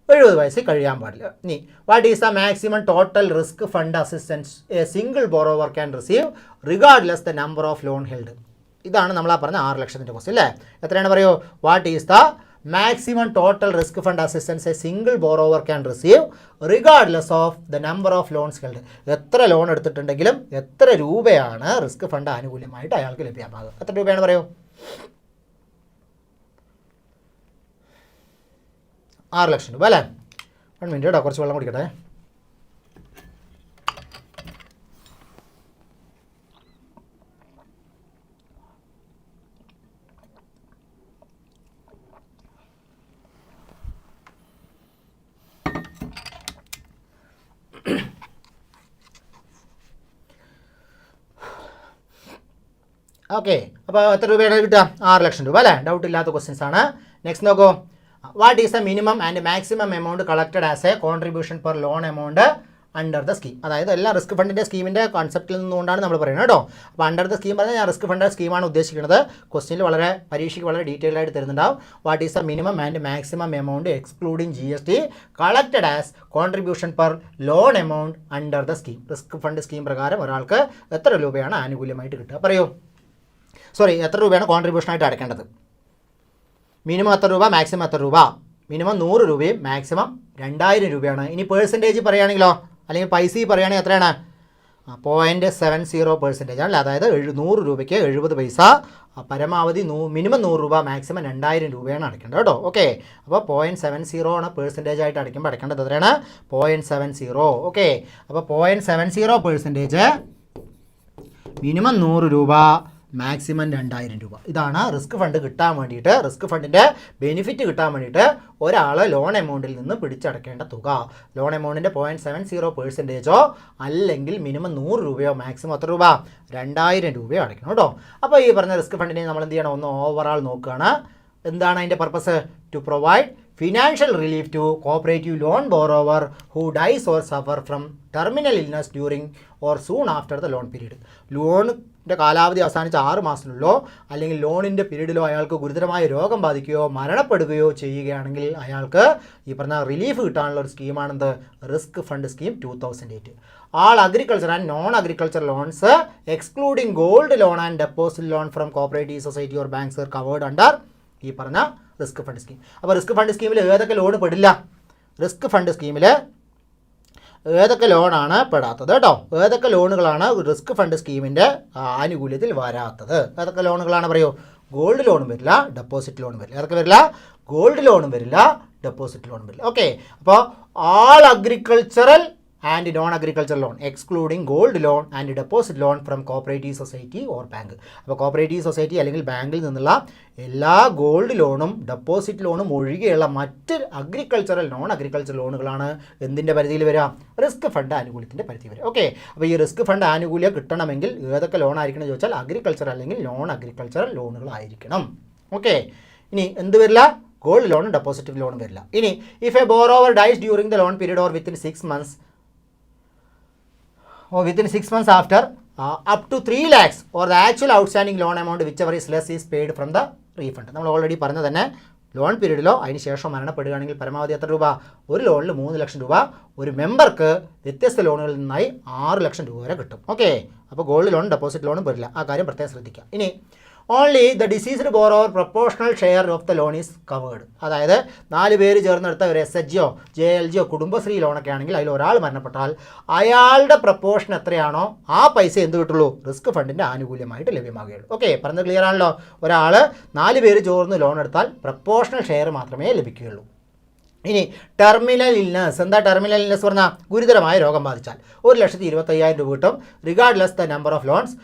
70 വയസ്സിൽ കഴിയാൻ പാടില്ല. ഇനി what is the maximum total risk fund assistance A single borrower can receive regardless the number of loan held? ഇതാണ് നമ്മൾ ആ പറഞ്ഞ 6 ലക്ഷത്തിൻ്റെ ക്വസ്റ്റ്യൻ അല്ലേ. എത്രയാണ് പറയൂ, what is the maximum total risk fund assistance a single borrower can receive regardless of the number of loans held? എത്ര loan എടുത്തിട്ടുണ്ടെങ്കിലും എത്ര രൂപയാണ് റിസ്ക് ഫണ്ട് ആനുകൂല്യമായിട്ട് അയാൾക്ക് ലഭ്യമാകുക? എത്ര രൂപയാണ് പറയൂ? 6 ലക്ഷം രൂപ അല്ലേ. 1 മിനിറ്റ് കേട്ടോ, കുറച്ച് വെള്ളം കുടിക്കട്ടെ. ഓക്കെ, അപ്പോൾ എത്ര രൂപയാണ് കിട്ടുക? 6 ലക്ഷം രൂപ അല്ലേ. ഡൗട്ട് ഇല്ലാത്ത ക്വസ്റ്റ്യൻസ് ആണ്. നെക്സ്റ്റ് നോക്കൂ, what is the minimum and maximum amount collected as A contribution per loan amount under the scheme? അതായത് എല്ലാം റിസ്ക് ഫണ്ടിൻ്റെ സ്കീമിൻ്റെ കോൺസെപ്റ്റിൽ നിന്നുകൊണ്ടാണ് നമ്മൾ പറയുന്നത് കേട്ടോ. അപ്പോൾ അണ്ടർ ദ സ്കീം പറഞ്ഞാൽ ഞാൻ റിസ്ക് ഫണ്ട് സ്കീമാണ് ഉദ്ദേശിക്കുന്നത്. ക്വസ്റ്റ്യനിൽ വളരെ പരീക്ഷയ്ക്ക് വളരെ ഡീറ്റെയിൽ ആയിട്ട് തരുന്നുണ്ടാവും. What is the minimum and maximum amount excluding GST collected as contribution per loan amount under the scheme? Risk fund scheme പ്രകാരം ഒരാൾക്ക് എത്ര രൂപയാണ് ആനുകൂല്യമായിട്ട് കിട്ടുക? പറയൂ. എത്ര രൂപയാണ് കോൺട്രിബ്യൂഷനായിട്ട് അടയ്ക്കേണ്ടത്? മിനിമം എത്ര രൂപ, മാക്സിമം എത്ര രൂപ? മിനിമം 100 രൂപയും മാക്സിമം 2000 രൂപയാണ്. ഇനി പേഴ്സൻറ്റേജ് പറയുകയാണെങ്കിലോ, അല്ലെങ്കിൽ പൈസ പറയുകയാണെങ്കിൽ എത്രയാണ്? 0.70% ആണല്ലേ. അതായത് 100 രൂപയ്ക്ക് 70 പൈസ. പരമാവധി മിനിമം 100 രൂപ, മാക്സിമം 2000 രൂപയാണ് അടയ്ക്കേണ്ടത് കേട്ടോ. ഓക്കെ, അപ്പോൾ 0.70 ആണ് പേഴ്സൻറ്റേജ് ആയിട്ട് അടയ്ക്കുമ്പോൾ അടയ്ക്കേണ്ടത് എത്രയാണ്? 0.70. ഓക്കെ, അപ്പോൾ 0.70% മിനിമം 100 രൂപ, മാക്സിമം 2000 രൂപ. ഇതാണ് റിസ്ക് ഫണ്ട് കിട്ടാൻ വേണ്ടിയിട്ട്, റിസ്ക് ഫണ്ടിൻ്റെ ബെനിഫിറ്റ് കിട്ടാൻ വേണ്ടിയിട്ട് ഒരാൾ ലോൺ എമൗണ്ടിൽ നിന്ന് പിടിച്ചടക്കേണ്ട തുക. ലോൺ എമൗണ്ടിൻ്റെ 0.70% അല്ലെങ്കിൽ മിനിമം 100 രൂപയോ മാക്സിമം എത്ര രൂപ? 2000 രൂപയോ അടയ്ക്കണം കേട്ടോ. അപ്പോൾ ഈ പറഞ്ഞ റിസ്ക് ഫണ്ടിനെ നമ്മൾ എന്ത് ചെയ്യണം, ഒന്ന് ഓവറാൾ നോക്കുകയാണ്. എന്താണ് അതിൻ്റെ purpose? To provide financial relief to cooperative loan borrower who dies or suffer from terminal illness during or soon after the loan period. ലോണിൻ്റെ കാലാവധി അവസാനിച്ച 6 മാസത്തിനുള്ളിലോ അല്ലെങ്കിൽ ലോണിൻ്റെ പീരീഡിലോ അയാൾക്ക് ഗുരുതരമായ രോഗം ബാധിക്കുകയോ മരണപ്പെടുകയോ ചെയ്യുകയാണെങ്കിൽ അയാൾക്ക് ഈ പറഞ്ഞ റിലീഫ് കിട്ടാനുള്ള ഒരു സ്കീമാണെന്ത്? Risk fund scheme 2008. All agriculture and non agriculture loans excluding gold loan and deposit loan from cooperative society or banks are covered under ഈ പറഞ്ഞ റിസ്ക് ഫണ്ട് സ്കീം. അപ്പോൾ റിസ്ക് ഫണ്ട് സ്കീമിൽ ഏതൊക്കെ ലോൺ പെടില്ല? റിസ്ക് ഫണ്ട് സ്കീമിൽ ഏതൊക്കെ ലോണാണ് പെടാത്തത് കേട്ടോ? ഏതൊക്കെ ലോണുകളാണ് റിസ്ക് ഫണ്ട് സ്കീമിൻ്റെ ആനുകൂല്യത്തിൽ വരാത്തത്? ഏതൊക്കെ ലോണുകളാണ് പറയൂ? ഗോൾഡ് ലോണും വരില്ല, ഡെപ്പോസിറ്റ് ലോണും വരില്ല. ഏതൊക്കെ വരില്ല? ഗോൾഡ് ലോണും വരില്ല, ഡെപ്പോസിറ്റ് ലോണും വരില്ല. ഓക്കെ, അപ്പോൾ all agricultural and non agriculture loan excluding gold loan and deposit loan from cooperative society or bank. അപ്പോൾ കോപ്പറേറ്റീവ് സൊസൈറ്റി അല്ലെങ്കിൽ ബാങ്കിൽ നിന്നുള്ള എല്ലാ ഗോൾഡ് ലോണും ഡെപ്പോസിറ്റ് ലോണും ഒഴികെയുള്ള മറ്റ് അഗ്രികൾച്ചറൽ നോൺ അഗ്രികൾച്ചർ ലോണുകളാണ് എന്തിൻ്റെ പരിധിയിൽ വരിക? റിസ്ക് ഫണ്ട് ആനുകൂല്യത്തിൻ്റെ പരിധി വരിക. ഓക്കെ, അപ്പോൾ ഈ റിസ്ക് ഫണ്ട് ആനുകൂല്യം കിട്ടണമെങ്കിൽ ഏതൊക്കെ ലോൺ ആയിരിക്കണം എന്ന് ചോദിച്ചാൽ അഗ്രികൾച്ചർ അല്ലെങ്കിൽ നോൺ അഗ്രികൾച്ചറൽ ലോണുകളായിരിക്കണം. ഓക്കെ, ഇനി എന്ത് വരില്ല? ഗോൾഡ് ലോണും ഡെപ്പോസിറ്റ് ലോണും വരില്ല. ഇനി if a borrower dies during the loan period or within 6 months or within 6 months after up to 3 lakhs or the actual outstanding loan amount whichever is less is paid from the refund. നമ്മൾ already പറഞ്ഞ തന്നെ loan പീരീഡിലോ അതിന് ശേഷം മരണപ്പെടുകയാണെങ്കിൽ പരമാവധി എത്ര രൂപ? ഒരു ലോണിൽ 3 ലക്ഷം രൂപ, ഒരു മെമ്പർക്ക് വ്യത്യസ്ത ലോണുകളിൽ നിന്നായി 6 ലക്ഷം രൂപ വരെ കിട്ടും. ഓക്കെ, അപ്പോൾ ഗോൾഡ് ലോൺ ഡെപ്പോസിറ്റ് ലോണും വരില്ല. ആ കാര്യം പ്രത്യേകം ശ്രദ്ധിക്കുക. ഇനി only the diseased borrower proportional share of the loan is covered. അതായത് 4 പേര് ചേർന്നെടുത്ത ഒരു SHGയോ JLGയോ കുടുംബശ്രീ ലോണൊക്കെ ആണെങ്കിൽ അതിൽ ഒരാൾ മരണപ്പെട്ടാൽ അയാളുടെ പ്രൊപ്പോർഷൻ എത്രയാണോ ആ പൈസ എന്ത് കിട്ടുള്ളൂ? റിസ്ക് ഫണ്ടിൻ്റെ ആനുകൂല്യമായിട്ട് ലഭ്യമാകുകയുള്ളൂ. ഓക്കെ, പറഞ്ഞത് ക്ലിയർ ആണല്ലോ? ഒരാൾ 4 പേര് ചേർന്ന് ലോൺ എടുത്താൽ പ്രൊപ്പോർഷണൽ ഷെയർ മാത്രമേ ലഭിക്കുകയുള്ളൂ. ഇനി ടെർമിനൽ ഇൽനസ്. എന്താ ടെർമിനൽ ഇൽനസ് പറഞ്ഞാൽ? ഗുരുതരമായ രോഗം ബാധിച്ചാൽ 1,25,000 രൂപ കിട്ടും, regardless the number of loans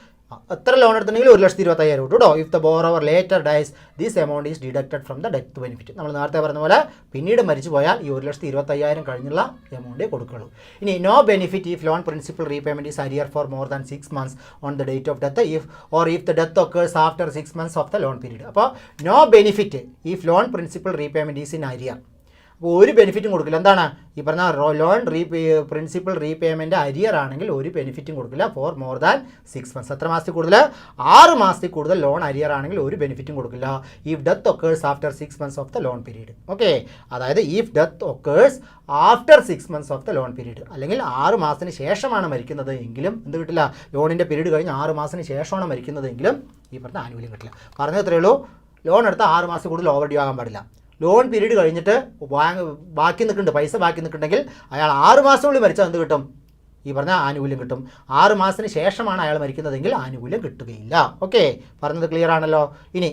എത്ര ലോൺ എടുത്തിട്ടുണ്ടെങ്കിൽ 1,25,000 കേട്ടോ. If the borrower later dies this amount is deducted from the death benefit. നമ്മൾ നേരത്തെ പറഞ്ഞ പോലെ പിന്നീട് മരിച്ചു പോയാൽ ഈ 1,25,000 കഴിഞ്ഞുള്ള എമൗണ്ടേ കൊടുക്കുള്ളൂ. ഇനി no benefit if loan principal repayment is arrear for more than 6 months on the date of death if the death occurs after 6 months of the loan period. അപ്പോൾ no benefit if loan principal repayment is in arrear. അപ്പോൾ ഒരു ബെനിഫിറ്റും കൊടുക്കില്ല. എന്താണ് ഈ പറഞ്ഞ loan principal repayment arrear ആണെങ്കിൽ ഒരു ബെനിഫിറ്റും കൊടുക്കില്ല ഫോർ മോർ ദാൻ 6 months. എത്ര മാസത്തിൽ കൂടുതൽ? 6 മാസത്തിൽ കൂടുതൽ ലോൺ അരിയർ ആണെങ്കിൽ ഒരു ബെനിഫിറ്റും കൊടുക്കില്ല. If death occurs after 6 months of the loan period. Okay, അതായത് if death occurs after 6 months of the loan period, അല്ലെങ്കിൽ 6 മാസത്തിന് ശേഷമാണ് മരിക്കുന്നത് എങ്കിലും എന്ത് കിട്ടില്ല? ലോണിൻ്റെ പീരീഡ് കഴിഞ്ഞ് 6 മാസത്തിന് ശേഷമാണ് മരിക്കുന്നതെങ്കിലും ഈ പറഞ്ഞ ആനുകൂല്യം കിട്ടില്ല. പറഞ്ഞത് എത്രയേ ഉള്ളൂ? ലോൺ എടുത്ത് 6 മാസം കൂടുതൽ ഓവർ ഡ്യൂ ആകാൻ പാടില്ല. ലോൺ പീരീഡ് കഴിഞ്ഞിട്ട് ബാക്കി നിൽക്കുന്നുണ്ട്, പൈസ ബാക്കി നിൽക്കുന്നുണ്ടെങ്കിൽ അയാൾ 6 മാസത്തിനുള്ളിൽ മരിച്ചാൽ എന്ത് കിട്ടും? ഈ പറഞ്ഞ ആനുകൂല്യം കിട്ടും. 6 മാസത്തിന് ശേഷമാണ് അയാൾ മരിക്കുന്നതെങ്കിൽ ആനുകൂല്യം കിട്ടുകയില്ല. ഓക്കെ, പറഞ്ഞത് ക്ലിയർ ആണല്ലോ. ഇനി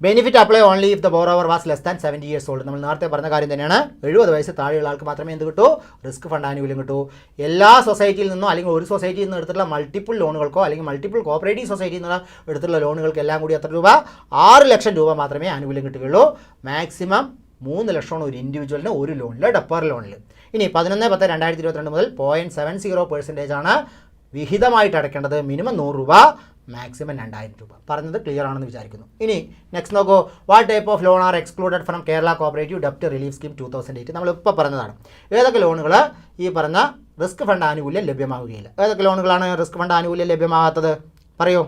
benefit apply only if the borrower was less than 70 years old. നമ്മൾ നേരത്തെ പറഞ്ഞ കാര്യം തന്നെയാണ്. 70 വയസ്സ് താഴെയുള്ള ആൾക്ക് മാത്രമേ എന്ത് കിട്ടൂ? റിസ്ക് ഫണ്ട് ആനുകൂല്യം കിട്ടൂ. എല്ലാ സൊസൈറ്റിയിൽ നിന്നോ അല്ലെങ്കിൽ ഒരു സൊസൈറ്റിയിൽ നിന്ന് എടുത്തിട്ടുള്ള മൾട്ടിപ്പിൾ ലോണുകൾക്കോ അല്ലെങ്കിൽ മൾട്ടിപ്പിൾ കോപ്പറേറ്റീവ് സൊസൈറ്റിയിൽ നിന്ന് എടുത്തിട്ടുള്ള ലോണുകൾക്ക് എല്ലാം കൂടി എത്ര രൂപ? 6 ലക്ഷം രൂപ മാത്രമേ ആനുകൂല്യം കിട്ടുകയുള്ളൂ. മാക്സിമം 3 ലക്ഷമാണ് ഒരു ഇൻഡിവിജ്വലിന് ഒരു ലോണിൽ, ഡെപ്പർ ലോണിൽ. ഇനി 11/10/2022 മുതൽ 0.70% ആണ് വിഹിതമായിട്ട് അടയ്ക്കേണ്ടത്. മിനിമം 100 രൂപ, മാക്സിമം 2000 രൂപ. പറഞ്ഞത് ക്ലിയർ ആണെന്ന് വിചാരിക്കുന്നു. ഇനി നെക്സ്റ്റ് നോക്കൂ. What type of loan are excluded from Kerala cooperative ഡെപ്റ്റ് റിലീഫ് സ്കീം 2008? നമ്മളിപ്പോൾ പറഞ്ഞതാണ്. ഏതൊക്കെ ലോണുകൾ ഈ പറഞ്ഞ റിസ്ക് ഫണ്ട് ആനുകൂല്യം ലഭ്യമാവുകയില്ല? ഏതൊക്കെ ലോണുകളാണ് റിസ്ക് ഫണ്ട് ആനുകൂല്യം ലഭ്യമാകാത്തത്? പറയൂ.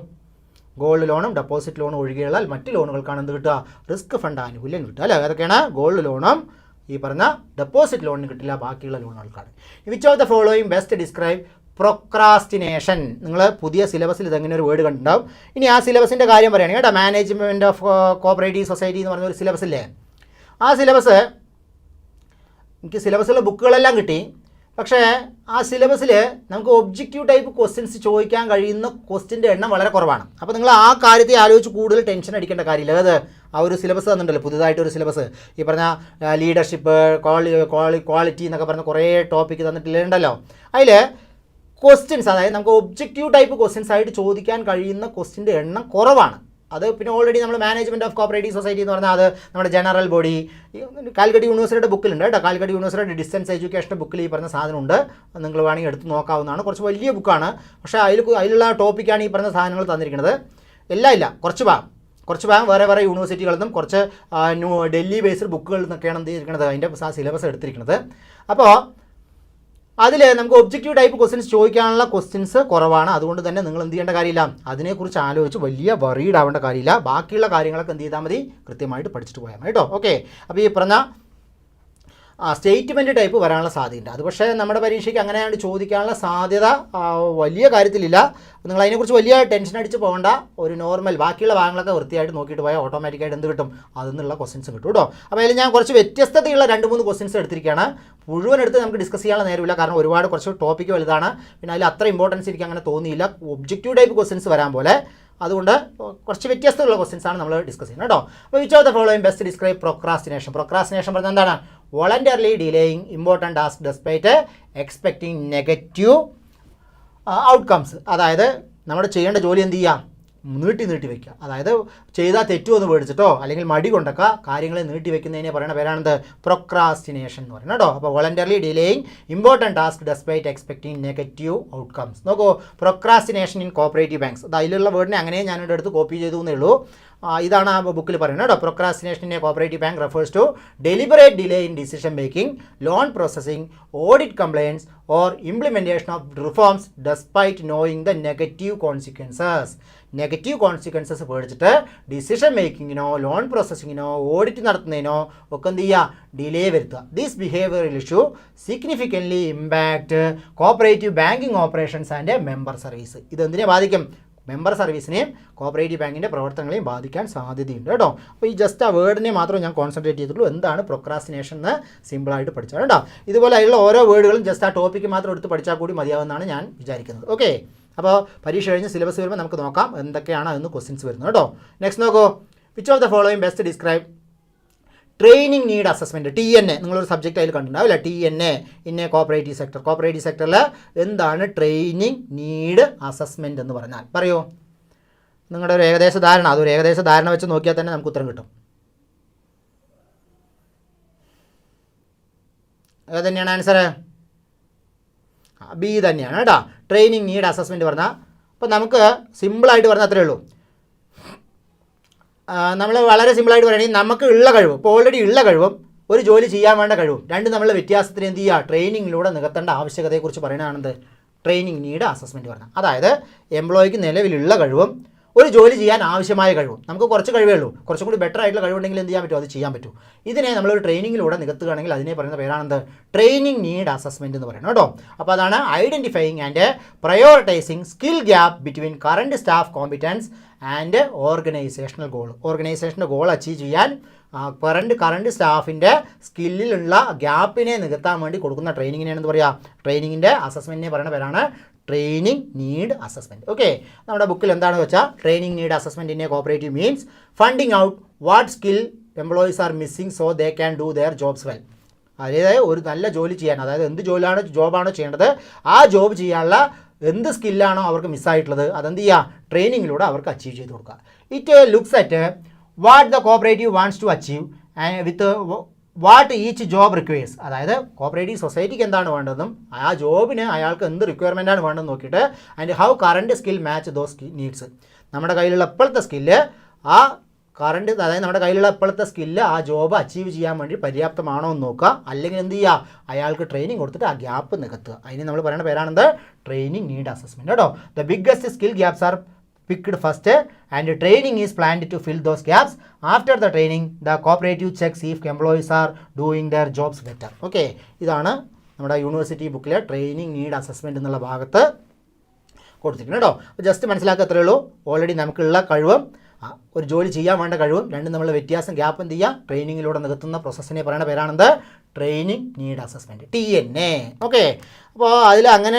ഗോൾഡ് ലോണും ഡെപ്പോസിറ്റ് ലോണും ഒഴികെയുള്ള മറ്റ് ലോണുകൾക്കാണ് എന്ത് കിട്ടുക? റിസ്ക് ഫണ്ട് ആനുകൂല്യം കിട്ടുക അല്ലേ? ഏതൊക്കെയാണ്? ഗോൾഡ് ലോണും ഈ പറഞ്ഞ ഡെപ്പോസിറ്റ് ലോണിന് കിട്ടില്ല, ബാക്കിയുള്ള ലോണുകൾക്കാണ്. Which of the following best describe procrastination? നിങ്ങൾ പുതിയ സിലബസിൽ ഇതെങ്ങനെ ഒരു വേർഡ് കണ്ടിട്ടുണ്ടാവും. ഇനി ആ സിലബസിൻ്റെ കാര്യം പറയുകയാണെങ്കിൽ കേട്ടോ, മാനേജ്മെൻറ്റ് ഓഫ് കോപ്പറേറ്റീവ് സൊസൈറ്റി എന്ന് പറഞ്ഞൊരു സിലബസ് ഇല്ലേ? ആ സിലബസ്, എനിക്ക് സിലബസിലുള്ള ബുക്കുകളെല്ലാം കിട്ടി. പക്ഷേ ആ സിലബസിൽ നമുക്ക് ഒബ്ജക്റ്റീവ് ടൈപ്പ് ക്വസ്റ്റ്യൻസ് ചോദിക്കാൻ കഴിയുന്ന ക്വസ്റ്റിൻ്റെ എണ്ണം വളരെ കുറവാണ്. അപ്പോൾ നിങ്ങൾ ആ കാര്യത്തെ ആലോചിച്ച് കൂടുതൽ ടെൻഷൻ അടിക്കേണ്ട കാര്യമില്ല. അത് ആ ഒരു സിലബസ് തന്നിട്ടുണ്ടല്ലോ പുതുതായിട്ടൊരു സിലബസ്, ഈ പറഞ്ഞ ലീഡർഷിപ്പ്, ക്വാളിറ്റി എന്നൊക്കെ പറഞ്ഞ കുറേ ടോപ്പിക്ക് തന്നിട്ടുണ്ടല്ലോ. അതിൽ ക്വസ്റ്റ്യൻസ്, അതായത് നമുക്ക് ഒബ്ജക്റ്റീവ് ടൈപ്പ് ക്വസ്റ്റ്യൻസ് ആയിട്ട് ചോദിക്കാൻ കഴിയുന്ന ക്വസ്റ്റിൻ്റെ എണ്ണം കുറവാണ്. അത് പിന്നെ ഓൾറെഡി നമ്മൾ മാനേജ്മെൻറ്റ് ഓഫ് കോപ്പറേറ്റീവ് സൊസൈറ്റി എന്ന് പറഞ്ഞാൽ അത് നമ്മുടെ ജനറൽ ബോഡി കാലിക്കറ്റ് യൂണിവേഴ്സിറ്റിയുടെ ബുക്കിലുണ്ട് കേട്ടോ. കാലിക്കറ്റ് യൂണിവേഴ്സിറ്റിയുടെ ഡിസ്റ്റൻസ് എഡ്യൂക്കേഷൻ ബുക്കിൽ ഈ പറഞ്ഞ സാധനമുണ്ട്. നിങ്ങൾ വേണമെങ്കിൽ എടുത്ത് നോക്കാവുന്നതാണ്. കുറച്ച് വലിയ ബുക്കാണ്. പക്ഷേ അതിലുള്ള ടോപ്പിക്കാണ് ഈ പറഞ്ഞ സാധനങ്ങൾ തന്നിരിക്കുന്നത്. എല്ലാം ഇല്ല, കുറച്ച് ഭാഗം വേറെ വേറെ യൂണിവേഴ്സിറ്റികളിൽ നിന്നും കുറച്ച് ഡൽഹി ബേസ്ഡ് ബുക്കുകളിൽ നിന്നൊക്കെയാണ് എന്ത് ചെയ്തിരിക്കുന്നത്, അതിൻ്റെ സിലബസ് എടുത്തിരിക്കുന്നത്. അപ്പോൾ അതിൽ നമുക്ക് ഒബ്ജക്റ്റീവ് ടൈപ്പ് ക്വസ്റ്റ്യൻസ് ചോദിക്കാനുള്ള ക്വസ്റ്റ്യൻസ് കുറവാണ്. അതുകൊണ്ട് തന്നെ നിങ്ങൾ എന്ത് ചെയ്യേണ്ട കാര്യമില്ല, അതിനെക്കുറിച്ച് ആലോചിച്ച് വലിയ വറീഡ് ആവേണ്ട കാര്യമില്ല. ബാക്കിയുള്ള കാര്യങ്ങളൊക്കെ എന്ത് ചെയ്താൽ മതി? കൃത്യമായിട്ട് പഠിച്ചിട്ട് പോയാൽ മതി കേട്ടോ. ഓക്കെ, അപ്പോൾ ഈ പറഞ്ഞ സ്റ്റേറ്റ്മെൻറ്റ് ടൈപ്പ് വരാനുള്ള സാധ്യതയുണ്ട്. അത് പക്ഷേ നമ്മുടെ പരീക്ഷയ്ക്ക് അങ്ങനെയാണ് ചോദിക്കാനുള്ള സാധ്യത വലിയ കാര്യത്തിലില്ല. നിങ്ങൾ അതിനെക്കുറിച്ച് വലിയ ടെൻഷൻ അടിച്ച് പോകേണ്ട. ഒരു നോർമൽ ബാക്കിയുള്ള ഭാഗങ്ങളൊക്കെ വൃത്തിയായിട്ട് നോക്കിയിട്ട് പോയാൽ ഓട്ടോമാറ്റിക്കായിട്ട് എന്ത് കിട്ടും? അതിൽ നിന്നുള്ള ക്വസ്റ്റ്യൻസ് കിട്ടും കേട്ടോ. അപ്പോൾ അതിൽ ഞാൻ കുറച്ച് വ്യത്യസ്തതയുള്ള 2-3 ക്വസ്റ്റ്യൻസ് എടുത്തിരിക്കുകയാണ്. മുഴുവൻ എടുത്ത് നമുക്ക് ഡിസ്കസ് ചെയ്യാനുള്ള നേരമില്ല, കാരണം ഒരുപാട് കുറച്ച് ടോപ്പിക്ക് വലുതാണ്. പിന്നെ അതിൽ അത്ര ഇമ്പോർട്ടൻസ് എനിക്ക് അങ്ങനെ തോന്നിയില്ല ഒബ്ജക്റ്റീവ് ടൈപ്പ് ക്വസ്റ്റ്യൻസ് വരാൻ പോലെ. അതുകൊണ്ട് കുറച്ച് വ്യത്യസ്തമുള്ള ക്വസ്റ്റ്യൻസ് ആണ് നമ്മൾ ഡിസ്കസ് ചെയ്യുന്നത് കേട്ടോ. അപ്പോൾ which of the following best describe procrastination? Procrastination പറഞ്ഞാൽ എന്താണ്? Voluntarily delaying important task despite expecting negative outcomes. അതായത് നമ്മുടെ ചെയ്യേണ്ട ജോലി എന്ത് ചെയ്യുക? നീട്ടി വയ്ക്കുക. അതായത് ചെയ്താൽ തെറ്റുമെന്ന് പേടിച്ചിട്ടോ അല്ലെങ്കിൽ മടി കൊണ്ടൊക്കെ കാര്യങ്ങളെ നീട്ടി വയ്ക്കുന്നതിനെ പറയുന്ന പേരാണെന്ത്? പ്രൊക്രാസ്റ്റിനേഷൻ എന്ന് പറയുന്നത് കേട്ടോ. അപ്പോൾ voluntarily delaying important task despite expecting negative outcomes. നോക്കൂ, പ്രൊക്രാസ്റ്റിനേഷൻ ഇൻ കോപ്പറേറ്റീവ് ബാങ്ക്സ്. അതിലുള്ള വേർഡിനെ അങ്ങനെ ഞാനിവിടെ എടുത്ത് കോപ്പി ചെയ്തു എന്നേ ഉള്ളൂ. ഇതാണ് ആ ബുക്കിൽ പറയുന്നത് കേട്ടോ. Procrastination in a cooperative bank refers to deliberate delay in decision making, loan processing, audit compliance or implementation of reforms despite knowing the negative consequences. Negative consequences പേടിച്ചിട്ട് ഡിസിഷൻ മേക്കിങ്ങിനോ ലോൺ പ്രോസസ്സിങ്ങിനോ ഓഡിറ്റ് നടത്തുന്നതിനോ ഒക്കെ എന്ത് ചെയ്യുക? ഡിലേ വരുത്തുക. This behavioural issue significantly impact cooperative banking operations and member service. ഇതെന്തിനെ ബാധിക്കും? മെമ്പർ സർവീസിനെയും കോപ്പറേറ്റീവ് ബാങ്കിൻ്റെ പ്രവർത്തനങ്ങളെയും ബാധിക്കാൻ സാധ്യതയുണ്ട് കേട്ടോ. അപ്പോൾ ഈ ജസ്റ്റ് ആ വേർഡിനെ മാത്രം ഞാൻ കോൺസെൻട്രേറ്റ് ചെയ്തിട്ടുള്ളൂ. എന്താണ് പ്രൊക്രാസ്റ്റിനേഷൻ എന്ന് സിമ്പിളായിട്ട് പഠിച്ചാൽ കേട്ടോ. ഇതുപോലെ അതിലുള്ള ഓരോ വേർഡുകളും ജസ്റ്റ് ആ ടോപ്പിക്ക് മാത്രം എടുത്ത് പഠിച്ചാൽ കൂടി മതിയാവുമെന്നാണ് ഞാൻ വിചാരിക്കുന്നത്. ഓക്കെ, അപ്പോൾ പരീക്ഷ കഴിഞ്ഞ് സിലബസ് വരുമ്പോൾ നമുക്ക് നോക്കാം എന്തൊക്കെയാണ് അതിന് ക്വസ്റ്റ്യൻസ് വരുന്നത് കേട്ടോ. നെക്സ്റ്റ് നോക്കൂ. Which of the following best describe training need assessment TNA നിങ്ങളൊരു സബ്ജക്റ്റ് അതിൽ കണ്ടിട്ടുണ്ടാവില്ല. TNA in a cooperative sector. Cooperative സെക്ടറിൽ എന്താണ് ട്രെയിനിങ് നീഡ് അസസ്മെൻറ്റ് എന്ന് പറഞ്ഞാൽ? പറയൂ, നിങ്ങളുടെ ഒരു ഏകദേശ ധാരണ, അതൊരു ഏകദേശ ധാരണ വെച്ച് നോക്കിയാൽ തന്നെ നമുക്ക് ഉത്തരം കിട്ടും. അത് തന്നെയാണ് ആൻസർ. B തന്നെയാണ് കേട്ടോ. ട്രെയിനിങ് നീഡ് അസസ്മെൻറ്റ് പറഞ്ഞാൽ അപ്പോൾ നമുക്ക് സിമ്പിളായിട്ട് പറഞ്ഞാൽ അത്രയേ ഉള്ളൂ. നമ്മൾ വളരെ സിമ്പിളായിട്ട് പറയുകയാണെങ്കിൽ നമുക്ക് ഉള്ള കഴിവ്, ഇപ്പോൾ ഓൾറെഡി ഉള്ള കഴിവും ഒരു ജോലി ചെയ്യാൻ വേണ്ട കഴിവും രണ്ടും തമ്മിലുള്ള വ്യത്യാസത്തിന് എന്ത് ചെയ്യുക? ട്രെയിനിങ്ങിലൂടെ നികത്തേണ്ട ആവശ്യകതയെക്കുറിച്ച് പറയുന്നതാണെന്ത്? ട്രെയിനിങ് നീഡ് അസസ്മെൻറ്റ് പറഞ്ഞാൽ. അതായത് എംപ്ലോയിക്ക് നിലവിലുള്ള കഴിവും ഒരു ജോലി ചെയ്യാൻ ആവശ്യമായ കഴിവും, നമുക്ക് കുറച്ച് കഴിവേ ഉള്ളൂ, കുറച്ചും കൂടി ബെറ്റർ ആയിട്ടുള്ള കഴിവുണ്ടെങ്കിൽ എന്ത് ചെയ്യാൻ പറ്റും? അത് ചെയ്യാൻ പറ്റും. ഇതിനെ നമ്മളൊരു ട്രെയിനിങ്ങിലൂടെ നികത്തുകയാണെങ്കിൽ അതിനെ പറയുന്ന പേരാണെന്ത്? ട്രെയിനിങ് നീഡ് അസസ്മെൻറ്റ് എന്ന് പറയുന്നത് കേട്ടോ. അപ്പോൾ അതാണ് identifying and prioritising skill gap between current staff competence and organisational goal. ഓർഗനൈസേഷൻ്റെ ഗോൾ അച്ചീവ് ചെയ്യാൻ കറണ്ട് സ്റ്റാഫിൻ്റെ സ്കില്ലിലുള്ള ഗ്യാപ്പിനെ നികത്താൻ വേണ്ടി കൊടുക്കുന്ന ട്രെയിനിങ്ങിനെയാണ് എന്ത് പറയുക? ട്രെയിനിങ്ങിൻ്റെ അസസ്മെൻറ്റിനെ പറയുന്ന പേരാണ് ട്രെയിനിങ് നീഡ് അസസ്മെൻറ്റ്. ഓക്കെ, നമ്മുടെ ബുക്കിൽ എന്താണെന്ന് വെച്ചാൽ training need assessment in a cooperative means funding out what skill employees R missing so they can do there jobs well. അതായത് ഒരു നല്ല ജോലി ചെയ്യാൻ, അതായത് എന്ത് ജോബാണോ ചെയ്യേണ്ടത് ആ ജോബ് ചെയ്യാനുള്ള എന്ത് സ്കില്ലാണോ അവർക്ക് മിസ്സായിട്ടുള്ളത് അതെന്ത് ചെയ്യുക? ട്രെയിനിങ്ങിലൂടെ അവർക്ക് അച്ചീവ് ചെയ്ത് കൊടുക്കുക. It looks at what the cooperative wants to achieve with what each job requires. അതായത് കോപ്പറേറ്റീവ് സൊസൈറ്റിക്ക് എന്താണ് വേണ്ടതെന്നും ആ ജോബിന് അയാൾക്ക് എന്ത് റിക്വയർമെൻറ്റാണ് വേണ്ടതെന്ന് നോക്കിയിട്ട് and how current skill match those needs. നമ്മുടെ കയ്യിലുള്ള ഇപ്പോഴത്തെ സ്കില്ല് ആ കറണ്ട്, അതായത് നമ്മുടെ കയ്യിലുള്ള ഇപ്പോഴത്തെ സ്കില്ല് ആ ജോബ് അച്ചീവ് ചെയ്യാൻ വേണ്ടി പര്യാപ്തമാണോ എന്ന് നോക്കുക. അല്ലെങ്കിൽ എന്ത് ചെയ്യുക? അയാൾക്ക് ട്രെയിനിങ് കൊടുത്തിട്ട് ആ ഗ്യാപ്പ് നികത്തുക. അതിന് നമ്മൾ പറയുന്ന പേരാണെന്ത്? ട്രെയിനിങ് നീഡ് അസസ്മെൻറ്റ് കേട്ടോ. The biggest skill gaps are picked first and training is planned to fill those gaps. After the training, the cooperative checks if employees are doing their jobs better. Okay, ഇതാണ് നമ്മുടെ university ബുക്കിലെ training need assessment എന്നുള്ള ഭാഗത്ത് കൊടുത്തിരിക്കുന്നത് കേട്ടോ. അപ്പോൾ just മനസ്സിലാക്കുക അത്രയേ ഉള്ളൂ. ഓൾറെഡി നമുക്കുള്ള കഴിവും ഒരു ജോലി ചെയ്യാൻ വേണ്ട കഴിവും രണ്ടും തമ്മിലുള്ള വ്യത്യാസം ഗ്യാപ്പ് എന്ത് ചെയ്യുക? ട്രെയിനിങ്ങിലൂടെ നികത്തുന്ന പ്രോസസ്സിനെ പറയുന്ന പേരാണെന്ത്? Training need assessment, TNA. Okay, അപ്പോൾ അതിൽ അങ്ങനെ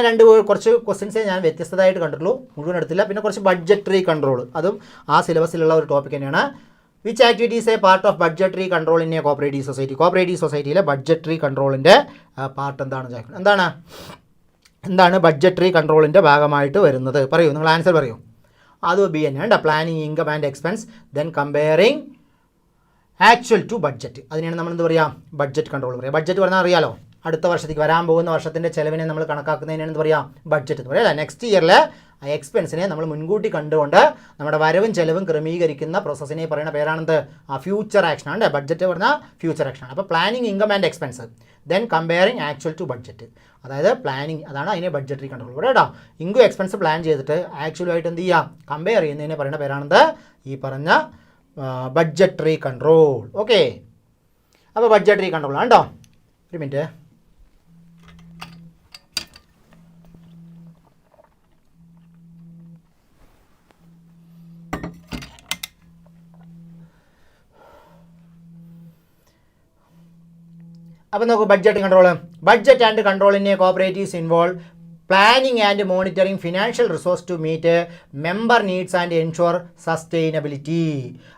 കുറച്ച് ക്വസ്റ്റ്യൻസേ ഞാൻ വ്യത്യസ്തമായിട്ട് കണ്ടിട്ടുള്ളൂ, മുഴുവൻ എടുത്തില്ല. പിന്നെ കുറച്ച് ബഡ്ജറ്ററി കൺട്രോൾ, അതും ആ സിലബസിലുള്ള ഒരു ടോപ്പിക് തന്നെയാണ്. Which activities a part of budgetary control in a cooperative society? Cooperative സൊസൈറ്റിയിലെ ബഡ്ജറ്ററി കൺട്രോളിൻ്റെ പാർട്ട് എന്താണ് ബഡ്ജറ്ററി കൺട്രോളിൻ്റെ ഭാഗമായിട്ട് വരുന്നത്? പറയൂ, നിങ്ങൾ ആൻസർ പറയൂ. അത് B തന്നെയാണ്. Planning income and expense, then comparing actual to budget. അതിനാണ് നമ്മൾ എന്ത് പറയുക? ബഡ്ജറ്റ് കൺട്രോൾ പറയുക. ബഡ്ജറ്റ് പറഞ്ഞാൽ അറിയാലോ, അടുത്ത വർഷത്തേക്ക് വരാൻ പോകുന്ന വർഷത്തിൻ്റെ ചിലവിനെ നമ്മൾ കണക്കാക്കുന്നതിനാണ് എന്ത് പറയുക? ബഡ്ജറ്റ് എന്ന് പറയുക അല്ലേ. നെക്സ്റ്റ് ഇയറിലെ ആ എക്സ്പെൻസിനെ നമ്മൾ മുൻകൂട്ടി കണ്ടുകൊണ്ട് നമ്മുടെ വരവും ചെലവും ക്രമീകരിക്കുന്ന പ്രോസസ്സിനെ പറയുന്ന പേരാണെന്ത്? ആ ഫ്യൂച്ചർ ആക്ഷനാണ് അല്ലേ. ബഡ്ജറ്റ് പറഞ്ഞാൽ ഫ്യൂച്ചർ ആക്ഷനാണ്. അപ്പോൾ planning income and expense, then comparing actual to budget. അതായത് പ്ലാനിങ്, അതാണ് അതിനെ ബഡ്ജറ്ററി കൺട്രോൾ പറയുക കേട്ടോ. ഇൻകം എക്സ്പെൻസ് പ്ലാൻ ചെയ്തിട്ട് ആക്ച്വലായിട്ട് എന്ത് ചെയ്യുക? കമ്പയർ ചെയ്യുന്നതിനെ പറയുന്ന പേരാണെന്ത്? ഈ പറഞ്ഞ ബഡ്ജറ്ററി കൺട്രോൾ. ഓക്കെ, അപ്പോൾ ബഡ്ജറ്ററി കൺട്രോൾ ആണ് കേട്ടോ. ഒരു മിനിറ്റ്. അപ്പോൾ നോക്കൂ, budget control. Budget and control in a cooperatives involve planning and monitoring financial resource to meet member needs and ensure sustainability.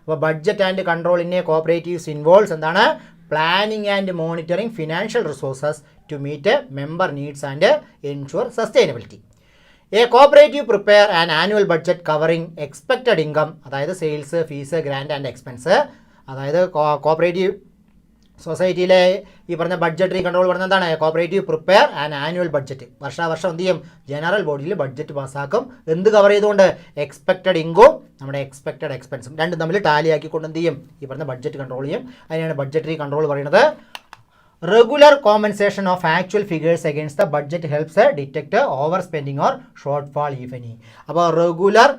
അപ്പോൾ budget and control in a cooperatives involves എന്താണ്? Planning and monitoring financial resources to meet member needs and ensure sustainability. A cooperative prepare an annual budget covering expected income, അതായത് sales, fees, grand and expense. അതായത് cooperative സൊസൈറ്റിയിലെ ഈ പറഞ്ഞ budgetary control പറഞ്ഞ എന്താണ്? Cooperative prepare and annual budget. വർഷാവർഷം എന്ത് ചെയ്യും? ജനറൽ ബോഡിയിൽ ബഡ്ജറ്റ് പാസ്സാക്കും. എന്ത് കവർ ചെയ്തുകൊണ്ട്? എക്സ്പെക്റ്റഡ് ഇൻകവും നമ്മുടെ എക്സ്പെക്റ്റഡ് എക്സ്പെൻസും രണ്ടും തമ്മിൽ ടാലി ആക്കിക്കൊണ്ട് എന്ത് ചെയ്യും? ഈ പറഞ്ഞ ബഡ്ജറ്റ് കൺട്രോൾ ചെയ്യും. അതിനാണ് ബഡ്ജറ്ററി കൺട്രോൾ പറയുന്നത്. Regular compensation of actual figures against the budget helps detect over spending or short fall if any. അപ്പോൾ regular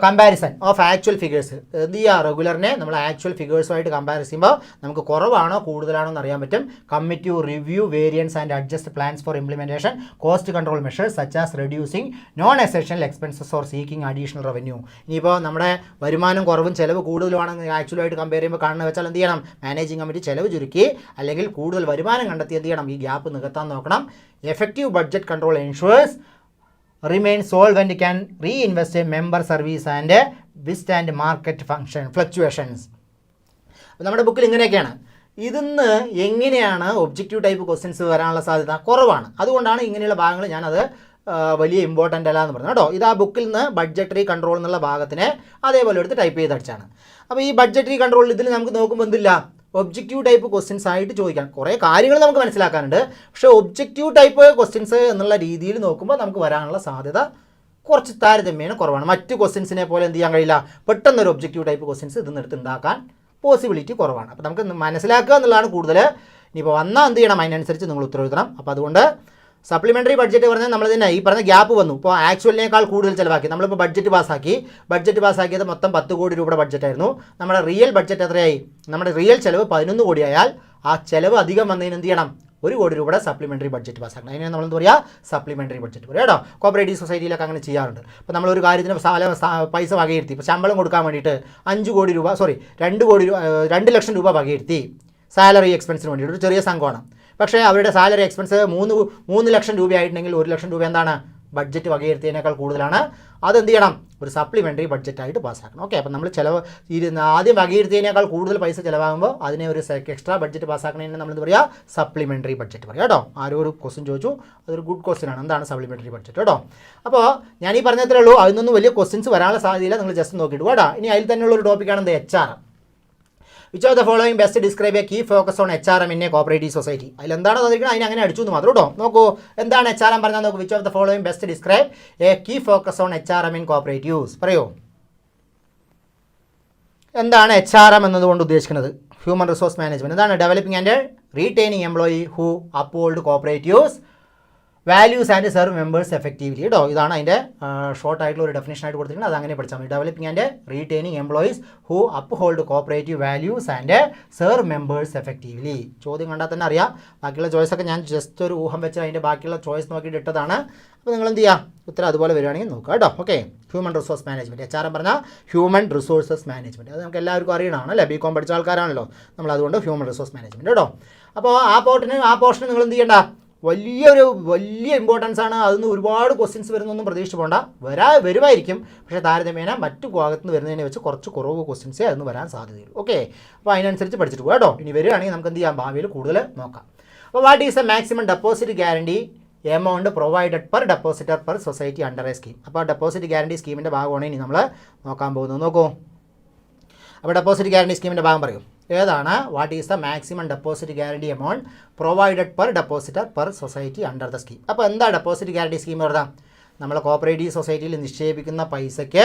comparison of actual figures എന്ത് ചെയ്യുക? റെഗുലറിനെ നമ്മൾ ആക്ച്വൽ ഫിഗേഴ്സുമായിട്ട് കമ്പയർ ചെയ്യുമ്പോൾ നമുക്ക് കുറവാണോ കൂടുതലാണോ എന്ന് അറിയാൻ പറ്റും. Commit review variance and adjust plans for implementation cost control measures such as reducing non essential expenses or seeking additional revenue. ഇനിയിപ്പോൾ നമ്മുടെ വരുമാനം കുറവും ചിലവ് കൂടുതലുമാണെങ്കിൽ ആക്ച്വലായിട്ട് കമ്പയർ ചെയ്യുമ്പോൾ കാണുന്ന വെച്ചാൽ എന്ത് ചെയ്യണം? മാനേജിംഗ് കമ്മിറ്റി ചിലവ് ചുരുക്കി അല്ലെങ്കിൽ കൂടുതൽ വരുമാനം കണ്ടെത്തി എന്ത് ചെയ്യണം? ഈ ഗ്യാപ്പ് നികത്താൻ നോക്കണം. Effective budget control ensures remain solvent can reinvest A member service and withstand market function fluctuations. നമ്മുടെ ബുക്കിൽ ഇങ്ങനെയൊക്കെയാണ്. ഇതിന്ന് എങ്ങനെയാണ് ഒബ്ജക്റ്റീവ് ടൈപ്പ് ക്വസ്റ്റ്യൻസ് വരാനുള്ള സാധ്യത കുറവാണ്. അതുകൊണ്ടാണ് ഇങ്ങനെയുള്ള ഭാഗങ്ങൾ ഞാനത് വലിയ ഇമ്പോർട്ടൻ്റ് അല്ല എന്ന് പറഞ്ഞു കേട്ടോ. ഇത് ആ ബുക്കിൽ നിന്ന് ബഡ്ജറ്ററി കൺട്രോൾ എന്നുള്ള ഭാഗത്തിനെ അതേപോലെ എടുത്ത് ടൈപ്പ് ചെയ്ത് അടിച്ചാണ്. അപ്പോൾ ഈ ബഡ്ജറ്ററി കൺട്രോൾ ഇതിൽ നമുക്ക് നോക്കുമ്പോൾ എന്തില്ല, ഒബ്ജക്റ്റീവ് ടൈപ്പ് ക്വസ്റ്റ്യൻസ് ആയിട്ട് ചോദിക്കാം. കുറേ കാര്യങ്ങൾ നമുക്ക് മനസ്സിലാക്കാനുണ്ട്. പക്ഷേ ഒബ്ജക്റ്റീവ് ടൈപ്പ് ക്വസ്റ്റ്യൻസ് എന്നുള്ള രീതിയിൽ നോക്കുമ്പോൾ നമുക്ക് വരാനുള്ള സാധ്യത കുറച്ച് താരതമ്യേന കുറവാണ്. മറ്റ് ക്വസ്റ്റ്യൻസിനെ പോലെ എന്ത് ചെയ്യാൻ കഴിയില്ല, പെട്ടെന്നൊരു ഒബ്ജക്റ്റീവ് ടൈപ്പ് ക്വസ്റ്റ്യൻസ് ഇതിനെടുത്ത് ഉണ്ടാക്കാൻ പോസിബിലിറ്റി കുറവാണ്. അപ്പോൾ നമുക്ക് മനസ്സിലാക്കുക എന്നുള്ളതാണ് കൂടുതൽ. ഇനിയിപ്പോൾ വന്നാൽ എന്ത് ചെയ്യണം, അതിനനുസരിച്ച് നിങ്ങൾ ഉത്തരം എഴുതണം. അപ്പോൾ അതുകൊണ്ട് സപ്ലിമെൻ്ററി ബഡ്ജറ്റ് പറഞ്ഞാൽ നമ്മൾ തന്നെ ഈ പറഞ്ഞ ഗ്യാപ്പ് വന്നു. ഇപ്പോൾ ആക്ച്വലിനേക്കാൾ കൂടുതൽ ചിലവാക്കി. നമ്മളിപ്പോൾ ബഡ്ജറ്റ് പാസ്സാക്കിയത് മൊത്തം 10 കോടി രൂപയുടെ ബഡ്ജറ്റായിരുന്നു. നമ്മുടെ റിയൽ ബഡ്ജറ്റ് എത്രയായി, നമ്മുടെ റിയൽ ചിലവ് 11 കോടിയായാൽ ആ ചിലവ് അധികം വന്നതിന് എന്ത് ചെയ്യണം, 1 കോടി രൂപയുടെ സപ്ലിമെൻ്ററി ബഡ്ജറ്റ് പാസ്സാക്കണം. അതിനെ നമ്മൾ എന്താ പറയുക, സപ്ലിമെൻ്ററി ബഡ്ജറ്റ് പറയുക കേട്ടോ. കോപ്പറേറ്റീവ് സൊസൈറ്റിയിലൊക്കെ അങ്ങനെ ചെയ്യാറുണ്ട്. ഇപ്പോൾ നമ്മളൊരു കാര്യത്തിന് പൈസ വകയിരുത്തി, ഇപ്പോൾ ശമ്പളം കൊടുക്കാൻ വേണ്ടിയിട്ട് 2 ലക്ഷം രൂപ വകയിരുത്തി സാലറി എക്സ്പെൻസിന് വേണ്ടിയിട്ട് ഒരു ചെറിയ സംഘമാണ്. പക്ഷേ അവരുടെ സാലറി എക്സ്പെൻസ് 3 ലക്ഷം രൂപയായിട്ടുണ്ടെങ്കിൽ 1 ലക്ഷം രൂപ എന്താണ് ബഡ്ജറ്റ് വകയിരുത്തിയതിനേക്കാൾ കൂടുതലാണ്. അതെന്ത് ചെയ്യണം, ഒരു സപ്ലിമെൻ്ററി ബഡ്ജറ്റായിട്ട് പാസ്സാക്കണം. ഓക്കെ, അപ്പോൾ നമ്മൾ ആദ്യം വകയിരുത്തിയതിനേക്കാൾ കൂടുതൽ പൈസ ചിലവാകുമ്പോൾ അതിനെ ഒരു എക്സ്ട്രാ ബഡ്ജറ്റ് പാസ്സാക്കണതിന് നമ്മൾ എന്താ പറയുക, സപ്ലിമെൻ്ററി ബഡ്ജറ്റ് പറയുക കേട്ടോ. ആരോ ഒരു ക്വസ്റ്റ്യൻ ചോദിച്ചു, അതൊരു ഗുഡ് ക്വസ്റ്റ്യൻ ആണ്. എന്താണ് സപ്ലിമെൻ്ററി ബഡ്ജറ്റ് കേട്ടോ. അപ്പോൾ ഞാൻ ഈ പറഞ്ഞത്രേ ഉള്ളൂ. അതിൽ നിന്നും വലിയ ക്വസ്റ്റ്യൻസ് വരാനുള്ള സാധ്യതയില്ല. നിങ്ങൾ ജസ്റ്റ് നോക്കിയിട്ട് കേട്ടോ. ഇനി അതിൽ തന്നെയുള്ള ഒരു ടോപ്പിക്കാണ് എന്ത്, HRM. Which of the following best describe a key focus on HRM in a cooperative society. അതിലെന്താണ് തന്നിരിക്കുന്നത്, അതിനെ അങ്ങനെ അടിച്ചു എന്ന് മാത്രം കേട്ടോ. നോക്കൂ എന്താണ് HRM പറഞ്ഞാൽ നോക്കൂ. Which of the following best describe a key focus on HRM in cooperatives. പറയൂ, എന്താണ് HRM എന്നതുകൊണ്ട് ഉദ്ദേശിക്കുന്നത്? Human resource management. എന്താണ് developing and retaining employee who uphold cooperatives values and serve members effectively കേട്ടോ. ഇതാണ് അതിൻ്റെ ഷോർട്ടായിട്ടുള്ള ഒരു ഡെഫിനേഷനായിട്ട് കൊടുത്തിട്ടുണ്ട്. അത് അങ്ങനെ പഠിച്ചാൽ മതി. Developing and retaining employees who uphold cooperative values and serve members effectively. ചോദ്യം കണ്ടാൽ തന്നെ അറിയാം. ബാക്കിയുള്ള ചോയ്സൊക്കെ ഞാൻ ജസ്റ്റ് ഒരു ഊഹം വെച്ച് അതിൻ്റെ ബാക്കിയുള്ള ചോയ്സ് നോക്കിയിട്ട് ഇട്ടതാണ്. അപ്പോൾ നിങ്ങൾ എന്ത് ചെയ്യുക, ഉത്തരം അതുപോലെ വരികയാണെങ്കിൽ നോക്കുക കേട്ടോ. Okay, human resource management. HRM പറഞ്ഞാൽ ഹ്യൂമൻ റിസോഴ്സസ് മാനേജ്മെൻറ്റ്. അത് നമുക്ക് എല്ലാവർക്കും അറിയണമാണ് അല്ലേ, BCom പഠിച്ച ആൾക്കാരാണല്ലോ നമ്മൾ. അതുകൊണ്ട് ഹ്യൂമൻ റിസോഴ്സ് മാനേജ്മെൻറ്റ് കേട്ടോ. അപ്പോൾ ആ പോർഷന് നിങ്ങൾ എന്ത് ചെയ്യേണ്ട, വലിയ ഇമ്പോർട്ടൻസ് ആണ്. അതിന് ഒരുപാട് ക്വസ്റ്റ്യൻസ് വരുന്നൊന്നും പ്രതീക്ഷിച്ച് പോകണ്ട. വരുമായിരിക്കും, പക്ഷേ താരതമ്യേന മറ്റു ഭാഗത്ത് നിന്ന് വരുന്നതിനെ വെച്ച് കുറച്ച് കുറവ് ക്വസ്റ്റ്യൻസേ അതിന് വരാൻ സാധ്യതയുള്ളൂ. ഓക്കെ, അപ്പോൾ അതിനനുസരിച്ച് പഠിച്ചിട്ട് പോകാം കേട്ടോ. ഇനി വരികയാണെങ്കിൽ നമുക്ക് എന്ത് ചെയ്യാം, ഭാവിയിൽ കൂടുതൽ നോക്കാം. അപ്പോൾ what is A maximum deposit guarantee amount provided per depositor per society under A scheme. അപ്പോൾ ഡെപ്പോസിറ്റ് ഗ്യാരണ്ടി സ്കീമിൻ്റെ ഭാഗമാണ് ഇനി നമ്മൾ നോക്കാൻ പോകുന്നത്. നോക്കൂ, അപ്പോൾ ഡെപ്പോസിറ്റ് ഗ്യാരണ്ടി സ്കീമിൻ്റെ ഭാഗം പറയും. ഏതാണ്, what is the maximum deposit guarantee amount provided per depositor per society under the scheme. അപ്പോൾ എന്താ ഡെപ്പോസിറ്റ് ഗ്യാരണ്ടി സ്കീം പറഞ്ഞാൽ, നമ്മൾ കോപ്പറേറ്റീവ് സൊസൈറ്റിയിൽ നിക്ഷേപിക്കുന്ന പൈസയ്ക്ക്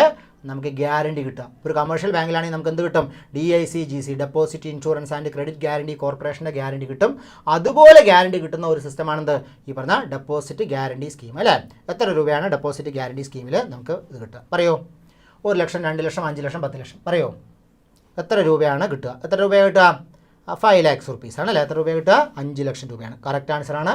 നമുക്ക് ഗ്യാരണ്ടി കിട്ടുക. ഒരു കമേഴ്ഷ്യൽ ബാങ്കിലാണെങ്കിൽ നമുക്ക് എന്ത് കിട്ടും, DICGC deposit insurance and credit guarantee കോർപ്പറേഷൻ്റെ ഗ്യാരണ്ടി കിട്ടും. അതുപോലെ ഗ്യാരണ്ടി കിട്ടുന്ന ഒരു സിസ്റ്റമാണെന്ത്, ഈ പറഞ്ഞ ഡെപ്പോസിറ്റ് ഗ്യാരണ്ടി സ്കീം അല്ലേ. എത്ര രൂപയാണ് ഡെപ്പോസിറ്റ് ഗ്യാരണ്ടി സ്കീമിൽ നമുക്ക് ഇത് കിട്ടുക, പറയോ? 1 ലക്ഷം, 2 ലക്ഷം, 5 ലക്ഷം, 10 ലക്ഷം, പറയോ? എത്ര രൂപയാണ് കിട്ടുക? എത്ര രൂപയാണ് കിട്ടുക? 5 lakhs rupees ആണല്ലേ. എത്ര രൂപ കിട്ടുക? 5 ലക്ഷം രൂപയാണ്. കറക്റ്റ് ആൻസറാണ്.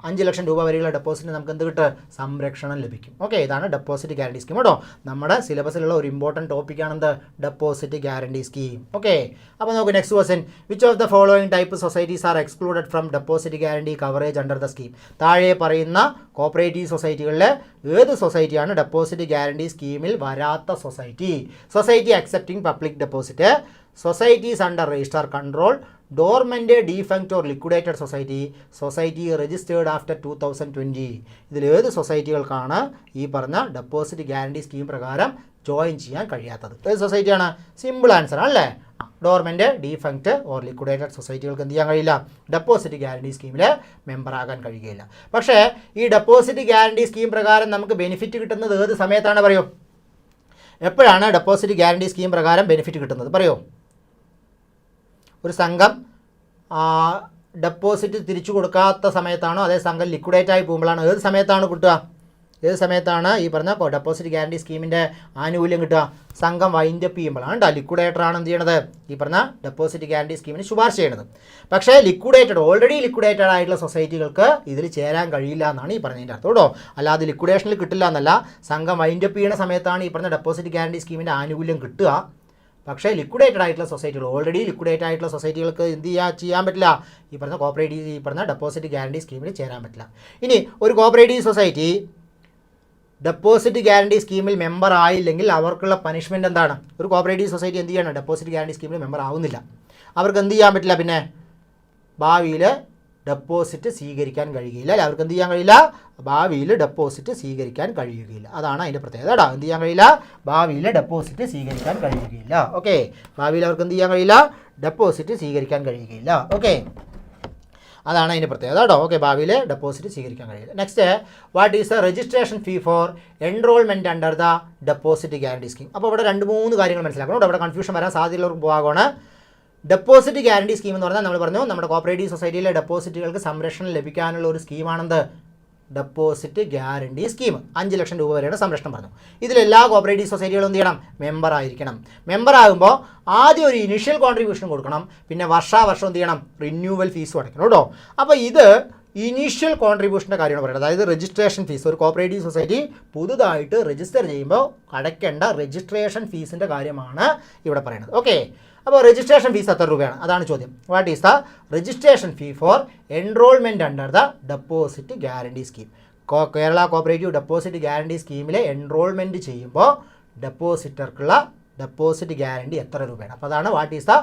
5 ലക്ഷം രൂപ വരെയുള്ള ഡെപ്പോസിറ്റിന് നമുക്ക് എന്ത് കിട്ടും, സംരക്ഷണം ലഭിക്കും. ഓക്കെ, ഇതാണ് ഡെപ്പോസിറ്റ് ഗ്യാരണ്ടി സ്കീം കേട്ടോ. നമ്മുടെ സിലബസിലുള്ള ഒരു ഇമ്പോർട്ടൻറ്റ് ടോപ്പിക്കാണെന്ത്, ഡെപ്പോസിറ്റ് ഗ്യാരണ്ടി സ്കീം. ഓക്കെ, അപ്പോൾ നമുക്ക് next question. Which of the following type societies are excluded from deposit guarantee coverage under the scheme. താഴെ പറയുന്ന കോപ്പറേറ്റീവ് സൊസൈറ്റികളിലെ ഏത് സൊസൈറ്റിയാണ് ഡെപ്പോസിറ്റ് ഗ്യാരണ്ടി സ്കീമിൽ വരാത്ത society? Society accepting public deposit, societies under registrar control, dormant defunct or liquidated society registered after 2020. ഇതിലേത് സൊസൈറ്റികൾക്കാണ് ഈ പറഞ്ഞ deposit guarantee scheme പ്രകാരം ജോയിൻ ചെയ്യാൻ കഴിയാത്തത്? ഏത് സൊസൈറ്റിയാണ്? സിമ്പിൾ ആൻസർ ആണല്ലേ. ഡോർമെൻ്റ് ഡീഫങ്ക്റ്റ് ഓർ ലിക്വിഡേറ്റഡ് സൊസൈറ്റികൾക്ക് എന്ത് ചെയ്യാൻ കഴിയില്ല, ഡെപ്പോസിറ്റ് ഗ്യാരണ്ടി സ്കീമിൽ മെമ്പറാകാൻ കഴിയുകയില്ല. പക്ഷേ ഈ ഡെപ്പോസിറ്റ് ഗ്യാരണ്ടി സ്കീം പ്രകാരം നമുക്ക് ബെനിഫിറ്റ് കിട്ടുന്നത് ഏത് സമയത്താണ് പറയൂ? എപ്പോഴാണ് ഡെപ്പോസിറ്റ് ഗ്യാരണ്ടി സ്കീം പ്രകാരം ബെനിഫിറ്റ് കിട്ടുന്നത് പറയൂ? ഒരു സംഘം ഡെപ്പോസിറ്റ് തിരിച്ചു കൊടുക്കാത്ത സമയത്താണോ, അതേ സംഘം ലിക്വിഡേറ്റ് ആയി പോകുമ്പോഴാണ്? ഏത് സമയത്താണ് കിട്ടുക? ഏത് സമയത്താണ് ഈ പറഞ്ഞ ഡെപ്പോസിറ്റ് ഗ്യാരണ്ടി സ്കീമിൻ്റെ ആനുകൂല്യം കിട്ടുക? സംഘം വൈൻഡപ്പ് ചെയ്യുമ്പോഴാണ് കേട്ടോ. ലിക്വിഡേറ്ററാണ് എന്ത് ചെയ്യണത്, ഈ പറഞ്ഞ ഡെപ്പോസിറ്റ് ഗ്യാരണ്ടി സ്കീമിന് ശുപാർശ ചെയ്യണത്. പക്ഷേ ഓൾറെഡി ലിക്വിഡേറ്റഡ് ആയിട്ടുള്ള സൊസൈറ്റികൾക്ക് ഇതിൽ ചേരാൻ കഴിയില്ല എന്നാണ് ഈ പറഞ്ഞതിൻ്റെ അർത്ഥം കേട്ടോ. അല്ലാതെ ലിക്വിഡേഷനിൽ കിട്ടില്ല എന്നല്ല. സംഘം വൈൻഡപ്പ് ചെയ്യുന്ന സമയത്താണ് ഈ പറഞ്ഞ ഡെപ്പോസിറ്റ് ഗ്യാരണ്ടി സ്കീമിൻ്റെ ആനുകൂല്യം കിട്ടുക. പക്ഷേ ലിക്വിഡേറ്റഡ് ആയിട്ടുള്ള സൊസൈറ്റികൾ, ഓൾറെഡി ലിക്വിഡേറ്റ് ആയിട്ടുള്ള സൊസൈറ്റികൾക്ക് എന്ത് ചെയ്യാൻ പറ്റില്ല, ഈ പറഞ്ഞ കോപ്പറേറ്റീവ് ഈ പറഞ്ഞ ഡെപ്പോസിറ്റ് ഗ്യാരണ്ടി സ്കീമിൽ ചേരാൻ പറ്റില്ല. ഇനി ഒരു കോപ്പറേറ്റീവ് സൊസൈറ്റി ഡെപ്പോസിറ്റ് ഗ്യാരണ്ടി സ്കീമിൽ മെമ്പർ ആയില്ലെങ്കിൽ അവർക്കുള്ള പണിഷ്മെൻറ്റ് എന്താണ്? ഒരു കോപ്പറേറ്റീവ് സൊസൈറ്റി എന്ത് ചെയ്യണം? ഡെപ്പോസിറ്റ് ഗ്യാരണ്ടി സ്കീമിൽ മെമ്പർ ആവുന്നില്ല, അവർക്ക് എന്ത് ചെയ്യാൻ പറ്റില്ല? പിന്നെ ഭാവിയിൽ ഡെപ്പോസിറ്റ് സ്വീകരിക്കാൻ കഴിയുകയില്ല, അല്ലെ? അവർക്ക് എന്ത് ചെയ്യാൻ കഴിയില്ല? ഭാവിയിൽ ഡെപ്പോസിറ്റ് സ്വീകരിക്കാൻ കഴിയുകയില്ല. അതാണ് അതിൻ്റെ പ്രത്യേകത കേട്ടോ. എന്ത് ചെയ്യാൻ കഴിയില്ല? ഭാവിയിൽ ഡെപ്പോസിറ്റ് സ്വീകരിക്കാൻ കഴിയുകയില്ല. ഓക്കെ, ഭാവിയിൽ അവർക്ക് എന്ത് ചെയ്യാൻ കഴിയില്ല? ഡെപ്പോസിറ്റ് സ്വീകരിക്കാൻ കഴിയുകയില്ല. ഓക്കെ, അതാണ് അതിൻ്റെ പ്രത്യേകത കേട്ടോ. ഓക്കെ, ഭാവിയിൽ ഡെപ്പോസിറ്റ് സ്വീകരിക്കാൻ കഴിയില്ല. Next, what is the registration fee for enrolment under the deposit guarantee scheme? അപ്പോൾ ഇവിടെ 2-3 കാര്യങ്ങൾ മനസ്സിലാക്കണം. ഇവിടെ കൺഫ്യൂഷൻ വരാൻ സാധ്യതയുള്ള ഒരു ഭാഗമാണ്. ഡെപ്പോസിറ്റ് ഗ്യാരണ്ടി സ്കീം എന്ന് പറഞ്ഞാൽ നമ്മൾ പറഞ്ഞു, നമ്മുടെ കോപ്പറേറ്റീവ് സൊസൈറ്റിയിലെ ഡെപ്പോസിറ്റുകൾക്ക് സംരക്ഷണം ലഭിക്കാനുള്ള ഒരു സ്കീമാണെന്ത്? Deposit guarantee scheme. 5 ലക്ഷം രൂപ വരെയാണ് സംരക്ഷണം പറഞ്ഞു. ഇതിലെല്ലാ കോപ്പറേറ്റീവ് സൊസൈറ്റികളും എന്ത് ചെയ്യണം? മെമ്പർ ആയിരിക്കണം. മെമ്പർ ആകുമ്പോൾ ആദ്യം ഒരു ഇനിഷ്യൽ കോൺട്രിബ്യൂഷൻ കൊടുക്കണം, പിന്നെ വർഷാവർഷം എന്ത് ചെയ്യണം? റിന്യൂവൽ ഫീസ് അടയ്ക്കണം കേട്ടോ. അപ്പോൾ ഇത് ഇനീഷ്യൽ കോൺട്രിബ്യൂഷൻ്റെ കാര്യമാണ് പറയുന്നത്. അതായത് രജിസ്ട്രേഷൻ ഫീസ്. ഒരു കോപ്പറേറ്റീവ് സൊസൈറ്റി പുതുതായിട്ട് രജിസ്റ്റർ ചെയ്യുമ്പോൾ അടയ്ക്കേണ്ട രജിസ്ട്രേഷൻ ഫീസിൻ്റെ കാര്യമാണ് ഇവിടെ പറയുന്നത്. ഓക്കെ, അപ്പോൾ രജിസ്ട്രേഷൻ ഫീസ് എത്ര രൂപയാണ്? അതാണ് ചോദ്യം. What is the registration fee for enrolment under the deposit guarantee scheme? Kerala cooperative deposit guarantee സ്കീമിൽ എൻറോൾമെൻറ്റ് ചെയ്യുമ്പോൾ ഡെപ്പോസിറ്റർക്കുള്ള ഡെപ്പോസിറ്റ് ഗ്യാരണ്ടി എത്ര രൂപയാണ്? അപ്പോൾ അതാണ് what is the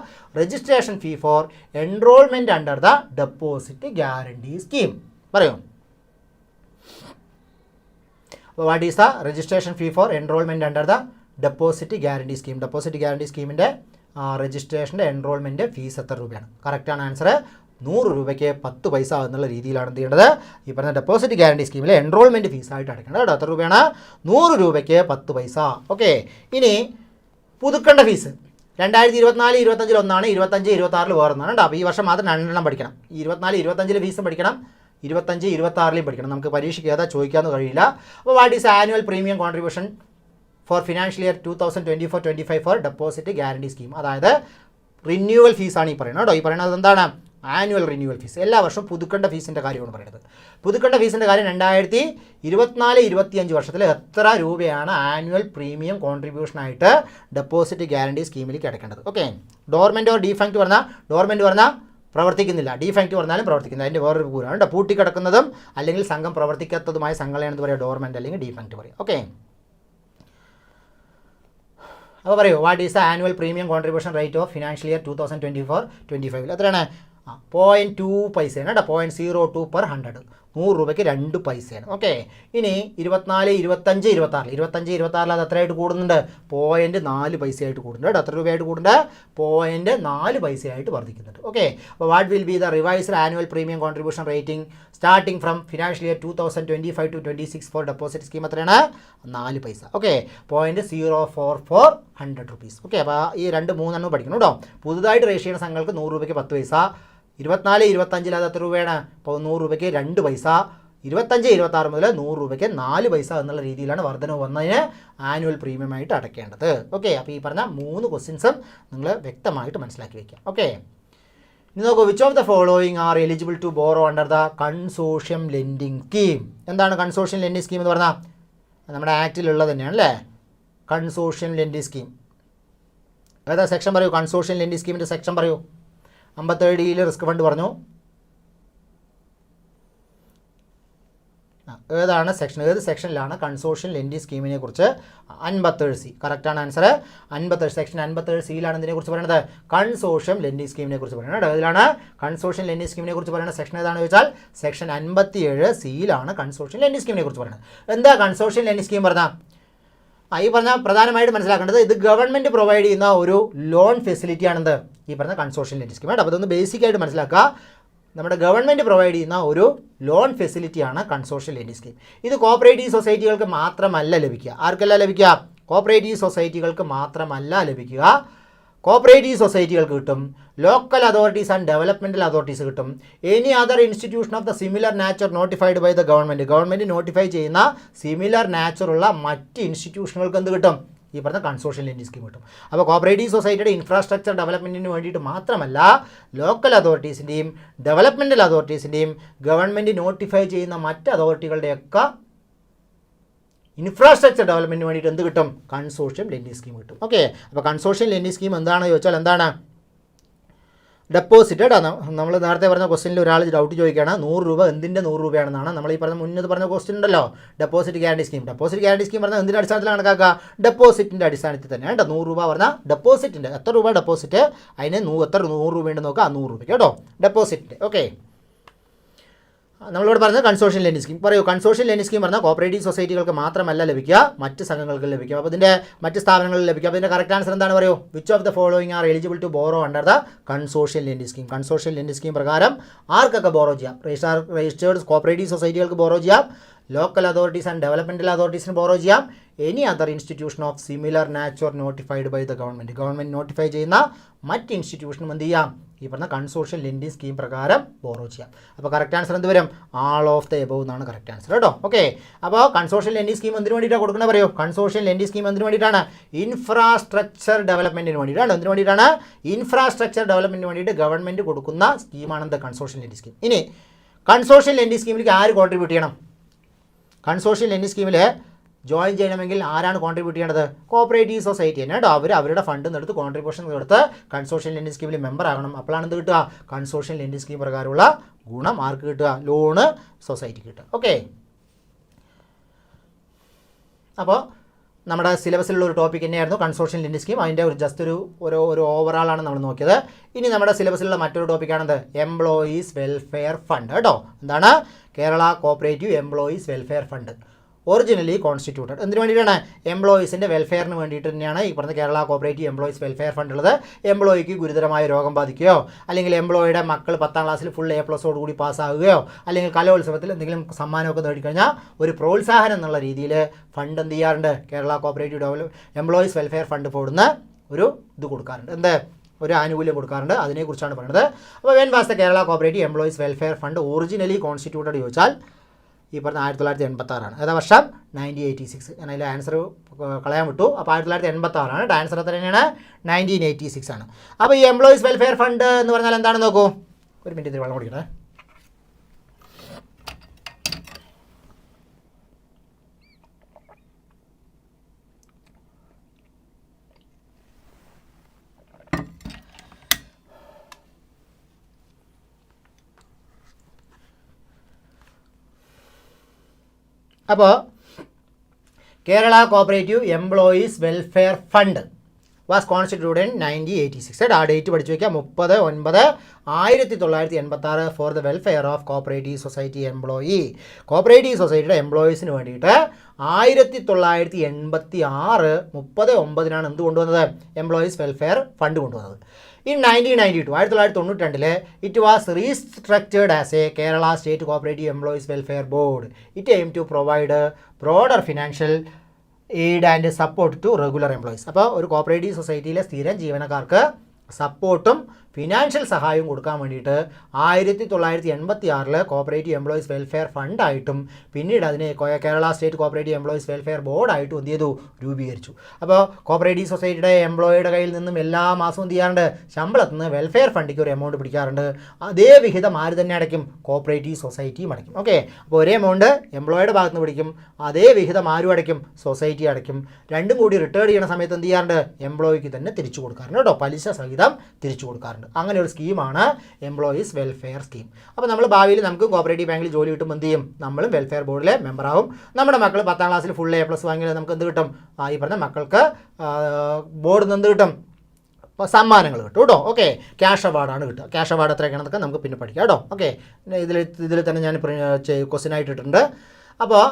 registration fee for enrolment under the deposit guarantee scheme. പറയൂ. അപ്പോൾ what is the registration fee for enrolment under the deposit guarantee scheme? Deposit guarantee സ്കീമിൻ്റെ രജിസ്ട്രേഷൻ്റെ എൻറോൾമെൻറ്റ് ഫീസ് എത്ര രൂപയാണ്? കറക്റ്റാണ് ആൻസർ. 100 രൂപയ്ക്ക് 10 പൈസ എന്നുള്ള രീതിയിലാണ് എന്ത് ചെയ്യേണ്ടത്? ഈ പറഞ്ഞ ഡെപ്പോസിറ്റ് ഗ്യാരണ്ടി സ്കീമിലെ എൻറോൾമെൻറ്റ് ഫീസായിട്ട് അടയ്ക്കേണ്ടത് കേട്ടോ. എത്ര രൂപയാണ്? 100 രൂപയ്ക്ക് 10 പൈസ. ഓക്കെ, ഇനി പുതുക്കേണ്ട ഫീസ് 2024, 25 ഒന്നാണ്, 25, 26 വേറൊന്നാണ് കേട്ടോ. അപ്പോൾ ഈ വർഷം മാത്രം 2 പഠിക്കണം. 24, 25 ഫീസും പഠിക്കണം, 25, 26 പഠിക്കണം. നമുക്ക് പരീക്ഷയ്ക്ക് ഏതാ ചോദിക്കാമെന്ന് കഴിയില്ല. അപ്പോൾ what is annual premium contribution for financial year 2024-25 for deposit guarantee scheme? അതായത് റിന്യൂവൽ ഫീസാണ് ഈ പറയുന്നത് കേട്ടോ. ഈ പറയുന്നത് എന്താണ്? Annual renewal fees. എല്ലാ വർഷവും പുതുക്കേണ്ട ഫീസിൻ്റെ കാര്യമാണ് പറയുന്നത്. പുതുക്കേണ്ട ഫീസിൻ്റെ കാര്യം 2024-25 വർഷത്തിൽ എത്ര രൂപയാണ് ആനുവൽ പ്രീമിയം കോൺട്രിബ്യൂഷനായിട്ട് ഡെപ്പോസിറ്റ് ഗ്യാരണ്ടി സ്കീമിലേക്ക് അടയ്ക്കേണ്ടത്? ഓക്കെ, ഡോർമെൻറ്റ് ഓർ ഡീഫാക്ട് പറഞ്ഞാൽ, ഡോർമെൻറ്റ് പറഞ്ഞാൽ പ്രവർത്തിക്കുന്നില്ല, ഡിഫാക്റ്റ് പറഞ്ഞാലും പ്രവർത്തിക്കുന്നില്ല. അതിൻ്റെ വേറൊരു കൂരാണ് കേട്ടോ. പൂട്ടിക്കിടക്കുന്നതും അല്ലെങ്കിൽ സംഘം പ്രവർത്തിക്കാത്തതുമായ സംഘങ്ങളെയാണ് എന്ത് പറയുക? ഡോർമെൻറ്റ് അല്ലെങ്കിൽ ഡീഫാക്ട് പറയും. ഓക്കെ, അപ്പോൾ പറയൂ, what is the annual premium contribution rate of financial year 2024-25? എത്രയാണ്? 0.2 പൈസയാണ് കേട്ടോ. 0.02 per 100. 100 രൂപയ്ക്ക് 2 പൈസയാണ്. ഓക്കെ, ഇനി 24, 25, 26 അത് എത്രയായിട്ട് കൂടുന്നുണ്ട്? 0.4 പൈസയായിട്ട് കൂടുന്നുണ്ട് കേട്ടോ. എത്ര രൂപയായിട്ട് കൂടുന്നുണ്ട്? 0.4 പൈസയായിട്ട് വർദ്ധിക്കുന്നുണ്ട്. ഓക്കെ, അപ്പോൾ what will be the revised annual premium contribution rating starting from financial year 2025-26 for deposit scheme? എത്രയാണ്? 4 പൈസ. Okay, 0.044 100 rupees. ഓക്കെ, അപ്പോൾ ഈ 2-3 പഠിക്കണം കേട്ടോ. പുതുതായിട്ട് രജിസ്റ്റർ ചെയ്യുന്ന സംഘങ്ങൾക്ക് 100 രൂപയ്ക്ക് 10 പൈസ. 24, 25 അത് എത്ര രൂപയാണ്? അപ്പോൾ 100 രൂപയ്ക്ക് 2 പൈസ. 25, 26 മുതൽ 100 രൂപയ്ക്ക് 4 പൈസ എന്നുള്ള രീതിയിലാണ് വർധനവ് വന്നതിന് ആനുവൽ പ്രീമിയമായിട്ട് അടയ്ക്കേണ്ടത്. ഓക്കെ, അപ്പോൾ ഈ പറഞ്ഞ 3 ക്വസ്റ്റ്യൻസും നിങ്ങൾ വ്യക്തമായിട്ട് മനസ്സിലാക്കി വയ്ക്കുക. ഓക്കെ, ഇനി നോക്കൂ, which of the following are eligible to borrow under the consortium lending scheme? എന്താണ് കൺസോഷ്യം ലെൻഡിങ് സ്കീം എന്ന് പറഞ്ഞാൽ? നമ്മുടെ ആക്റ്റിലുള്ളത് തന്നെയാണ് അല്ലേ? കൺസോഷ്യം ലെൻഡിങ് സ്കീം ഏതാ സെക്ഷൻ പറയൂ? കൺസോഷ്യം ലെൻഡിങ് സ്കീമിൻ്റെ സെക്ഷൻ പറയൂ. 57D റിസ്ക് ഫണ്ട് പറഞ്ഞു. ഏതാണ് സെക്ഷൻ? ഏത് സെക്ഷനിലാണ് കൺസോഷ്യം ലെൻഡിങ് സ്കീമിനെ കുറിച്ച്? 57C കറക്റ്റാണ് ആൻസർ. 57 സെക്ഷൻ 57Cയിലാണ് ഇതിനെ കുറിച്ച് പറയുന്നത്? കൺസോഷ്യം ലെൻഡിങ് സ്കീമിനെ കുറിച്ച് പറയുന്നത്. ഇതിലാണ് കൺസോഷ്യം ലെൻഡിങ് സ്കീമിനെ കുറിച്ച് പറയുന്ന സെക്ഷൻ ഏതാണെന്ന് ചോദിച്ചാൽ സെക്ഷൻ 57Cയിലാണ് കൺസോഷ്യം ലെൻഡിങ് സ്കീമിനെ കുറിച്ച് പറയുന്നത്. എന്താ കൺസോഷ്യം ലെൻഡിങ് സ്കീം പറഞ്ഞാൽ? ഈ പറഞ്ഞാൽ പ്രധാനമായിട്ട് മനസ്സിലാക്കേണ്ടത് ഇത് ഗവൺമെൻറ് പ്രൊവൈഡ് ചെയ്യുന്ന ഒരു ലോൺ ഫെസിലിറ്റിയാണെന്ത്? ഈ പറഞ്ഞ കൺസോഷ്യം ലെൻഡിങ് സ്കീം. അപ്പോൾ അതൊന്ന് ബേസിക്കായിട്ട് മനസ്സിലാക്കുക. നമ്മുടെ ഗവൺമെൻറ് പ്രൊവൈഡ് ചെയ്യുന്ന ഒരു ലോൺ ഫെസിലിറ്റിയാണ് കൺസോഷ്യം ലെൻഡിങ് സ്കീം. ഇത് കോപ്പറേറ്റീവ് സൊസൈറ്റികൾക്ക് മാത്രമല്ല ലഭിക്കുക. ആർക്കല്ല ലഭിക്കുക? കോപ്പറേറ്റീവ് സൊസൈറ്റികൾക്ക് മാത്രമല്ല ലഭിക്കുക. കോപ്പറേറ്റീവ് സൊസൈറ്റികൾക്ക് കിട്ടും, local authorities and developmental authorities കിട്ടും, any other institution of the similar nature notified by the government notify ചെയ്യുന്ന സിമിലർ നാച്ചറുള്ള മറ്റ് ഇൻസ്റ്റിറ്റ്യൂഷനുകൾക്ക് എന്ത് കിട്ടും? ഈ പറഞ്ഞ കൺസോഷ്യം ലെൻഡിങ് സ്കീം കിട്ടും. അപ്പോൾ കോപ്പറേറ്റീവ് സൊസൈറ്റിയുടെ ഇൻഫ്രാസ്ട്രക്ചർ ഡെവലപ്മെൻറ്റിന് വേണ്ടിയിട്ട് മാത്രമല്ല, ലോക്കൽ അതോറിറ്റീസിൻ്റെയും ഡെവലപ്മെൻറ്റൽ അതോറിറ്റീസിൻ്റെയും ഗവൺമെൻറ് നോട്ടിഫൈ ചെയ്യുന്ന മറ്റ് അതോറിറ്റികളുടെയൊക്കെ ഇൻഫ്രാസ്ട്രക്ചർ ഡെവലപ്മെൻറ്റിന് വേണ്ടിയിട്ട് എന്ത് കിട്ടും? കൺസോഷ്യം ലെൻഡിങ് സ്കീം കിട്ടും. ഓക്കെ, അപ്പോൾ കൺസോഷ്യം ലെൻഡിങ് സ്കീം എന്താണെന്ന് ചോദിച്ചാൽ എന്താണ്? ഡെപ്പോസിറ്റ് കേട്ടോ. നമ്മൾ നേരത്തെ പറഞ്ഞ ക്വസ്റ്റ്യനിൽ ഒരാൾ ഡൗട്ട് ചോദിക്കുകയാണ് 100 രൂപ എന്തിൻ്റെ 100 രൂപയാണെന്നാണ്. നമ്മൾ ഈ മുന്നത്ത് പറഞ്ഞ ക്വസ്റ്റ്യൻ ഉണ്ടല്ലോ, deposit guarantee scheme. Deposit guarantee scheme പറഞ്ഞാൽ എന്തിൻ്റെ അടിസ്ഥാനത്തിൽ കണക്കാക്കുക? ഡെപ്പോസിറ്റിൻ്റെ അടിസ്ഥാനത്തിൽ തന്നെയാണ് കേട്ടോ. 100 രൂപ പറഞ്ഞാൽ ഡെപ്പോസിറ്റിൻ്റെ എത്ര രൂപ ഡെപ്പോസിറ്റ്, അതിന് എത്ര 100 രൂപയുണ്ട് നോക്കുക, 100 രൂപയ്ക്ക് കേട്ടോ ഡെപ്പോസിറ്റ്. ഓക്കെ, നമ്മളിവിടെ പറഞ്ഞത് കൺസോർഷ്യൽ ലെൻഡിംഗ് സ്കീം. പറയൂ, കൺസോർഷ്യൽ ലെൻഡിംഗ് സ്കീം പറഞ്ഞാൽ കോപ്പറേറ്റീവ് സൊസൈറ്റികൾക്ക് മാത്രമല്ല ലഭിക്കുക, മറ്റ് സംഘങ്ങൾക്ക് ലഭിക്കും. അപ്പോൾ ഇതിൻ്റെ മറ്റ് സ്ഥാപനങ്ങളിൽ ലഭിക്കും. അപ്പോൾ ഇതിൻ്റെ കറക്റ്റ് ആൻസർ എന്താണ് പറയൂ? Which of the following are eligible to borrow under the consortial lending scheme. Consortial lending scheme പ്രകാരം ആർക്കൊക്കെ ബോറോ ചെയ്യാം? രജിസ്റ്റേർഡ് കോപ്പറേറ്റീവ് സൊസൈറ്റികൾക്ക് ബോറോ ചെയ്യാം, ലോക്കൽ അതോറിറ്റീസ് ആൻഡ് ഡെവലപ്മെൻറ്റൽ അതോറിറ്റീസിന് ബോറോ ചെയ്യാം, any other institution of similar nature notified by the government notify ചെയ്യുന്ന മറ്റ് ഇൻസ്റ്റിറ്റ്യൂഷനും എന്ത് ചെയ്യാം? ഈ പറഞ്ഞ കൺസോർഷ്യൽ ലെൻഡിംഗ് സ്കീം പ്രകാരം ബോറോ ചെയ്യാം. അപ്പോൾ കറക്റ്റ് ആൻസർ എന്ത് വരും? ആൾ ഓഫ് ദ എബവ് എന്നാണ് കറക്റ്റ് ആൻസർ കേട്ടോ. ഓക്കെ, അപ്പോൾ കൺസോർഷ്യൽ ലെൻഡിംഗ് സ്കീം എന്തിനു വേണ്ടിയിട്ടാണ് കൊടുക്കുന്നത് പറയൂ? കൺസോർഷ്യൽ ലെൻഡിംഗ് സ്കീം എന്തിനു വേണ്ടിയിട്ടാണ്? ഇൻഫ്രാസ്ട്രക്ചർ ഡെവലപ്മെൻറ്റിന് വേണ്ടിയിട്ടാണ്. എന്തിനു വേണ്ടിയിട്ടാണ്? ഇൻഫ്രാസ്ട്രക്ചർ ഡെവലപ്മെൻറ്റിന് വേണ്ടിയിട്ട് ഗവൺമെൻറ് കൊടുക്കുന്ന സ്കീമാണ് എന്ത്? കൺസോർഷ്യൽ ലെൻഡിംഗ് സ്കീം. ഇനി കൺസോർഷ്യൽ ലെൻഡിംഗ് സ്കീമിലേക്ക് ആര് കോൺട്രിബ്യൂട്ട് ചെയ്യണം? കൺസോർഷ്യൽ ലെൻഡിംഗ് സ്കീമിൽ ജോയിൻ ചെയ്യണമെങ്കിൽ ആരാണ് കോൺട്രിബ്യൂട്ട് ചെയ്യേണ്ടത്? കോപ്പറേറ്റീവ് സൊസൈറ്റി തന്നെ കേട്ടോ. അവരുടെ ഫണ്ട് എടുത്ത് കോൺട്രിബ്യൂഷൻ എടുത്ത് കൺസോർഷ്യൽ ലെൻഡിംഗ് സ്കീമിൽ മെമ്പർ ആകണം. അപ്പോഴാണ് എന്ത് കിട്ടുക? കൺസോർഷ്യൽ ലെൻഡിംഗ് സ്കീം പ്രകാരമുള്ള ഗുണം ആർക്ക് കിട്ടുക? ലോണ് സൊസൈറ്റിക്ക് കിട്ടുക. ഓക്കെ, അപ്പോൾ നമ്മുടെ സിലബസിലുള്ള ഒരു ടോപ്പിക് തന്നെയായിരുന്നു കൺസോർഷ്യൽ ലെൻഡിംഗ് സ്കീം. അതിൻ്റെ ഒരു ഓവറാളാണ് നമ്മൾ നോക്കിയത്. ഇനി നമ്മുടെ സിലബസിലുള്ള മറ്റൊരു ടോപ്പിക്കാണെന്ത്? എംപ്ലോയീസ് വെൽഫെയർ ഫണ്ട് കേട്ടോ. എന്താണ്? Kerala cooperative employees welfare fund. Originally constituted എന്തിനു വേണ്ടിയിട്ടാണ്? എംപ്ലോയീസിൻ്റെ വെൽഫെയറിന് വേണ്ടിയിട്ട് തന്നെയാണ് ഈ പറഞ്ഞ Kerala cooperative employees welfare fund ഉള്ളത്. എംപ്ലോയിക്ക് ഗുരുതരമായ രോഗം ബാധിക്കുകയോ, അല്ലെങ്കിൽ എംപ്ലോയിയുടെ മക്കൾ 10ാം ക്ലാസ്സിൽ ഫുൾ A+ഓട് കൂടി പാസ്സാകുകയോ, അല്ലെങ്കിൽ കലോത്സവത്തിൽ എന്തെങ്കിലും സമ്മാനമൊക്കെ നേടിക്കഴിഞ്ഞാൽ ഒരു പ്രോത്സാഹനം എന്നുള്ള രീതിയിൽ ഫണ്ട് എന്ത് ചെയ്യാറുണ്ട്? Kerala cooperative employees welfare fund പോടുന്ന ഒരു ഇത് കൊടുക്കാറുണ്ട്. എന്ത്? ഒരു ആനുകൂല്യം കൊടുക്കാറുണ്ട്. അതിനെക്കുറിച്ചാണ് പറയുന്നത്. അപ്പോൾ when was the Kerala cooperative employees welfare fund originally constituted ചോദിച്ചാൽ ഈ പറഞ്ഞ 1986. ഏതാ വർഷം? 1986. ഞാൻ അതിൽ ആൻസർ കളയാൻ വിട്ടു. അപ്പോൾ 1986. ആൻസർ എത്ര തന്നെയാണ്? 1986 ആണ്. അപ്പോൾ ഈ എംപ്ലോയീസ് വെൽഫെയർ ഫണ്ട് എന്ന് പറഞ്ഞാൽ എന്താണെന്ന് നോക്കൂ. ഒരു മിനിറ്റ് വെള്ളം കുടിക്കണേ. അപ്പോൾ Kerala cooperative employees welfare fund was constituted in 1986. ആ ഡേറ്റ് പഠിച്ചു വയ്ക്കുക. 30/9/1986 for the welfare of cooperative society employee. Cooperative സൊസൈറ്റിയുടെ എംപ്ലോയീസിന് വേണ്ടിയിട്ട് 1986 30/9 എന്ത് കൊണ്ടുവന്നത്? എംപ്ലോയീസ് വെൽഫെയർ ഫണ്ട് കൊണ്ടുവന്നത്. In 1992, 1992, it was restructured as a Kerala State Cooperative Employees Welfare Board. It aimed to provide broader financial aid and support to regular employees. അപ്പോൾ ഒരു cooperative സൊസൈറ്റിയിലെ സ്ഥിരം ജീവനക്കാർക്ക് സപ്പോർട്ടും ഫിനാൻഷ്യൽ സഹായവും കൊടുക്കാൻ വേണ്ടിയിട്ട് 1986 കോപ്പറേറ്റീവ് എംപ്ലോയീസ് വെൽഫെയർ ഫണ്ടായിട്ടും പിന്നീട് അതിനെ Kerala state cooperative employees welfare ബോർഡായിട്ടും എന്ത് ചെയ്തു? രൂപീകരിച്ചു. അപ്പോൾ കോപ്പറേറ്റീവ് സൊസൈറ്റിയുടെ എംപ്ലോയിയുടെ കയ്യിൽ നിന്നും എല്ലാ മാസവും എന്ത് ചെയ്യാറുണ്ട്? ശമ്പളത്തിൽ നിന്ന് വെൽഫെയർ ഫണ്ടിക്ക് ഒരു എമൗണ്ട് പിടിക്കാറുണ്ട്. അതേ വിഹിതം ആര് തന്നെ അടയ്ക്കും? കോപ്പറേറ്റീവ് സൊസൈറ്റിയും അടയ്ക്കും. ഓക്കെ, അപ്പോൾ ഒരേ എമൗണ്ട് എംപ്ലോയിയുടെ ഭാഗത്ത് നിന്ന് പിടിക്കും, അതേ വിഹിതം ആരും അടയ്ക്കും? സൊസൈറ്റി അടയ്ക്കും. രണ്ടും കൂടി റിട്ടേൺ ചെയ്യുന്ന സമയത്ത് എന്ത് ചെയ്യാറുണ്ട്? എംപ്ലോയിക്ക് തന്നെ തിരിച്ചു കൊടുക്കാറുണ്ട് കേട്ടോ. പലിശ സഹിതം തിരിച്ചു കൊടുക്കാറുണ്ട്. അങ്ങനെ ഒരു സ്കീമാണ് എംപ്ലോയീസ് വെൽഫെയർ സ്കീം. അപ്പോൾ നമ്മൾ ഭാവിയിൽ നമുക്ക് കോപ്പറേറ്റീവ് ബാങ്കിൽ ജോലി കിട്ടുമ്പോൾ എന്ത് ചെയ്യും? നമ്മളും വെൽഫെയർ ബോർഡിലെ മെമ്പറാവും. നമ്മുടെ മക്കൾ 10ാം ക്ലാസ്സിൽ ഫുൾ A+ വാങ്ങിയാൽ നമുക്ക് എന്ത് കിട്ടും? ഈ പറഞ്ഞ മക്കൾക്ക് ബോർഡിൽ നിന്ന് എന്ത് കിട്ടും? സമ്മാനങ്ങൾ കിട്ടും കേട്ടോ. ഓക്കെ, ക്യാഷ് അവാർഡാണ് കിട്ടുക. ക്യാഷ് അവാർഡ് എത്രയൊക്കെയാണെന്നൊക്കെ നമുക്ക് പിന്നെ പഠിക്കാം കേട്ടോ. ഓക്കെ, ഇതിൽ തന്നെ ഞാൻ ക്വസ്റ്റ്യൻ ആയിട്ടിട്ടുണ്ട്. അപ്പോൾ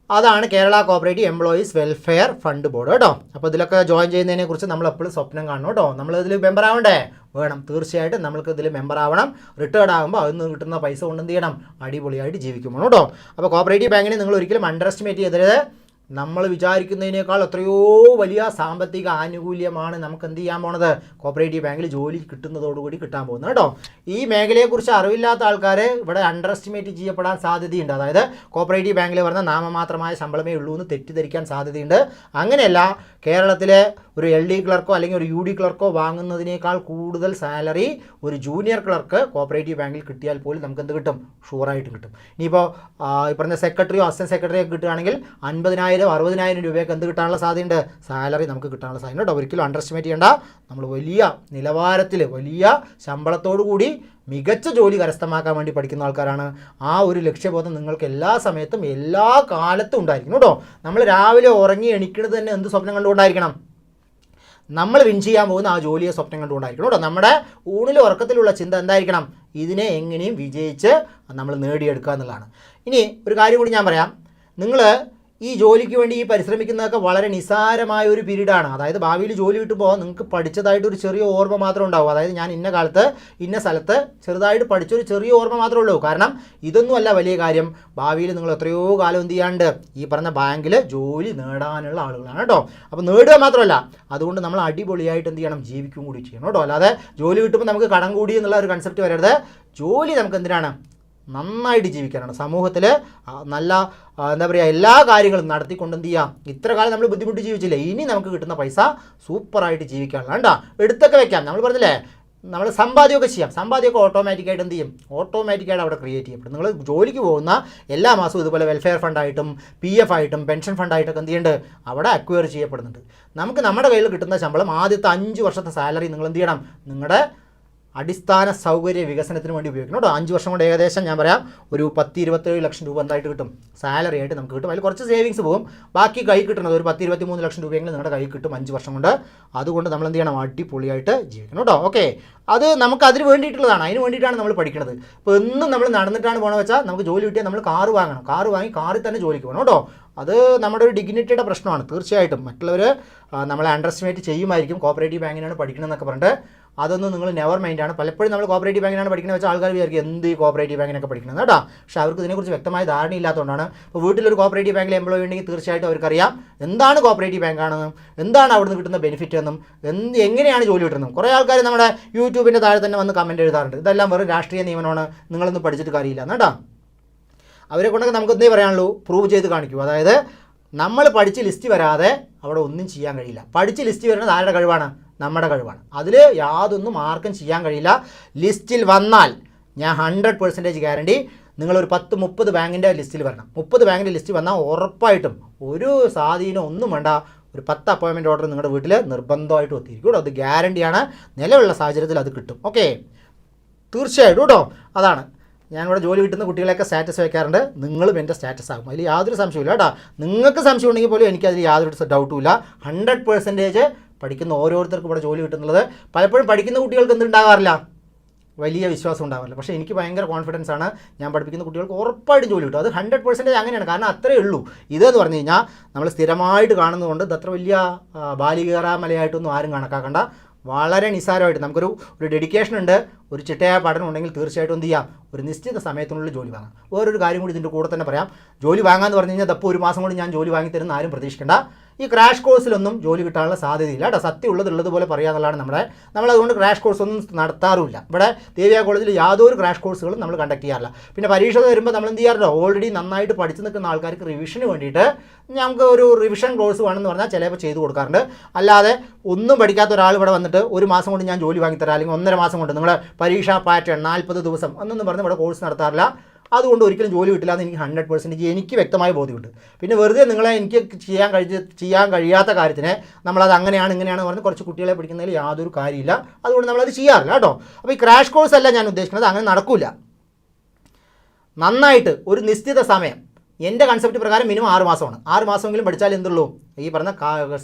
അതാണ് Kerala cooperative employees welfare fund board കേട്ടോ. അപ്പോൾ ഇതിലൊക്കെ ജോയിൻ ചെയ്യുന്നതിനെ കുറിച്ച് നമ്മൾ എപ്പോഴും സ്വപ്നം കാണണം കേട്ടോ. നമ്മൾ ഇതിൽ മെമ്പർ ആവണ്ടേ? വേണം. തീർച്ചയായിട്ടും നമ്മൾക്ക് ഇതിൽ മെമ്പർ ആവണം. റിട്ടേർഡ് ആകുമ്പോൾ അതിൽ നിന്ന് കിട്ടുന്ന പൈസ കൊണ്ട് എന്ത് ചെയ്യണം? അടിപൊളിയായിട്ട് ജീവിക്കുമ്പോൾ കേട്ടോ. അപ്പോൾ കോപ്പറേറ്റീവ് ബാങ്കിനെ നിങ്ങൾ ഒരിക്കലും അണ്ടർ എസ്റ്റിമേറ്റ് ചെയ്തത്. നമ്മൾ വിചാരിക്കുന്നതിനേക്കാൾ എത്രയോ വലിയ സാമ്പത്തിക ആനുകൂല്യമാണ് നമുക്ക് എന്ത് ചെയ്യാൻ പോണത്? കോപ്പറേറ്റീവ് ബാങ്കിൽ ജോലി കിട്ടുന്നതോടുകൂടി കിട്ടാൻ പോകുന്നത് കേട്ടോ. ഈ മേഖലയെക്കുറിച്ച് അറിവില്ലാത്ത ആൾക്കാർ ഇവിടെ അണ്ടർ എസ്റ്റിമേറ്റ് ചെയ്യപ്പെടാൻ സാധ്യതയുണ്ട്. അതായത് കോപ്പറേറ്റീവ് ബാങ്കിൽ പറഞ്ഞ നാമമാത്രമായ ശമ്പളമേ ഉള്ളൂ എന്ന് തെറ്റിദ്ധരിക്കാൻ സാധ്യതയുണ്ട്. അങ്ങനെയല്ല, കേരളത്തിലെ ഒരു LD ക്ലർക്കോ അല്ലെങ്കിൽ ഒരു UD ക്ലർക്കോ വാങ്ങുന്നതിനേക്കാൾ കൂടുതൽ സാലറി ഒരു ജൂനിയർ ക്ലർക്ക് കോപ്പറേറ്റീവ് ബാങ്കിൽ കിട്ടിയാൽ പോലും നമുക്ക് എന്ത് കിട്ടും? ഷുവറായിട്ടും കിട്ടും. ഇനിയിപ്പോൾ ഈ പറഞ്ഞ സെക്രട്ടറിയോ അസിസ്റ്റൻറ്റ് സെക്രട്ടറിയോ കിട്ടുകയാണെങ്കിൽ 50,000 50,000 രൂപയൊക്കെ എന്ത് കിട്ടാനുള്ള സാധ്യതയുണ്ട്? സാലറി നമുക്ക് കിട്ടാനുള്ള സാധ്യത കേട്ടോ. ഒരിക്കലും അണ്ടർ എസ്റ്റിമേറ്റ് ചെയ്യേണ്ട. നമ്മൾ വലിയ നിലവാരത്തിൽ വലിയ ശമ്പളത്തോടു കൂടി മികച്ച ജോലി കരസ്ഥമാക്കാൻ വേണ്ടി പഠിക്കുന്ന ആൾക്കാരാണ്. ആ ഒരു ലക്ഷ്യബോധം നിങ്ങൾക്ക് എല്ലാ സമയത്തും എല്ലാ കാലത്തും ഉണ്ടായിരിക്കണം കേട്ടോ. നമ്മൾ രാവിലെ ഉറങ്ങി എണീക്കുന്നത് തന്നെ എന്ത് സ്വപ്നം കണ്ടുകൊണ്ടായിരിക്കണം? നമ്മൾ വിൻ ചെയ്യാൻ പോകുന്ന ആ ജോലിയെ സ്വപ്നം കണ്ടുകൊണ്ടായിരിക്കണം കേട്ടോ. നമ്മുടെ ഊണിലും ഉറക്കത്തിലുള്ള ചിന്ത എന്തായിരിക്കണം? ഇതിനെ എങ്ങനെയും വിജയിച്ച് നമ്മൾ നേടിയെടുക്കുക എന്നുള്ളതാണ്. ഇനി ഒരു കാര്യം കൂടി ഞാൻ പറയാം. നിങ്ങൾ ഈ ജോലിക്ക് വേണ്ടി ഈ പരിശ്രമിക്കുന്നതൊക്കെ വളരെ നിസ്സാരമായ ഒരു പീരീഡാണ്. അതായത് ഭാവിയിൽ ജോലി കിട്ടുമ്പോൾ നിങ്ങൾക്ക് പഠിച്ചതായിട്ടൊരു ചെറിയ ഓർമ്മ മാത്രമേ ഉണ്ടാവും. അതായത് ഞാൻ ഇന്ന കാലത്ത് ഇന്ന സ്ഥലത്ത് ചെറുതായിട്ട് പഠിച്ചൊരു ചെറിയ ഓർമ്മ മാത്രമേ ഉള്ളൂ. കാരണം ഇതൊന്നുമല്ല വലിയ കാര്യം. ഭാവിയിൽ നിങ്ങൾ എത്രയോ കാലം എന്ത് ചെയ്യാണ്ട് ഈ പറഞ്ഞ ബാങ്കിൽ ജോലി നേടാനുള്ള ആളുകളാണ് കേട്ടോ. അപ്പോൾ നേടുക മാത്രമല്ല, അതുകൊണ്ട് നമ്മൾ അടിപൊളിയായിട്ട് എന്ത് ചെയ്യണം? ജീവിക്കും കൂടി ചെയ്യണം കേട്ടോ. അല്ലാതെ ജോലി കിട്ടുമ്പോൾ നമുക്ക് കടം കൂടി എന്നുള്ള ഒരു കൺസെപ്റ്റ് വരരുത്. ജോലി നമുക്ക് എന്തിനാണ്? നന്നായിട്ട് ജീവിക്കാനാണ്. സമൂഹത്തിൽ നല്ല എന്താ പറയുക എല്ലാ കാര്യങ്ങളും നടത്തിക്കൊണ്ട് എന്ത് ചെയ്യാം? ഇത്ര കാലം നമ്മൾ ബുദ്ധിമുട്ട് ജീവിച്ചില്ലേ, ഇനി നമുക്ക് കിട്ടുന്ന പൈസ സൂപ്പറായിട്ട് ജീവിക്കാനുള്ള കേട്ടോ. എടുത്തൊക്കെ വെക്കാം. നമ്മൾ പറഞ്ഞില്ലേ നമ്മൾ സമ്പാദ്യമൊക്കെ ചെയ്യാം. സമ്പാദ്യമൊക്കെ ഓട്ടോമാറ്റിക്കായിട്ട് എന്ത് ചെയ്യും? ഓട്ടോമാറ്റിക്കായിട്ട് അവിടെ ക്രിയേറ്റ് ചെയ്യപ്പെടും. നിങ്ങൾ ജോലിക്ക് പോകുന്ന എല്ലാ മാസവും ഇതുപോലെ വെൽഫെയർ ഫണ്ടായിട്ടും PF ആയിട്ടും പെൻഷൻ ഫണ്ടായിട്ടൊക്കെ എന്ത് ചെയ്യുന്നുണ്ട്? അവിടെ അക്വയർ ചെയ്യപ്പെടുന്നുണ്ട്. നമുക്ക് നമ്മുടെ കയ്യിൽ കിട്ടുന്ന ശമ്പളം ആദ്യത്തെ 5 വർഷത്തെ സാലറി നിങ്ങൾ എന്ത് ചെയ്യണം? നിങ്ങളുടെ അടിസ്ഥാന സൗകര്യ വികസനത്തിന് വേണ്ടി ഉപയോഗിക്കണം കേട്ടോ. 5 വർഷം കൊണ്ട് ഏകദേശം ഞാൻ പറയാം ഒരു 10-27 ലക്ഷം രൂപ എന്തായിട്ട് കിട്ടും? സാലറി ആയിട്ട് നമുക്ക് കിട്ടും. അതിൽ കുറച്ച് സേവിങ്സ് പോകും. ബാക്കി കൈ കിട്ടുന്നത് ഒരു 10-23 ലക്ഷം രൂപയെങ്കിലും നിങ്ങളുടെ കൈ കിട്ടും 5 വർഷം കൊണ്ട്. അതുകൊണ്ട് നമ്മൾ എന്ത് ചെയ്യണം? അടിപൊളിയായിട്ട് ജീവിക്കണം കേട്ടോ. ഓക്കെ, അത് നമുക്ക് അതിന് വേണ്ടിയിട്ടുള്ളതാണ്. അതിന് വേണ്ടിയിട്ടാണ് നമ്മൾ പഠിക്കുന്നത്. ഇപ്പോൾ എന്നും നമ്മൾ നടന്നിട്ടാണ് പോകണമെന്ന് വെച്ചാൽ നമുക്ക് ജോലി കിട്ടിയാൽ നമ്മൾ കാറ് വാങ്ങണം. കാറ് വാങ്ങി കാറിൽ തന്നെ ജോലിക്ക് പോകണം കേട്ടോ. അത് നമ്മുടെ ഒരു ഡിഗ്നിറ്റിയുടെ പ്രശ്നമാണ്. തീർച്ചയായിട്ടും മറ്റുള്ളവർ നമ്മളെ അണ്ടർ എസ്റ്റിമേറ്റ് ചെയ്യുമായിരിക്കും. കോപ്പറേറ്റീവ് ബാങ്കിനാണ് പഠിക്കണമെന്നൊക്കെ പറഞ്ഞിട്ട് അതൊന്നും നിങ്ങൾ നെവർ മൈൻഡാണ്. പലപ്പോഴും നമ്മൾ കോപ്പറേറ്റീവ് ബാങ്കിനാണ് പഠിക്കുന്നത് വെച്ചാൽ ആൾക്കാർ വിചാരിക്കും എന്ത് ഈ കോപ്പറേറ്റീവ് ബാങ്കിനൊക്കെ പഠിക്കുന്നത് കേട്ടോ. പക്ഷേ അവർക്ക് ഇതിനെക്കുറിച്ച് വ്യക്തമായ ധാരണയില്ലാത്തതുകൊണ്ടാണ്. ഇപ്പോൾ വീട്ടിലൊരു കോപ്പറേറ്റീവ് ബാങ്കിൽ എംപ്ലോയി ഉണ്ടെങ്കിൽ തീർച്ചയായിട്ടും അവർക്കറിയാം എന്താണ് കോപ്പറേറ്റീവ് ബാങ്കാണെന്നും എന്താണ് അവിടുന്ന് കിട്ടുന്ന ബെനിഫിറ്റ് എന്നും എങ്ങനെയാണ് ജോലി കിട്ടുന്നത്. കുറേ ആൾക്കാർ നമ്മുടെ യൂട്യൂബിൻ്റെ താഴെ തന്നെ വന്ന് കമൻറ്റ് എഴുതാറുണ്ട്, ഇതെല്ലാം വെറും രാഷ്ട്രീയ നിയമനമാണ്, നിങ്ങളൊന്നും പഠിച്ചിട്ട് കാര്യമില്ല കേട്ടോ. അവരെ കൊണ്ടൊക്കെ നമുക്ക് എന്തേ പറയാനുള്ളൂ? പ്രൂവ് ചെയ്ത് കാണിക്കൂ. അതായത് നമ്മൾ പഠിച്ച് ലിസ്റ്റ് വരാതെ അവിടെ ഒന്നും ചെയ്യാൻ കഴിയില്ല. പഠിച്ച് ലിസ്റ്റ് വരുന്നത് ആരുടെ കഴിവാണ്? നമ്മുടെ കഴിവാണ്. അതിൽ യാതൊന്നും ആർക്കും ചെയ്യാൻ കഴിയില്ല. ലിസ്റ്റിൽ വന്നാൽ ഞാൻ 100% ഗ്യാരണ്ടി നിങ്ങളൊരു 10-30 ബാങ്കിൻ്റെ ലിസ്റ്റിൽ വരണം. 30 ബാങ്കിൻ്റെ ലിസ്റ്റ് വന്നാൽ ഉറപ്പായിട്ടും ഒരു സ്വാധീനം ഒന്നും വേണ്ട, ഒരു 10 അപ്പോയിൻമെൻറ്റ് ഓർഡർ നിങ്ങളുടെ വീട്ടിൽ നിർബന്ധമായിട്ടും എത്തിയിരിക്കും കേട്ടോ. അത് ഗ്യാരണ്ടിയാണ്. നിലവിലുള്ള സാഹചര്യത്തിൽ അത് കിട്ടും. ഓക്കെ, തീർച്ചയായിട്ടും കേട്ടോ. അതാണ് ഞാനിവിടെ ജോലി കിട്ടുന്ന കുട്ടികളെയൊക്കെ സ്റ്റാറ്റസ് വയ്ക്കാറുണ്ട്. നിങ്ങളും എൻ്റെ സ്റ്റാറ്റസ് ആകും, അതിൽ യാതൊരു സംശയമില്ല കേട്ടോ. നിങ്ങൾക്ക് സംശയം ഉണ്ടെങ്കിൽ പോലും എനിക്കതിൽ യാതൊരു ഡൗട്ടും ഇല്ല. 100% പഠിക്കുന്ന ഓരോരുത്തർക്കും ഇവിടെ ജോലി കിട്ടുന്നുള്ളത്. പലപ്പോഴും പഠിക്കുന്ന കുട്ടികൾക്ക് എന്തുണ്ടാകാറില്ല? വലിയ വിശ്വാസം ഉണ്ടാവില്ല. പക്ഷേ എനിക്ക് ഭയങ്കര കോൺഫിഡൻസ് ആണ്. ഞാൻ പഠിപ്പിക്കുന്ന കുട്ടികൾക്ക് ഉറപ്പായിട്ടും ജോലി കിട്ടും. അത് 100% അങ്ങനെയാണ്. കാരണം അത്രയേ ഉള്ളൂ. ഇതെന്ന് പറഞ്ഞു കഴിഞ്ഞാൽ നമ്മൾ സ്ഥിരമായിട്ട് കാണുന്നതുകൊണ്ട് ഇത് അത്ര വലിയ ബാലികേറാമലയായിട്ടൊന്നും ആരും കണക്കാക്കണ്ട. വളരെ നിസ്സാരമായിട്ട് നമുക്കൊരു ഡെഡിക്കേഷൻ ഉണ്ട്, ഒരു ചിട്ടയായ പഠനം ഉണ്ടെങ്കിൽ തീർച്ചയായിട്ടും എന്ത് ചെയ്യാം? ഒരു നിശ്ചിത സമയത്തിനുള്ളിൽ ജോലി വാങ്ങാം. വേറൊരു കാര്യം കൂടി ഇതിൻ്റെ കൂടെ തന്നെ പറയാം. ജോലി വാങ്ങാമെന്ന് പറഞ്ഞു കഴിഞ്ഞാൽ അപ്പോൾ 1 മാസം കൊണ്ട് ഞാൻ ജോലി വാങ്ങിത്തരുന്ന ആരും പ്രതീക്ഷിക്കേണ്ട. ഈ ക്രാഷ് കോഴ്സിലൊന്നും ജോലി കിട്ടാനുള്ള സാധ്യതയില്ല കേട്ടോ. സത്യം ഉള്ളതുപോലെ പറയുക എന്നുള്ളതാണ് നമ്മളതുകൊണ്ട് ക്രാഷ് കോഴ്സൊന്നും നടത്താറുമില്ല. ഇവിടെ ദേവിയ കോളേജിൽ യാതൊരു ക്രാഷ് കോഴ്സുകളും നമ്മൾ കണ്ടക്ട് ചെയ്യാറില്ല. പിന്നെ പരീക്ഷ വരുമ്പോൾ നമ്മൾ എന്ത് ചെയ്യാറുണ്ടോ? ഓൾറെഡി നന്നായിട്ട് പഠിച്ചു നിൽക്കുന്ന ആൾക്കാർക്ക് റിവിഷന് വേണ്ടിയിട്ട് നമുക്ക് ഒരു റിവിഷൻ കോഴ്സ് വേണമെന്ന് പറഞ്ഞാൽ ചിലപ്പോൾ ചെയ്ത് കൊടുക്കാറുണ്ട്. അല്ലാതെ ഒന്നും പഠിക്കാത്ത ഒരാൾ ഇവിടെ വന്നിട്ട് 1 മാസം കൊണ്ട് ഞാൻ ജോലി വാങ്ങിത്തരാം, അല്ലെങ്കിൽ 1.5 മാസം കൊണ്ട് നിങ്ങളുടെ പരീക്ഷാ പാറ്റേൺ 40 ദിവസം എന്നൊന്നും പറഞ്ഞ് ഇവിടെ കോഴ്സ് നടത്താറില്ല. അതുകൊണ്ട് ഒരിക്കലും ജോലി കിട്ടില്ല എന്ന് എനിക്ക് 100% എനിക്ക് വ്യക്തമായ ബോധ്യമുണ്ട്. പിന്നെ വെറുതെ നിങ്ങളെ എനിക്ക് ചെയ്യാൻ കഴിയാത്ത കാര്യത്തിന് നമ്മളത് അങ്ങനെയാണ് ഇങ്ങനെയാണ് പറഞ്ഞ് കുറച്ച് കുട്ടികളെ പിടിക്കുന്നതിൽ യാതൊരു കാര്യമില്ല. അതുകൊണ്ട് നമ്മളത് ചെയ്യാറില്ല കേട്ടോ. അപ്പോൾ ഈ ക്രാഷ് കോഴ്സ് അല്ല ഞാൻ ഉദ്ദേശിക്കുന്നത്, അങ്ങനെ നടക്കില്ല. നന്നായിട്ട് ഒരു നിശ്ചിത സമയം, എൻ്റെ കൺസെപ്റ്റ് പ്രകാരം മിനിമം 6 മാസമാണ്. 6 മാസമെങ്കിലും പഠിച്ചാൽ എന്തുള്ളൂ? ഈ പറഞ്ഞ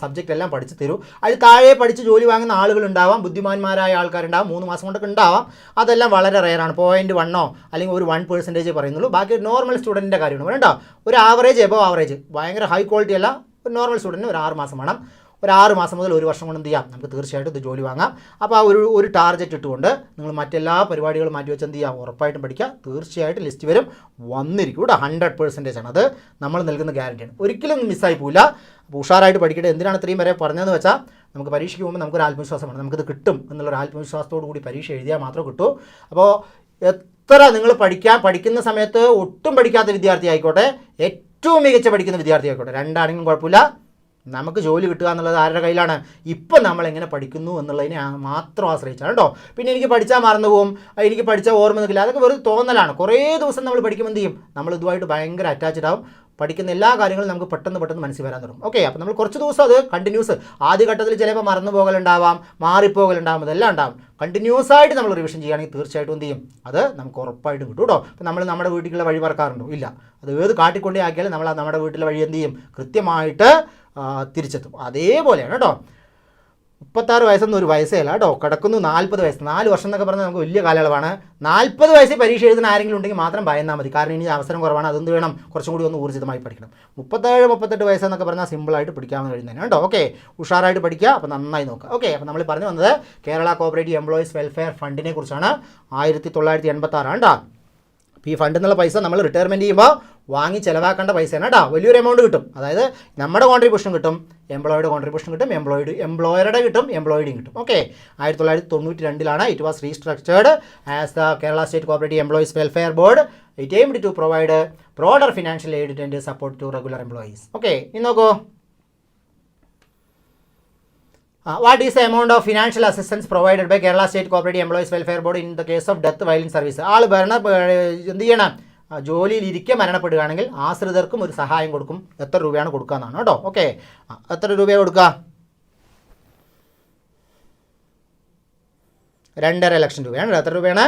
സബ്ജക്റ്റ് എല്ലാം പഠിച്ച് തരൂ. അതിൽ താഴെ പഠിച്ച് ജോലി വാങ്ങുന്ന ആളുകളുണ്ടാവാം, ബുദ്ധിമാന്മാരായ ആൾക്കാരുണ്ടാവും, 3 മാസം കൊണ്ടൊക്കെ ഉണ്ടാവാം. അതെല്ലാം വളരെ റെയറാണ്. 0.1 അല്ലെങ്കിൽ ഒരു 1% പറയുന്നുള്ളൂ. ബാക്കി നോർമൽ സ്റ്റുഡൻറ്റിൻ്റെ കാര്യമാണ് വേണ്ട. ഒരു ആവറേജ് എബോ ആവറേജ്, ഭയങ്കര ഹൈ ക്വാളിറ്റി അല്ല, ഒരു നോർമൽ സ്റ്റുഡൻറ്റിന് ഒരു 6 മാസം വേണം. ഒരു 6 മാസം മുതൽ 1 വർഷം കൊണ്ട് എന്ത് ചെയ്യാം? നമുക്ക് തീർച്ചയായിട്ടും ഇത് ജോലി വാങ്ങാം. അപ്പോൾ ആ ഒരു ടാർഗറ്റ് ഇട്ടുകൊണ്ട് നിങ്ങൾ മറ്റെല്ലാ പരിപാടികളും മാറ്റിവെച്ച് എന്ത് ചെയ്യാം? ഉറപ്പായിട്ടും പഠിക്കുക. തീർച്ചയായിട്ടും ലിസ്റ്റ് വരും, വന്നിരിക്കും ഇവിടെ. 100% ആണ്. അത് നമ്മൾ നൽകുന്ന ഗ്യാരണ്ടിയാണ്. ഒരിക്കലും മിസ്സായി പോവില്ല. അപ്പോൾ ഉഷാറായിട്ട് പഠിക്കട്ടെ. എന്തിനാണ് ഇത്രയും വരെ പറഞ്ഞതെന്ന് വെച്ചാൽ നമുക്ക് പരീക്ഷയ്ക്ക് പോകുമ്പോൾ നമുക്കൊരു ആത്മവിശ്വാസമാണ്, നമുക്കിത് കിട്ടും എന്നുള്ളൊരു ആത്മവിശ്വാസത്തോടു കൂടി പരീക്ഷ എഴുതിയാൽ മാത്രമേ കിട്ടൂ. അപ്പോൾ എത്ര നിങ്ങൾ പഠിക്കുന്ന സമയത്ത് ഒട്ടും പഠിക്കാത്ത വിദ്യാർത്ഥി ആയിക്കോട്ടെ, ഏറ്റവും മികച്ച പഠിക്കുന്ന വിദ്യാർത്ഥി ആയിക്കോട്ടെ, രണ്ടാണെങ്കിലും കുഴപ്പമില്ല, നമുക്ക് ജോലി കിട്ടുക എന്നുള്ളത് ആരുടെ കയ്യിലാണ്? ഇപ്പം നമ്മൾ എങ്ങനെ പഠിക്കുന്നു എന്നുള്ളതിനെ മാത്രം ആശ്രയിച്ചാണ് കേട്ടോ. പിന്നെ എനിക്ക് പഠിച്ചാൽ മറന്നു പോകും, എനിക്ക് പഠിച്ചാൽ ഓർമ്മ നിൽക്കില്ല, അതൊക്കെ വെറുതെ തോന്നലാണ്. കുറേ ദിവസം നമ്മൾ പഠിക്കുമ്പോൾ എന്ത് ചെയ്യും? നമ്മൾ ഇതുമായിട്ട് ഭയങ്കര അറ്റാച്ച്ഡ് ആവും. പഠിക്കുന്ന എല്ലാ കാര്യങ്ങളും നമുക്ക് പെട്ടെന്ന് മനസ്സിൽ വരാൻ തുടങ്ങും. ഓക്കെ, അപ്പോൾ നമ്മൾ കുറച്ച് ദിവസം അത് കണ്ടിന്യൂസ് ആദ്യഘട്ടത്തിൽ ചിലപ്പോൾ മറന്നു പോകലുണ്ടാവാം, മാറിപ്പോകലുണ്ടാവും, ഇതെല്ലാം ഉണ്ടാവും. കണ്ടിന്യൂസ് ആയിട്ട് നമ്മൾ റിവിഷൻ ചെയ്യുകയാണെങ്കിൽ തീർച്ചയായിട്ടും എന്ത് ചെയ്യും, അത് നമുക്ക് ഉറപ്പായിട്ടും കിട്ടും കേട്ടോ. അപ്പോൾ നമ്മൾ നമ്മുടെ വീട്ടിലുള്ള വഴി മറക്കാറുണ്ടോ? ഇല്ല. അത് ഏത് കാട്ടിക്കൊണ്ടേ ആക്കിയാലും നമ്മൾ നമ്മുടെ വീട്ടിലെ വഴി എന്ത് ചെയ്യും, കൃത്യമായിട്ട് തിരിച്ചെത്തും. അതേപോലെയാണ് കേട്ടോ. 36 വയസ്സൊന്നും ഒരു വയസ്സേ അല്ല കേട്ടോ. കിടക്കുന്നു 40 വയസ്സ്. 4 വർഷം എന്നൊക്കെ പറഞ്ഞാൽ നമുക്ക് വലിയ കാലയളവാണ്. 40 വയസ്സിൽ പരീക്ഷ എഴുതുന്ന ആരെങ്കിലും ഉണ്ടെങ്കിൽ മാത്രം ഭയന്നാൽ മതി. കാരണം ഇനി അവസരം കുറവാണ്. അതെന്ത് വേണം, കുറച്ചും കൂടി ഒന്ന് ഊർജിതമായി പഠിക്കണം. 37-38 വയസ്സെന്നൊക്കെ പറഞ്ഞാൽ സിമ്പിളായിട്ട് പഠിക്കാമെന്ന് കഴിയുന്നതാണ് കേട്ടോ. ഓക്കെ, ഉഷാറായിട്ട് പഠിക്കുക. അപ്പോൾ നന്നായി നോക്കുക. ഓക്കെ, അപ്പോൾ നമ്മൾ പറഞ്ഞു വന്നത് കേരള കോഓപ്പറേറ്റീവ് എംപ്ലോയീസ് വെൽഫെയർ ഫണ്ടിനെ കുറിച്ചാണ്. 1986 കേട്ടോ. ഈ ഫണ്ടിൽ നിന്നുള്ള പൈസ നമ്മൾ റിട്ടയർമെൻറ്റ് ചെയ്യുമ്പോൾ വാങ്ങി ചിലവാക്കേണ്ട പൈസയാണ് കേട്ടോ. വലിയൊരു എമൗണ്ട് കിട്ടും. അതായത് നമ്മുടെ കോൺട്രിബ്യൂഷൻ കിട്ടും, എംപ്ലോയിയുടെ കോൺട്രിബ്യൂഷൻ കിട്ടും, എംപ്ലോയറുടെ കിട്ടും, എംപ്ലോയിയുടെയും കിട്ടും. Okay, 1992 it was restructured as the Kerala state Cooperative Employees Welfare Board. It aimed to provide broader financial aid and support to regular employees. Okay, ഇനി നോക്കൂ. What is the amount of financial assistance provided by Kerala State Cooperative Employees Welfare Board in the case of death while in service? ആൾ എന്ത് ചെയ്യണം, ജോലിയിൽ ഇരിക്കെ മരണപ്പെടുകയാണെങ്കിൽ ആശ്രിതർക്കും ഒരു സഹായം കൊടുക്കും. എത്ര രൂപയാണ് കൊടുക്കുക എന്നാണ് കേട്ടോ. ഓക്കെ, എത്ര രൂപയാണ് കൊടുക്കുക? 2.5 ലക്ഷം രൂപയാണ്. എത്ര രൂപയാണ്?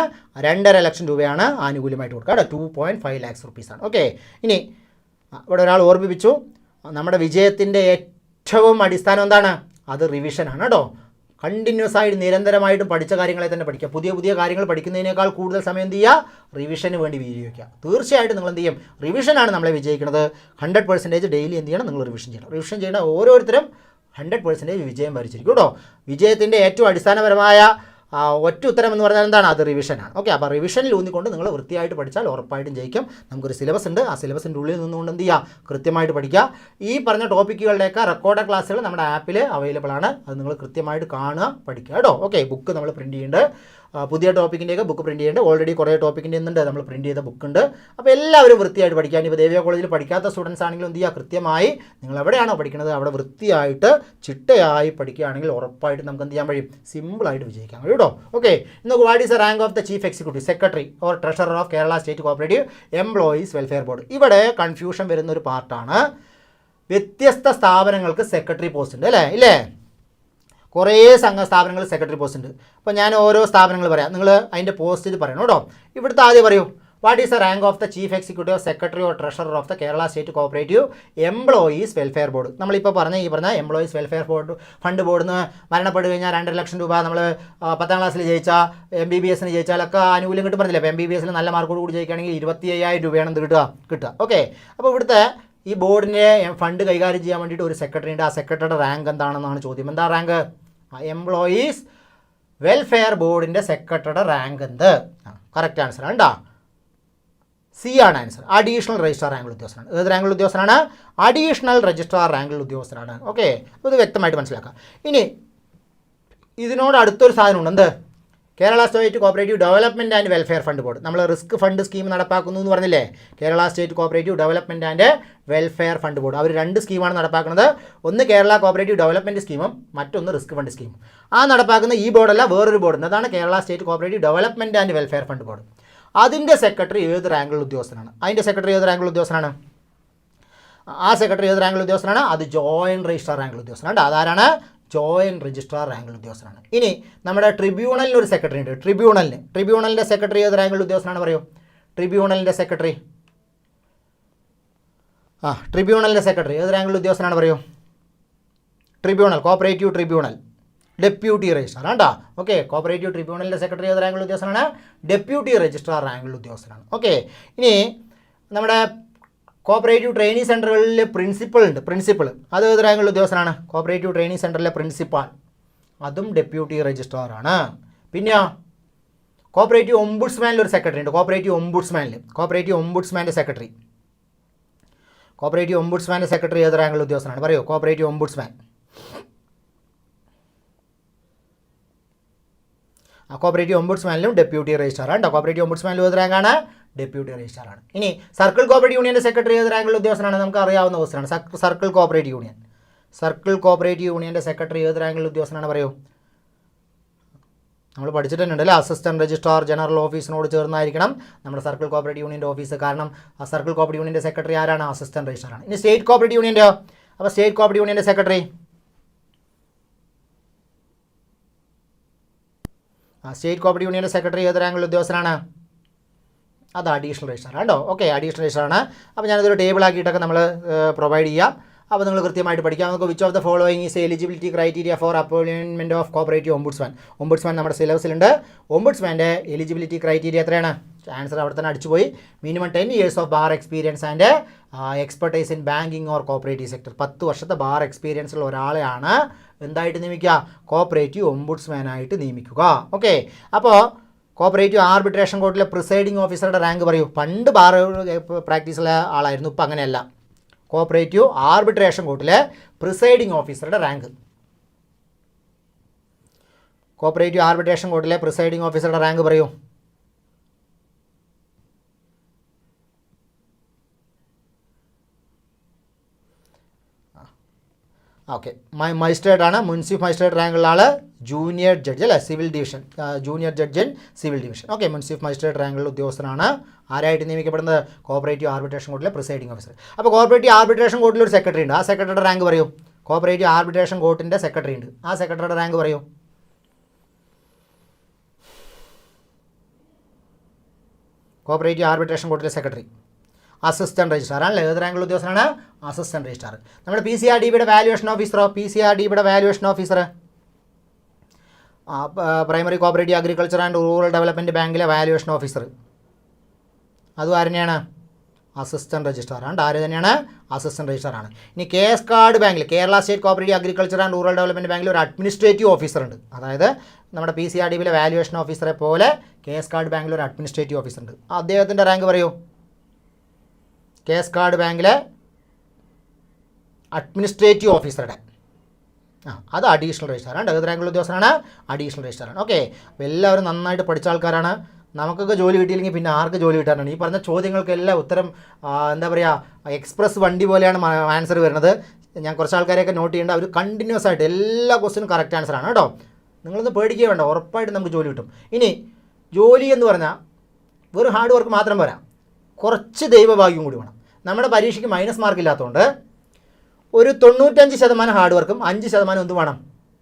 2.5 ലക്ഷം രൂപയാണ് ആനുകൂല്യമായിട്ട് കൊടുക്കുക കേട്ടോ. 2.5 lakhs rupees. ഓക്കെ, ഇനി ഇവിടെ ഒരാൾ ഓർമ്മിപ്പിച്ചു, നമ്മുടെ വിജയത്തിൻ്റെ ഏറ്റവും അടിസ്ഥാനം എന്താണ്? അത് റിവിഷനാണ് കേട്ടോ. കണ്ടിന്യൂസ് ആയിട്ട് നിരന്തരമായിട്ടും പഠിച്ച കാര്യങ്ങളെ തന്നെ പഠിക്കുക. പുതിയ കാര്യങ്ങൾ പഠിക്കുന്നതിനേക്കാൾ കൂടുതൽ സമയം എന്ത് ചെയ്യുക, റിവിഷന് വേണ്ടി വിനിയോഗിക്കുക. തീർച്ചയായിട്ടും നിങ്ങൾ എന്ത് ചെയ്യും, റിവിഷനാണ് നമ്മളെ വിജയിക്കുന്നത്. 100% ഡെയിലി എന്ത് ചെയ്യണം, നിങ്ങൾ റിവിഷൻ ചെയ്യണം. റിവിഷൻ ചെയ്യുന്ന ഓരോരുത്തരും 100% വിജയം വരിച്ചിരിക്കും കേട്ടോ. വിജയത്തിൻ്റെ ഏറ്റവും അടിസ്ഥാനപരമായ ഒറ്റ ഉത്തരം എന്ന് പറഞ്ഞാൽ എന്താണ്? അത് റിവിഷനാണ്. ഓക്കെ, അപ്പോൾ റിവിഷനിൽ ഊന്നിക്കൊണ്ട് നിങ്ങൾ വൃത്തിയായിട്ട് പഠിച്ചാൽ ഉറപ്പായിട്ടും ജയിക്കും. നമുക്കൊരു സിലബസ് ഉണ്ട്. ആ സിലബസിൻ്റെ ഉള്ളിൽ നിന്നുകൊണ്ട് എന്ത് ചെയ്യുക, കൃത്യമായിട്ട് പഠിക്കുക. ഈ പറഞ്ഞ ടോപ്പിക്കുകളുടെയൊക്കെ റെക്കോർഡ് ക്ലാസ്സുകൾ നമ്മുടെ ആപ്പിൽ അവൈലബിൾ ആണ്. അത് നിങ്ങൾ കൃത്യമായിട്ട് കാണുക, പഠിക്കുക കേട്ടോ. ഓക്കെ, ബുക്ക് നമ്മൾ പ്രിൻറ്റ് ചെയ്യുന്നുണ്ട്. പുതിയ ടോപ്പിക്കിൻ്റെയൊക്കെ ബുക്ക് പ്രിൻറ്റ് ചെയ്യുന്നുണ്ട്. ഓൾറെഡി കുറേ ടോപ്പിക്കിൻ്റെ എന്തുണ്ട്, നമ്മൾ പ്രിൻറ്റ് ചെയ്ത ബുക്കുണ്ട്. അപ്പോൾ എല്ലാവരും വൃത്തിയായിട്ട് പഠിക്കാൻ. ഇപ്പോൾ ദേവിയ കോളേജിൽ പഠിക്കാത്ത സ്റ്റുഡൻസ് ആണെങ്കിലും എന്ത് ചെയ്യുക, കൃത്യമായി നിങ്ങൾ എവിടെയാണോ പഠിക്കുന്നത് അവിടെ വൃത്തിയായിട്ട് ചിട്ടയായി പഠിക്കുകയാണെങ്കിൽ ഉറപ്പായിട്ട് നമുക്ക് എന്ത് ചെയ്യാൻ കഴിയും, സിമ്പിളായിട്ട് വിജയിക്കാൻ കഴിയും കേട്ടോ. ഓക്കെ, ഇന്ന് what is the rank of the chief executive secretary or treasurer of Kerala state Cooperative Employees Welfare board? ഇവിടെ കൺഫ്യൂഷൻ വരുന്ന ഒരു പാർട്ടാണ്. വ്യത്യസ്ത സ്ഥാപനങ്ങൾക്ക് സെക്രട്ടറി പോസ്റ്റ് ഉണ്ട് അല്ലേ? ഇല്ലേ? കുറേ സ്ഥാപനങ്ങൾ സെക്രട്ടറി പോസ്റ്റ് ഉണ്ട്. അപ്പോൾ ഞാൻ ഓരോ സ്ഥാപനങ്ങൾ പറയാം, നിങ്ങൾ അതിൻ്റെ പോസ്റ്റ് പറയണം കേട്ടോ. ഇവിടുത്തെ ആദ്യം പറയൂ, what is the rank of the chief executive secretary or treasurer of the Kerala state Cooperative Employees Welfare board? നമ്മളിപ്പോൾ പറഞ്ഞ എംപ്ലോയീസ് വെൽഫെയർ ബോർഡ് ഫണ്ട് ബോർഡിൽ നിന്ന് മരണപ്പെട്ട് കഴിഞ്ഞാൽ 2.5 ലക്ഷം രൂപ നമ്മൾ 10ാം ക്ലാസ്സിൽ ജയിച്ചാൽ MBBSന് ജയിച്ചാലൊക്കെ ആനുകൂല്യം കിട്ടും പറഞ്ഞില്ലേ? അപ്പോൾ MBBSന് നല്ല മാർക്കോട് കൂടി ജയിക്കുകയാണെങ്കിൽ 25,000 രൂപയാണ് എന്ത് കിട്ടുക. ഓക്കെ, അപ്പോൾ ഇവിടുത്തെ ഈ ബോർഡിൻ്റെ ഫണ്ട് കൈകാര്യം ചെയ്യാൻ വേണ്ടിയിട്ട് ഒരു സെക്രട്ടറി ഉണ്ട്. ആ സെക്രട്ടറിയുടെ റാങ്ക് എന്താണെന്നാണ് ചോദ്യം. എന്താ റാങ്ക്? എംപ്ലോയീസ് വെൽഫെയർ ബോർഡിൻ്റെ സെക്രട്ടറിയുടെ റാങ്ക് എന്ത്? കറക്റ്റ് ആൻസർ ഉണ്ടോ? സി ആണ് ആൻസർ. അഡീഷണൽ രജിസ്ട്രാർ റാങ്കിൽ ഉദ്യോഗസ്ഥനാണ്. ഏത് റാങ്കിൽ ഉദ്യോഗസ്ഥനാണ്? അഡീഷണൽ രജിസ്ട്രാർ റാങ്കിൽ ഉദ്യോഗസ്ഥനാണ്. ഓക്കെ, അപ്പോൾ ഇത് വ്യക്തമായിട്ട് മനസ്സിലാക്കാം. ഇനി ഇതിനോട് അടുത്തൊരു സാധനമുണ്ട്. എന്ത്? Kerala state cooperative development and welfare fund board. നമ്മൾ റിസ്ക് ഫണ്ട് സ്കീം നടപ്പാക്കുന്നു എന്ന് പറഞ്ഞില്ലേ? Kerala state cooperative development and welfare fund board. അവർ 2 സ്കീമാണ് നടപ്പാക്കുന്നത്. ഒന്ന് കേരള കോഓപ്പറേറ്റീവ് ഡെവലപ്മെൻറ്റ് സ്കീമും മറ്റൊന്ന് റിസ്ക് ഫണ്ട് സ്കീമും. ആ നടപ്പാക്കുന്ന ഈ ബോർഡല്ല, വേറൊരു ബോർഡ്. അതാണ് Kerala state cooperative development and welfare fund board. അതിൻ്റെ സെക്രട്ടറി ഏത് റാങ്കിലുള്ള ഉദ്യോഗസ്ഥനാണ്? അതിൻ്റെ സെക്രട്ടറി ഏത് റാങ്കിലുള്ള ഉദ്യോഗസ്ഥനാണ്? ആ സെക്രട്ടറി ഏത് റാങ്കിലുള്ള ഉദ്യോഗസ്ഥനാണ്? അത് ജോയിൻറ്റ് രജിസ്ട്രാർ റാങ്കിലുള്ള ഉദ്യോഗസ്ഥനാണ്. അതാരാണ്? ജോയിൻറ്റ് രജിസ്ട്രാർ റാങ്കിലുള്ള ഉദ്യോഗസ്ഥനാണ്. ഇനി നമ്മുടെ ട്രിബ്യൂണലിന് ഒരു സെക്രട്ടറി ഉണ്ട്. ട്രിബ്യൂണലിൻ്റെ സെക്രട്ടറി ഏത് റാങ്കിലുള്ള ഉദ്യോഗസ്ഥനാണ് പറയൂ? ട്രിബ്യൂണലിൻ്റെ സെക്രട്ടറി ട്രിബ്യൂണലിൻ്റെ സെക്രട്ടറി ഏത് റാങ്കിലുള്ള ഉദ്യോഗസ്ഥനാണ് പറയൂ? Tribunal, cooperative tribunal deputy registrar ആണ്ടാ. ഓക്കെ, കോഓപ്പറേറ്റീവ് ട്രിബ്യൂണലിൻ്റെ സെക്രട്ടറി ഏത് റാങ്കിലുള്ള ഉദ്യോഗസ്ഥനാണ്? ഡെപ്യൂട്ടി രജിസ്ട്രാർ റാങ്കിലുള്ള ഉദ്യോഗസ്ഥനാണ്. ഓക്കെ, ഇനി നമ്മുടെ കോഓപ്പറേറ്റീവ് ട്രെയിനിങ് സെൻ്ററുകളിൽ പ്രിൻസിപ്പൾ അത് ഏത് റാങ്കിലുള്ള ഉദ്യോഗസ്ഥനാണ്? കോഓപ്പറേറ്റീവ് ട്രെയിനിങ് സെൻ്ററിലെ പ്രിൻസിപ്പാൾ, അതും ഡെപ്യൂട്ടി രജിസ്ട്രാറാണ്. പിന്നെ കോഓപ്പറേറ്റീവ് ഒംബുഡ്സ്മാനിൽ ഒരു സെക്രട്ടറി ഉണ്ട്. കോഓപ്പറേറ്റീവ് ഒംബുഡ്സ്മാൻ്റെ സെക്രട്ടറി ഏത് റാങ്കിലുള്ള ഉദ്യോഗസ്ഥനാണ് പറയൂ? Cooperative ombudsman. കോഓപ്പറേറ്റീവ് ഒംബുഡ്സ്മാനിലും ഡെപ്യൂട്ടി രജിസ്ട്രാറാണ്. കോഓപ്പറേറ്റീവ് ഒംബുഡ്സ്മാനിലും ഏത് റാങ്കാണ്? ഡെപ്യൂട്ടി രജിസ്ട്രാറാണ്. ഇനി സർക്കിൾ കോഓപ്പറേറ്റീവ് യൂണിയൻ്റെ സെക്രട്ടറി ഏത് റാങ്കിലുള്ള ഉദ്യോഗസ്ഥനാണ്? നമുക്ക് അറിയാവുന്ന ക്വസ്റ്റ്യനാണ്. സർക്കിൾ കോഓപ്പറേറ്റീവ് യൂണിയൻ്റെ സെക്രട്ടറി ഏത് റാങ്കിലുള്ള ഉദ്യോഗസ്ഥനാണ് പറയൂ? നമ്മൾ പഠിച്ചിട്ട് തന്നെ ഉണ്ടല്ലോ, അസിസ്റ്റൻറ്റ് രജിസ്ട്രാർ ജനറൽ ഓഫീസിനോട് ചേർന്നായിരിക്കണം നമ്മുടെ സർക്കിൾ കോപ്പറേറ്റീവ് യൂണിയൻ്റെ ഓഫീസ്. കാരണം ആ സർക്കിൾ കോപ്പറേറ്റീവ് യൂണിയൻ്റെ സെക്രട്ടറി ആരാണ്? അസിസ്റ്റൻറ്റ് രജിസ്ട്രാറാണ്. ഇനി സ്റ്റേറ്റ് കോപ്പറേറ്റീവ് യൂണിയൻ്റെയോ? അപ്പോൾ സ്റ്റേറ്റ് കോപ്പറേറ്റീവ് യൂണിയൻ്റെ സെക്രട്ടറി സ്റ്റേറ്റ് കോപ്പറേറ്റീവ് യൂണിയൻ്റെ സെക്രട്ടറി ഏത് റാങ്കിലുള്ള ഉദ്യോഗസ്ഥനാണ്? അത് അഡീഷണൽ രജിസ്ട്രാർ കേട്ടോ. ഓക്കെ, അഡീഷണൽ രജിസ്ട്രാറാണ്. അപ്പോൾ ഞാനതൊരു ടേബിൾ ആക്കിയിട്ടൊക്കെ നമ്മൾ പ്രൊവൈഡ് ചെയ്യാം. അപ്പോൾ നിങ്ങൾ കൃത്യമായിട്ട് പഠിക്കാം. നമുക്ക് which of the following is eligibility criteria for appointment of cooperative ombudsman. Ombudsman നമ്മുടെ സിലബസിലുണ്ട്. ഓംബുഡ്സ്മാൻ്റെ എലിജിബിലിറ്റി ക്രൈറ്റീരിയ എത്രയാണ്? ആൻസർ അവിടെ തന്നെ അടിച്ചുപോയി. Minimum 10 years of bar experience and expertise in banking or cooperative sector. 10 വർഷത്തെ ബാർ എക്സ്പീരിയൻസ് ഉള്ള ഒരാളെയാണ് എന്തായിട്ട് നിയമിക്കുക? കോപ്പറേറ്റീവ് ഓംബുഡ്സ്മാനായിട്ട് നിയമിക്കുക. ഓക്കെ, അപ്പോൾ കോപ്പറേറ്റീവ് ആർബിട്രേഷൻ കോർട്ടിലെ പ്രിസൈഡിംഗ് ഓഫീസറുടെ റാങ്ക് പറയൂ. പണ്ട് ബാർ പ്രാക്ടീസുള്ള ആളായിരുന്നു, ഇപ്പം അങ്ങനെയല്ല. കോപ്പറേറ്റീവ് ആർബിട്രേഷൻ കോർട്ടിലെ പ്രിസൈഡിംഗ് ഓഫീസറുടെ റാങ്ക്. കോപ്പറേറ്റീവ് ആർബിട്രേഷൻ കോർട്ടിലെ പ്രിസൈഡിംഗ് ഓഫീസറുടെ റാങ്ക് പറയൂ. ഓക്കെ, മജിസ്ട്രേറ്റ് ആണ്. മുൻസിഫ് മജിസ്ട്രേറ്റ് റാങ്കുള്ള ആൾ ജൂനിയർ ജഡ്ജ് അല്ലേ, civil division, junior judge in civil division. Okay, മുൻസിഫ് മജിസ്ട്രേറ്റ് റാങ്കുള്ള ഉദ്യോഗസ്ഥനാണ് ആരായിട്ട് നിയമിക്കപ്പെടുന്നത്? കോപ്പറേറ്റീവ് ആർബിട്രേഷൻ കോർട്ടിലെ പ്രിസൈഡിംഗ് ഓഫീസർ. അപ്പോൾ കോപ്പറേറ്റീവ് ആർബിട്രേഷൻ കോർട്ടിൽ ഒരു സെക്രട്ടറി ഉണ്ട്. ആ സെക്രട്ടറിയുടെ റാങ്ക് പറയൂ. കോപ്പറേറ്റീവ് ആർബിട്രേഷൻ കോർട്ടിൻ്റെ സെക്രട്ടറി ഉണ്ട്. ആ സെക്രട്ടറിയുടെ റാങ്ക് പറയൂ. കോപ്പറേറ്റീവ് ആർബിട്രേഷൻ കോർട്ടിലെ സെക്രട്ടറി അസിസ്റ്റൻറ്റ് രജിസ്ട്രാർ ആണല്ലേ. ഏത് റാങ്കുള്ള ഉദ്യോഗസ്ഥനാണ്? Assistant registrar. നമ്മുടെ PCRDBയുടെ വാല്യുവേഷൻ ഓഫീസറോ? PCRDBയുടെ valuation officer primary cooperative agriculture and rural development ബാങ്കിലെ വാല്യുവേഷൻ ഓഫീസർ അതും ആര് തന്നെയാണ്? അസിസ്റ്റൻറ്റ് രജിസ്ട്രാറാണ്. ആര് തന്നെയാണ്? അസിസ്റ്റൻറ്റ് രജിസ്ട്രാറാണ്. ഇനി KS കാർഡ് ബാങ്കിൽ, Kerala state cooperative agriculture and rural development ബാങ്കിൽ ഒരു അഡ്മിനിസ്ട്രേറ്റീവ് ഓഫീസർ ഉണ്ട്. അതായത് നമ്മുടെ PCRDBയിലെ വാല്യുവേഷൻ ഓഫീസറെ പോലെ KS കാർഡ് ബാങ്കിൽ ഒരു അഡ്മിനിസ്ട്രേറ്റീവ് ഓഫീസർ ഉണ്ട്. അദ്ദേഹത്തിൻ്റെ റാങ്ക് പറയൂ. KS കാർഡ് ബാങ്കിലെ അഡ്മിനിസ്ട്രേറ്റീവ് ഓഫീസറുടെ അത് അഡീഷണൽ രജിസ്ട്രാറാണ്. ഏത് റാങ്കുള്ള ഉദ്യോഗസ്ഥനാണ്? അഡീഷണൽ രജിസ്ട്രാറാണ്. ഓക്കെ, അപ്പോൾ എല്ലാവരും നന്നായിട്ട് പഠിച്ച ആൾക്കാരാണ്. നമുക്കൊക്കെ ജോലി കിട്ടിയില്ലെങ്കിൽ പിന്നെ ആർക്ക് ജോലി കിട്ടാനാണ്? ഈ പറഞ്ഞ ചോദ്യങ്ങൾക്കെല്ലാം ഉത്തരം എന്താ പറയുക, എക്സ്പ്രസ് വണ്ടി പോലെയാണ് ആൻസർ വരുന്നത്. ഞാൻ കുറച്ച് ആൾക്കാരെയൊക്കെ നോട്ട് ചെയ്യേണ്ട, അവർ കണ്ടിന്യൂസ് ആയിട്ട് എല്ലാ ക്വസ്റ്റിനും കറക്റ്റ് ആൻസറാണ് കേട്ടോ. നിങ്ങളൊന്ന് പേടിക്കുക വേണ്ട, ഉറപ്പായിട്ട് നമുക്ക് ജോലി കിട്ടും. ഇനി ജോലി എന്ന് പറഞ്ഞാൽ വെറും ഹാർഡ് വർക്ക് മാത്രം പോരാ, കുറച്ച് ദൈവഭാഗ്യം കൂടി വേണം. നമ്മുടെ പരീക്ഷയ്ക്ക് മൈനസ് മാർക്ക് ഇല്ലാത്തതുകൊണ്ട് ഒരു 95% ഹാർഡ് വർക്കും 5% എന്ത് വേണം?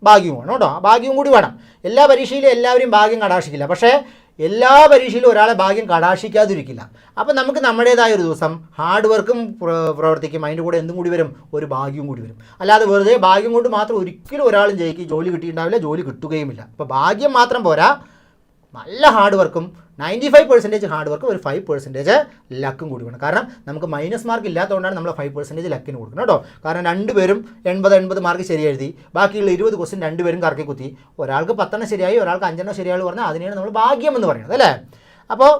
ഭാഗ്യവും വേണം കേട്ടോ. ഭാഗ്യവും കൂടി വേണം. എല്ലാ പരീക്ഷയിലും എല്ലാവരും ഭാഗ്യം കടാക്ഷിക്കില്ല, പക്ഷേ എല്ലാ പരീക്ഷയിലും ഒരാളെ ഭാഗ്യം കടാക്ഷിക്കാതിരിക്കില്ല. അപ്പോൾ നമുക്ക് നമ്മുടേതായ ഒരു ദിവസം ഹാർഡ് വർക്കും പ്രവർത്തിക്കും, അതിൻ്റെ കൂടെ എന്തും കൂടി വരും? ഒരു ഭാഗ്യവും കൂടി വരും. അല്ലാതെ വെറുതെ ഭാഗ്യം കൊണ്ട് മാത്രം ഒരിക്കലും ഒരാളും ജോലി കിട്ടിയിട്ടുണ്ടാവില്ല, ജോലി കിട്ടുകയുമില്ല. അപ്പോൾ ഭാഗ്യം മാത്രം പോരാ, നല്ല ഹാർഡ് വർക്കും 95% ഹാർഡ് വർക്കും ഒരു 5% ലക്കും കൂടി വേണം. കാരണം നമുക്ക് മൈനസ് മാർക്ക് ഇല്ലാത്തതുകൊണ്ടാണ് നമ്മൾ 5% ലക്കിന് കൊടുക്കുന്നത് കേട്ടോ. കാരണം രണ്ടുപേരും 80 മാർക്ക് ശരി എഴുതി, ബാക്കിയുള്ള 20 ക്വസ്റ്റ്യൻ രണ്ടുപേരും കറക്കി കുത്തി. ഒരാൾക്ക് 10 ശരിയായി, ഒരാൾക്ക് 5 ശരിയായി പറഞ്ഞാൽ അതിനെയാണ് നമ്മൾ ഭാഗ്യം എന്ന് പറയുന്നത് അല്ലേ. അപ്പോൾ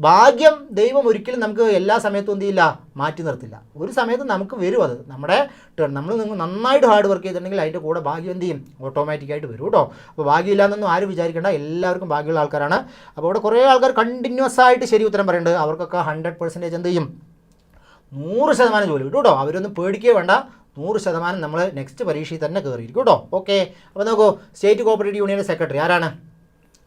ഭാഗ്യം ദൈവം ഒരിക്കലും നമുക്ക് എല്ലാ സമയത്തും എന്ത് ചെയ്യില്ല, മാറ്റി നിർത്തില്ല. ഒരു സമയത്ത് നമുക്ക് വരും, അത് നമ്മുടെ ടേൺ. നമ്മൾ നന്നായിട്ട് ഹാർഡ് വർക്ക് ചെയ്തിട്ടുണ്ടെങ്കിൽ അതിൻ്റെ കൂടെ ഭാഗ്യം എന്ത് ചെയ്യും? ഓട്ടോമാറ്റിക്കായിട്ട് വരും കേട്ടോ. അപ്പോൾ ഭാഗ്യമില്ലാന്നൊന്നും ആരും വിചാരിക്കേണ്ട, എല്ലാവർക്കും ഭാഗ്യമുള്ള ആൾക്കാരാണ്. അപ്പോൾ ഇവിടെ കുറേ ആൾക്കാർ കണ്ടിന്യൂസ് ആയിട്ട് ശരി ഉത്തരം പറയുന്നുണ്ട്. അവർക്കൊക്കെ 100% എന്ത് ചെയ്യും? 100% ജോലി കിട്ടും കേട്ടോ. അവരൊന്നും പേടിക്കുക വേണ്ട, 100% നമ്മൾ നെക്സ്റ്റ് പരീക്ഷയിൽ തന്നെ കയറിയിരിക്കും കേട്ടോ. ഓക്കെ, അപ്പോൾ നോക്കൂ, സ്റ്റേറ്റ് കോപ്പറേറ്റീവ് യൂണിയൻ്റെ സെക്രട്ടറി ആരാണ്?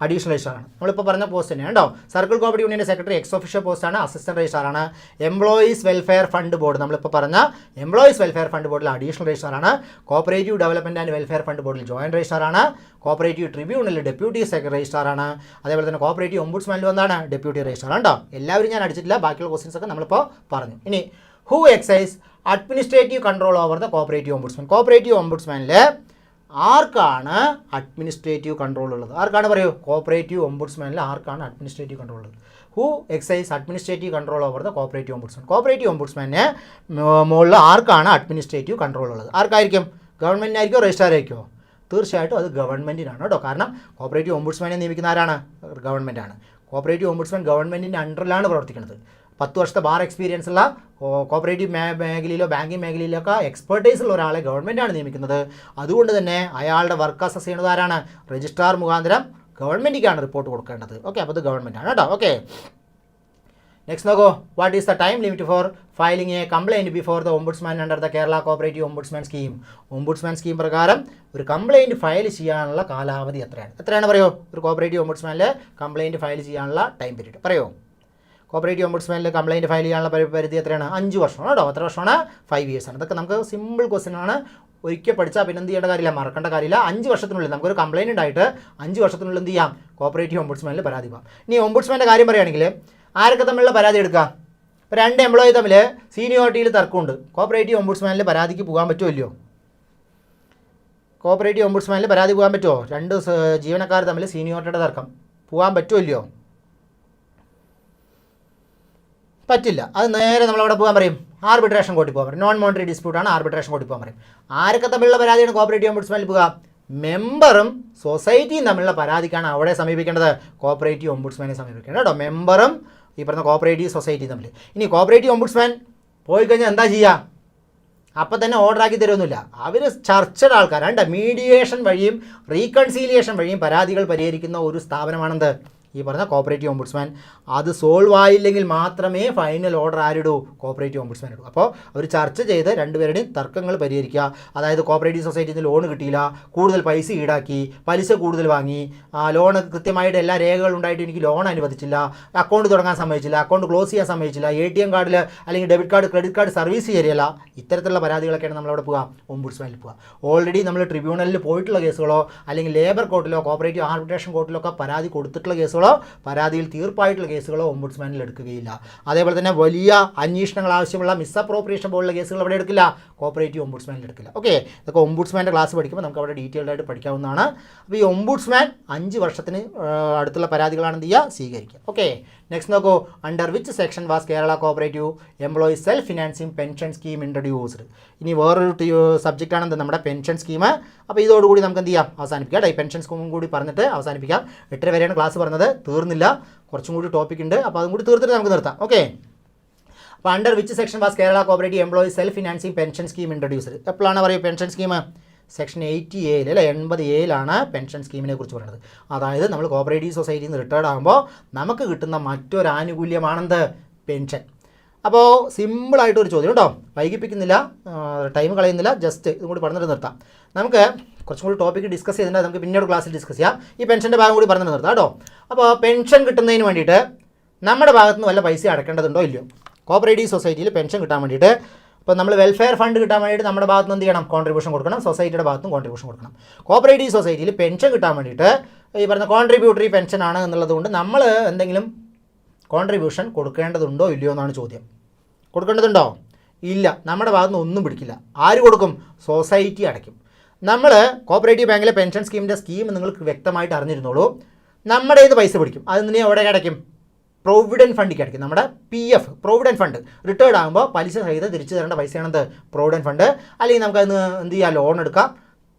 അഡീഷണൽ രജിസ്ട്രാറാണ്. നമ്മളിപ്പോൾ പറഞ്ഞ പോസ്റ്റ് തന്നെയാണ് കേട്ടോ. സർക്കിൾ കോപ്പറേറ്റീവ് യൂണിയൻ്റെ സെക്രട്ടറി എക്സ് ഒഫീഷ്യൽ പോസ്റ്റാണ്, അസിസ്റ്റൻറ്റ് രജിസ്ട്രാറാണ്. എംപ്ലോയീസ് വെൽഫെയർ ഫണ്ട് ബോർഡ്, നമ്മളിപ്പോൾ പറഞ്ഞ എംപ്ലോയീസ് വെൽഫെയർ ഫണ്ട് ബോർഡിൽ അഡീഷണൽ രജിസ്ട്രാറാണ്. Cooperative development and welfare fund ബോർഡിൽ ജോയിൻറ്റ് രജിസ്ട്രാറാണ്. കോപ്പറേറ്റീവ് ട്രിബ്യൂണലിൽ ഡെപ്യൂട്ടി രജിസ്ട്രാറാണ്. അതേപോലെ തന്നെ കോപ്പറേറ്റീവ് ഓംബുഡ്സ്മാനിൽ വന്നാണ് ഡെപ്യൂട്ടി രജിസ്ട്രാറാണ് കേട്ടോ. എല്ലാവരും ഞാൻ അടിച്ചിട്ടില്ല, ബാക്കിയുള്ള ക്വസ്റ്റ്യൻസ് ഒക്കെ നമ്മളിപ്പോൾ പറഞ്ഞു. ഇനി who excise administrative control over the cooperative ombudsman. Cooperative ഓംബുഡ്സ്മാനിൽ ആർക്കാണ് അഡ്മിനിസ്ട്രേറ്റീവ് കൺട്രോൾ ഉള്ളത്? ആർക്കാണ് പറയൂ? കോപ്പറേറ്റീവ് ഓംബുഡ്സ്മാനിൽ ആർക്കാണ് അഡ്മിനിസ്ട്രേറ്റീവ് കൺട്രോൾ ഉള്ളത്? Who excise administrative control over the cooperative ombudsman. Cooperative ഓംബുഡ്സ്മാനെ മുകളിൽ ആർക്കാണ് അഡ്മിനിസ്ട്രേറ്റീവ് കൺട്രോൾ ഉള്ളത്? ആർക്കായിരിക്കും? ഗവൺമെൻറ്റിനായിരിക്കുമോ രജിസ്ട്രാറായിരിക്കുമോ? തീർച്ചയായിട്ടും അത് ഗവൺമെൻറ്റിനാണ് കേട്ടോ. കാരണം കോപ്പറേറ്റീവ് ഓംബുഡ്സ്മാനെ നിയമിക്കുന്ന ആരാണ്? ഗവൺമെൻറ്റാണ്. കോപ്പറേറ്റീവ് ഓംബുഡ്സ്മാൻ ഗവൺമെൻറ്റിൻ്റെ അണ്ടറിലാണ് പ്രവർത്തിക്കുന്നത്. 10 വർഷത്തെ ബാർ എക്സ്പീരിയൻസ് ഉള്ള കോപ്പറേറ്റീവ് മേഖലയിലോ ബാങ്കിങ് മേഖലയിലൊക്കെ എക്സ്പെർട്ടൈസ് ഉള്ള ഒരാളെ ഗവൺമെൻറ്റാണ് നിയമിക്കുന്നത്. അതുകൊണ്ട് തന്നെ അയാളുടെ വർക്ക് അസസ് ചെയ്യുന്നത് ആരാണ്? രജിസ്ട്രാർ മുഖാന്തരം ഗവൺമെൻറ്റിക്കാണ് റിപ്പോർട്ട് കൊടുക്കേണ്ടത്. ഓക്കെ, അപ്പോൾ അത് ഗവൺമെൻറ്റാണ് കേട്ടോ. ഓക്കെ, നെക്സ്റ്റ് നോക്കൂ, what is the time limit for filing A complaint before the ombudsman under the Kerala cooperative ombudsman scheme? Ombudsman scheme പ്രകാരം ഒരു കംപ്ലയിൻറ്റ് ഫയൽ ചെയ്യാനുള്ള കാലാവധി എത്രയാണ് പറയോ? ഒരു കോപ്പറേറ്റീവ് ഓംബുഡ്സ്മാനിൽ കംപ്ലയിൻറ്റ് ഫയൽ ചെയ്യാനുള്ള ടൈം പീരീഡ് പറയോ? കോപ്പറേറ്റീവ് ഓംബുഡ്സ്മാനിൽ കംപ്ലയിൻറ്റ് ഫയൽ ചെയ്യാനുള്ള പരിധി എത്രയാണ്? 5 വർഷമാണ് കേട്ടോ. എത്ര വർഷമാണ്? 5 years ആണ്. ഇതൊക്കെ നമുക്ക് സിമ്പിൾ ക്വസ്റ്റ്യൻ ആണ്. ഒരിക്കൽ പഠിച്ചാൽ പിന്നെ എന്ത് ചെയ്യേണ്ട കാര്യമില്ല, മറക്കേണ്ട കാര്യമില്ല. 5 വർഷത്തിനുള്ളിൽ നമുക്കൊരു കംപ്ലയിൻറ്റ് ഉണ്ടായിട്ട് 5 വർഷത്തിനുള്ളിൽ എന്ത് ചെയ്യാം? കോപ്പറേറ്റീവ് ഓംബുഡ്സ്മാനിൽ പരാതി പോകാം. ഇനി ഓംബുഡ്സ്മാൻ്റെ കാര്യം പറയുകയാണെങ്കിൽ ആരൊക്കെ തമ്മിലുള്ള പരാതി എടുക്കുക? ഇപ്പോൾ 2 എംപ്ലോയി തമ്മിൽ സീനിയോറിറ്റിയിൽ തർക്കമുണ്ട്. കോപ്പറേറ്റീവ് ഓംബുഡ്സ്മാനിൽ പരാതിക്ക് പോകാൻ പറ്റുമോ ഇല്ലയോ? കോപ്പറേറ്റീവ് ഓംബുഡ്സ്മാനിൽ പരാതി പോകാൻ പറ്റുമോ? 2 ജീവനക്കാർ തമ്മിൽ സീനിയോറിറ്റിയുടെ തർക്കം പോകാൻ പറ്റുമോ ഇല്ലയോ? പറ്റില്ല. അത് നേരെ നമ്മളവിടെ പോകാൻ പറയും, ആർബിട്രേഷൻ കോർട്ടിൽ പോകാൻ പറയും. നോൺ മോണിറ്ററി ഡിസ്പ്യൂട്ടാണ്, ആർബിട്രേഷൻ കോർട്ടിൽ പോകാൻ പറയും. ആരൊക്കെ തമ്മിലുള്ള പരാതിയാണ് കോപ്പറേറ്റീവ് ഓംബുഡ്സ്മാനിൽ പോകുക? മെമ്പറും സൊസൈറ്റിയും തമ്മിലുള്ള പരാതിക്കാണ് അവിടെ സമീപിക്കേണ്ടത്, കോപ്പറേറ്റീവ് ഓംബുഡ്സ്മാനെ സമീപിക്കേണ്ടത് കേട്ടോ. മെമ്പറും ഈ പറഞ്ഞ കോപ്പറേറ്റീവ് സൊസൈറ്റി തമ്മിൽ. ഇനി കോപ്പറേറ്റീവ് ഓംബുഡ്സ്മാൻ പോയി കഴിഞ്ഞാൽ എന്താ ചെയ്യുക? അപ്പം തന്നെ ഓർഡറാക്കി തരുമൊന്നുമില്ല. അവർ ചർച്ചയുടെ ആൾക്കാരാണ്. മീഡിയേഷൻ വഴിയും റീകൺസീലിയേഷൻ വഴിയും പരാതികൾ പരിഹരിക്കുന്ന ഒരു സ്ഥാപനമാണെന്ത്? ഈ പറഞ്ഞ കോപ്പറേറ്റീവ് ഓംബുഡ്സ്മാൻ. അത് സോൾവ് ആയില്ലെങ്കിൽ മാത്രമേ ഫൈനൽ ഓർഡർ ആരിടൂ? കോപ്പറേറ്റീവ് ഓംബുഡ്സ്മാൻ ഇടൂ. അപ്പോൾ അവർ ചർച്ച ചെയ്ത് രണ്ടുപേരുടെയും തർക്കങ്ങൾ പരിഹരിക്കുക. അതായത് കോപ്പറേറ്റീവ് സൊസൈറ്റിയിൽ നിന്ന് ലോൺ കിട്ടിയില്ല, കൂടുതൽ പൈസ ഈടാക്കി, പലിശ കൂടുതൽ വാങ്ങി, ലോൺ കൃത്യമായിട്ട് എല്ലാ രേഖകളും ഉണ്ടായിട്ട് എനിക്ക് ലോൺ അനുവദിച്ചില്ല, അക്കൗണ്ട് തുടങ്ങാൻ സമ്മതിച്ചില്ല, അക്കൗണ്ട് ക്ലോസ് ചെയ്യാൻ സമ്മതിച്ചില്ല, ATM കാർഡിൽ അല്ലെങ്കിൽ debit card credit card service ശരിയല്ല, ഇത്തരത്തിലുള്ള പരാതികളൊക്കെയാണ് നമ്മളവിടെ പോകാം, ഓംബുഡ്സ്മാനിൽ പോകാം. ഓൾറെഡി നമ്മൾ ട്രിബ്യൂണലിൽ പോയിട്ടുള്ള കേസുകളോ അല്ലെങ്കിൽ ലേബർ കോർട്ടിലോ കോപ്പറേറ്റീവ് ആർബിട്രേഷൻ കോർട്ടിലോ ഒക്കെ പരാതി കൊടുത്തിട്ടുള്ള കേസുകളോ പരാതിയിൽ തീർപ്പായിട്ടുള്ള കേസുകളോ ഓംബുഡ്സ്മാനിൽ എടുക്കുകയില്ല. അതേപോലെ തന്നെ വലിയ അന്വേഷണങ്ങൾ ആവശ്യമുള്ള മിസ്അപ്രോപ്രിയേഷൻ പോലുള്ള കേസുകൾ അവിടെ എടുക്കില്ല, കോപ്പറേറ്റീവ് ഓംബുഡ്സ്മാനിൽ എടുക്കില്ല. ഓക്കെ, ഇതൊക്കെ ഓംബുഡ്സ്മാൻ്റെ ക്ലാസ് പഠിക്കുമ്പോൾ നമുക്ക് അവിടെ ഡീറ്റെയിൽഡ് ആയിട്ട് പഠിക്കാവുന്നതാണ്. അപ്പോൾ ഈ ഓംബുഡ്സ്മാൻ 5 വർഷത്തിന് അടുത്തുള്ള പരാതികളാണ് എന്ത് ചെയ്യുക? സ്വീകരിക്കുക. ഓക്കെ, നെക്സ്റ്റ് നോക്കൂ, under which section was Kerala cooperative employee self financing pension scheme introduced? ഇനി വേറൊരു സബ്ജക്റ്റാണ് എന്ത്? നമ്മുടെ പെൻഷൻ സ്കീം. അപ്പോൾ ഇതോടുകൂടി നമുക്ക് എന്ത് ചെയ്യാം? അവസാനിപ്പിക്കാം. ഈ പെൻഷൻ സ്കീമും കൂടി പറഞ്ഞിട്ട് അവസാനിപ്പിക്കാം. 8:30 വരെയാണ് ക്ലാസ് പറഞ്ഞത്, തീർന്നില്ല, കുറച്ചും കൂടി ടോപ്പിക് ഉണ്ട്. അപ്പോൾ അതും കൂടി തീർത്തിട്ട് നമുക്ക് നിർത്താം. ഓക്കെ, അപ്പോൾ under which section was Kerala cooperative employee self financing pension scheme introduced? എപ്പോഴാണ് പറയുക പെൻഷൻ സ്കീം? സെക്ഷൻ 80A അല്ലേ, 80A പെൻഷൻ സ്കീമിനെ കുറിച്ച് പറയുന്നത്. അതായത് നമ്മൾ കോപ്പറേറ്റീവ് സൊസൈറ്റിയിൽ നിന്ന് റിട്ടയർഡ് ആകുമ്പോൾ നമുക്ക് കിട്ടുന്ന മറ്റൊരു ആനുകൂല്യമാണെന്ത്? പെൻഷൻ. അപ്പോൾ സിമ്പിളായിട്ടൊരു ചോദ്യം കേട്ടോ, വൈകിപ്പിക്കുന്നില്ല, ടൈം കളയുന്നില്ല, ജസ്റ്റ് ഇതും കൂടി പറഞ്ഞിട്ട് നിർത്താം. നമുക്ക് കുറച്ചും കൂടി ടോപ്പിക്ക് ഡിസ്കസ് ചെയ്തിട്ടുണ്ട്, നമുക്ക് പിന്നീട് ക്ലാസ്സിൽ ഡിസ്കസ് ചെയ്യാം. ഈ പെൻഷൻ്റെ ഭാഗം കൂടി പറഞ്ഞിട്ട് നിർത്താം കേട്ടോ. അപ്പോൾ പെൻഷൻ കിട്ടുന്നതിന് വേണ്ടിയിട്ട് നമ്മുടെ ഭാഗത്ത് നിന്ന് വല്ല പൈസ അടക്കേണ്ടതുണ്ടോ ഇല്ലയോ? കോപ്പറേറ്റീവ് സൊസൈറ്റിയിൽ പെൻഷൻ കിട്ടാൻ വേണ്ടിയിട്ട് ഇപ്പോൾ നമ്മൾ വെൽഫെയർ ഫണ്ട് കിട്ടാൻ വേണ്ടിയിട്ട് നമ്മുടെ ഭാഗത്ത് നിന്ന് എന്ത് ചെയ്യണം? കോൺട്രിബ്യൂഷൻ കൊടുക്കണം. സൊസൈറ്റിയുടെ ഭാഗത്തും കോൺട്രിബ്യൂഷൻ കൊടുക്കണം. കോപ്പറേറ്റീവ് സൊസൈറ്റിയിൽ പെൻഷൻ കിട്ടാൻ വേണ്ടിയിട്ട് ഈ പറഞ്ഞ കോൺട്രിബ്യൂട്ടറി പെൻഷനാണ് എന്നുള്ളത് കൊണ്ട് നമ്മൾ എന്തെങ്കിലും കോൺട്രിബ്യൂഷൻ കൊടുക്കേണ്ടതുണ്ടോ ഇല്ലയോ എന്നാണ് ചോദ്യം. കൊടുക്കേണ്ടതുണ്ടോ? ഇല്ല, നമ്മുടെ ഭാഗത്ത് നിന്ന് ഒന്നും പിടിക്കില്ല. ആര് കൊടുക്കും? സൊസൈറ്റി അടയ്ക്കും. നമ്മൾ കോപ്പറേറ്റീവ് ബാങ്കിലെ പെൻഷൻ സ്കീമിൻ്റെ സ്കീം നിങ്ങൾക്ക് വ്യക്തമായിട്ട് അറിഞ്ഞിരുന്നോളൂ. നമ്മുടെ ഇത് പൈസ പിടിക്കും, അത് നീ എവിടെ അടയ്ക്കും? പ്രൊവിഡൻറ്റ് ഫണ്ടിലേക്ക് അടയ്ക്കും. നമ്മുടെ PF പ്രൊവിഡൻറ്റ് ഫണ്ട് റിട്ടയർഡ് ആകുമ്പോൾ പലിശ സഹിതം തിരിച്ചു തരേണ്ട പൈസയാണെന്ത്? Provident fund. അല്ലെങ്കിൽ നമുക്കതിന് എന്ത് ചെയ്യാം? ലോൺ എടുക്കാം.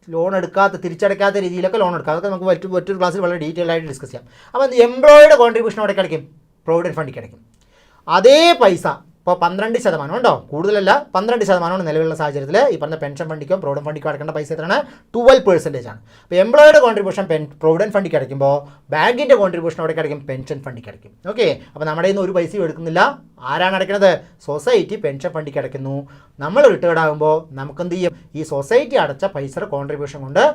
ലോൺ എടുക്കാത്ത തിരിച്ചടയ്ക്കാത്ത രീതിയിലൊക്കെ ലോൺ എടുക്കാം. അതൊക്കെ നമുക്ക് മറ്റൊരു ക്ലാസ്സിൽ വളരെ ഡീറ്റെയിൽ ആയിട്ട് ഡിസ്കസ് ചെയ്യാം. അപ്പോൾ എംപ്ലോയിയുടെ കോൺട്രിബ്യൂഷൻ അവിടെ അടയ്ക്കും, പ്രൊവിഡൻറ്റ് ഫണ്ടിലേക്ക് അടയ്ക്കും. അതേ പൈസ ഇപ്പോൾ 12% ഉണ്ടോ? കൂടുതലല്ല, 12% നിലവിലുള്ള സാഹചര്യത്തിൽ ഈ പറഞ്ഞ പെൻഷൻ ഫണ്ടിക്കോ പ്രൊവിഡൻറ്റ് ഫണ്ടിക്കോ അടക്കേണ്ട പൈസ എത്രയാണ്? 12% ആണ്. അപ്പോൾ എംപ്ലോയിയുടെ കോൺട്രിബ്യൂഷൻ പ്രൊവിഡൻറ്റ് ഫണ്ടിക്ക് അടയ്ക്കുമ്പോൾ ബാങ്കിൻ്റെ കോൺട്രിബ്യൂഷൻ അവിടെ അടയ്ക്കും, പെൻഷൻ ഫണ്ടിക്ക് അടയ്ക്കും. ഓക്കെ, അപ്പോൾ നമ്മുടെ കയ്യിൽ നിന്ന് ഒരു പൈസയും എടുക്കുന്നില്ല. ആരാണ് അടയ്ക്കുന്നത്? സൊസൈറ്റി പെൻഷൻ ഫണ്ടിക്ക് അടയ്ക്കുന്നു. നമ്മൾ റിട്ടയർഡ് ആകുമ്പോൾ നമുക്കെന്ത് ചെയ്യും? ഈ സൊസൈറ്റി അടച്ച പൈസയുടെ കോൺട്രിബ്യൂഷൻ കൊണ്ട്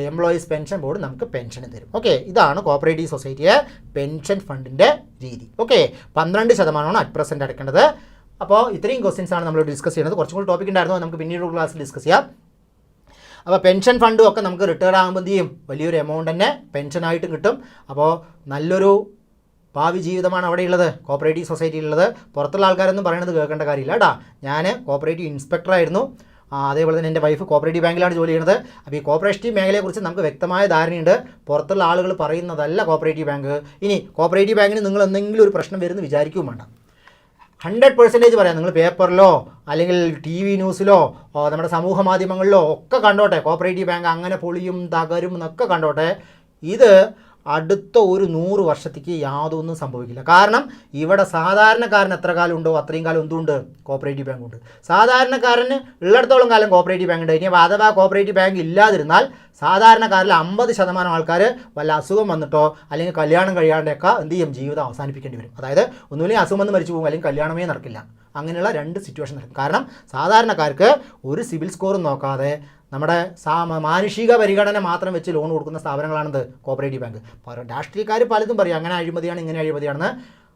എംപ്ലോയീസ് പെൻഷൻ ബോർഡ് നമുക്ക് പെൻഷൻ തരും. ഓക്കെ, ഇതാണ് കോപ്പറേറ്റീവ് സൊസൈറ്റിയെ പെൻഷൻ ഫണ്ടിൻ്റെ രീതി. ഓക്കെ, 12% അറ്റ് പ്രസൻറ്റ് അടയ്ക്കേണ്ടത്. അപ്പോൾ ഇത്രയും ക്വസ്റ്റ്യൻസ് ആണ് നമ്മൾ ഡിസ്കസ് ചെയ്യുന്നത്. കുറച്ചും കൂടി ടോപ്പിക് ഉണ്ടായിരുന്നു, നമുക്ക് പിന്നീട് ക്ലാസ്സിൽ ഡിസ്കസ് ചെയ്യാം. അപ്പോൾ പെൻഷൻ ഫണ്ടും ഒക്കെ നമുക്ക് റിട്ടയർഡ് ആകുമ്പോൾ എന്ത് ചെയ്യും? വലിയൊരു എമൗണ്ട് തന്നെ പെൻഷനായിട്ടും കിട്ടും. അപ്പോൾ നല്ലൊരു ഭാവി ജീവിതമാണ് അവിടെയുള്ളത്, കോപ്പറേറ്റീവ് സൊസൈറ്റിയിലുള്ളത്. പുറത്തുള്ള ആൾക്കാരൊന്നും പറയണത് കേൾക്കേണ്ട കാര്യമില്ല കേട്ടോ. ഞാൻ കോപ്പറേറ്റീവ് ഇൻസ്പെക്ടറായിരുന്നു. അതേപോലെ തന്നെ എൻ്റെ വൈഫ് കോപ്പറേറ്റീവ് ബാങ്കിലാണ് ജോലി ചെയ്യുന്നത്. അപ്പോൾ ഈ കോപ്പറേറ്റീവ് മേഖലയെക്കുറിച്ച് നമുക്ക് വ്യക്തമായ ധാരണയുണ്ട്. പുറത്തുള്ള ആളുകൾ പറയുന്നതല്ല കോപ്പറേറ്റീവ് ബാങ്ക്. ഇനി കോപ്പറേറ്റീവ് ബാങ്കിന് നിങ്ങൾ എന്തെങ്കിലും ഒരു പ്രശ്നം വരുമെന്ന് വിചാരിക്കുകയും വേണ്ട. 100% പറയാം. നിങ്ങൾ പേപ്പറിലോ അല്ലെങ്കിൽ TV ന്യൂസിലോ നമ്മുടെ സമൂഹ മാധ്യമങ്ങളിലോ ഒക്കെ കണ്ടോട്ടെ, കോപ്പറേറ്റീവ് ബാങ്ക് അങ്ങനെ പൊളിയും തകരും എന്നൊക്കെ കണ്ടോട്ടെ. ഇത് അടുത്ത ഒരു 100 വർഷത്തേക്ക് യാതൊന്നും സംഭവിക്കില്ല. കാരണം ഇവിടെ സാധാരണക്കാരന് എത്ര കാലം ഉണ്ടോ അത്രയും കാലം എന്തുണ്ട്, കോപ്പറേറ്റീവ് ബാങ്ക് ഉണ്ട്. സാധാരണക്കാരന് ഉള്ളിടത്തോളം കാലം കോപ്പറേറ്റീവ് ബാങ്ക് ഉണ്ട്. ഇനി അഥവാ കോപ്പറേറ്റീവ് ബാങ്ക് ഇല്ലാതിരുന്നാൽ സാധാരണക്കാരിൽ 50% ആൾക്കാർ വല്ല അസുഖം വന്നിട്ടോ അല്ലെങ്കിൽ കല്യാണം കഴിയാണ്ടൊക്കെ എന്ത് ചെയ്യും, ജീവിതം അവസാനിപ്പിക്കേണ്ടി വരും. അതായത് ഒന്നുമില്ലെങ്കിൽ അസുഖം വന്ന് മരിച്ചു പോകും, അല്ലെങ്കിൽ കല്യാണമേ നടക്കില്ല. അങ്ങനെയുള്ള 2 സിറ്റുവേഷൻ നടക്കും. കാരണം സാധാരണക്കാർക്ക് ഒരു സിവിൽ സ്കോറും നോക്കാതെ നമ്മുടെ മാനുഷിക പരിഗണന മാത്രം വെച്ച് ലോൺ കൊടുക്കുന്ന സ്ഥാപനങ്ങളാണിത് കോപ്പറേറ്റീവ് ബാങ്ക്. രാഷ്ട്രീയക്കാർ പലതും പറയും അങ്ങനെ അഴിമതിയാണ് ഇങ്ങനെ അഴിമതിയാണെന്ന്.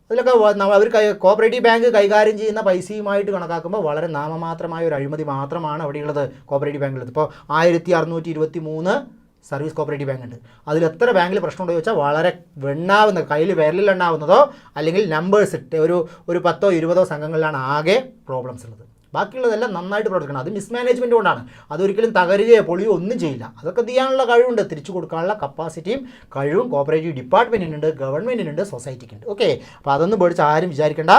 അതിലൊക്കെ അവർ കോപ്പറേറ്റീവ് ബാങ്ക് കൈകാര്യം ചെയ്യുന്ന പൈസയുമായിട്ട് കണക്കാക്കുമ്പോൾ വളരെ നാമമാത്രമായ ഒരു അഴിമതി മാത്രമാണ് അവിടെയുള്ളത്, കോപ്പറേറ്റീവ് ബാങ്കിലുള്ളത്. ഇപ്പോൾ 1623 സർവീസ് കോപ്പറേറ്റീവ് ബാങ്ക് ഉണ്ട്. അതിൽ എത്ര ബാങ്കിൽ പ്രശ്നമുണ്ടോ ചോദിച്ചാൽ വളരെ എണ്ണാവുന്ന, കയ്യിൽ വിരലിലെണ്ണാവുന്നതോ അല്ലെങ്കിൽ നമ്പേഴ്സ് ഇട്ട് ഒരു 10ഓ 20ഓ സംഘങ്ങളിലാണ് ആകെ പ്രോബ്ലംസ് ഉള്ളത്. ബാക്കിയുള്ളതെല്ലാം നന്നായിട്ട് പ്രവർത്തിക്കണം. അത് മിസ്മാനേജ്മെൻറ്റ് കൊണ്ടാണ്. അതൊരിക്കലും തകരുകയോ പൊളിയോ ഒന്നും ചെയ്യില്ല. അതൊക്കെ ചെയ്യാനുള്ള കഴിവുണ്ട്, തിരിച്ചു കൊടുക്കാനുള്ള കപ്പാസിറ്റിയും കഴിവും കോപ്പറേറ്റീവ് ഡിപ്പാർട്ട്മെൻറ്റിനുണ്ട്, ഗവൺമെൻറ്റിനുണ്ട്, സൊസൈറ്റിക്കുണ്ട്. ഓക്കെ, അപ്പോൾ അതൊന്നും പേടിച്ച് ആരും വിചാരിക്കേണ്ട.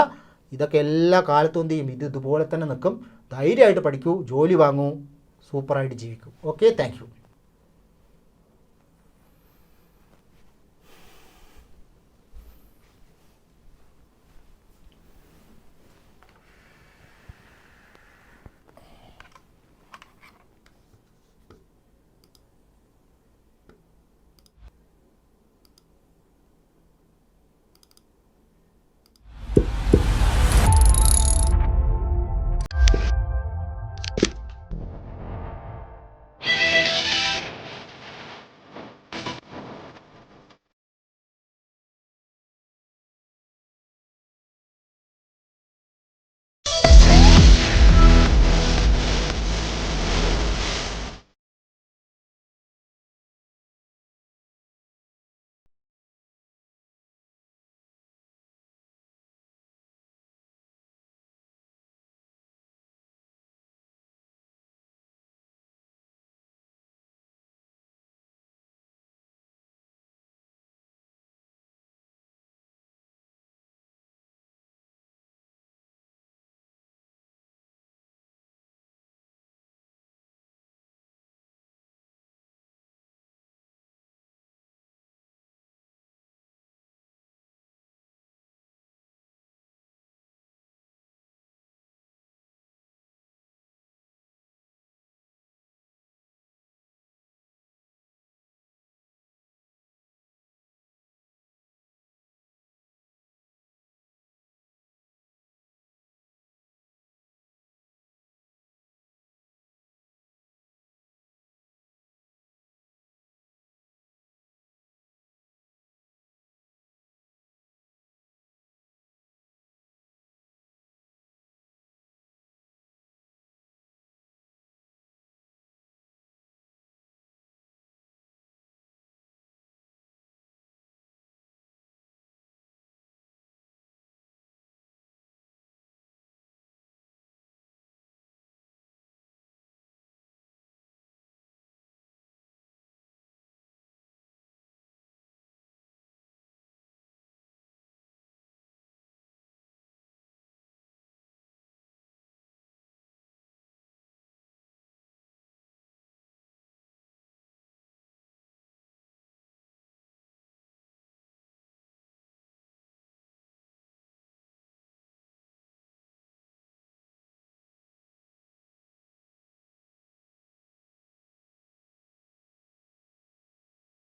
ഇതൊക്കെ എല്ലാ കാലത്തും എന്ത് ചെയ്യും, ഇതുപോലെ തന്നെ നിൽക്കും. ധൈര്യമായിട്ട് പഠിക്കൂ, ജോലി വാങ്ങൂ, സൂപ്പറായിട്ട് ജീവിക്കൂ. Okay, thank you.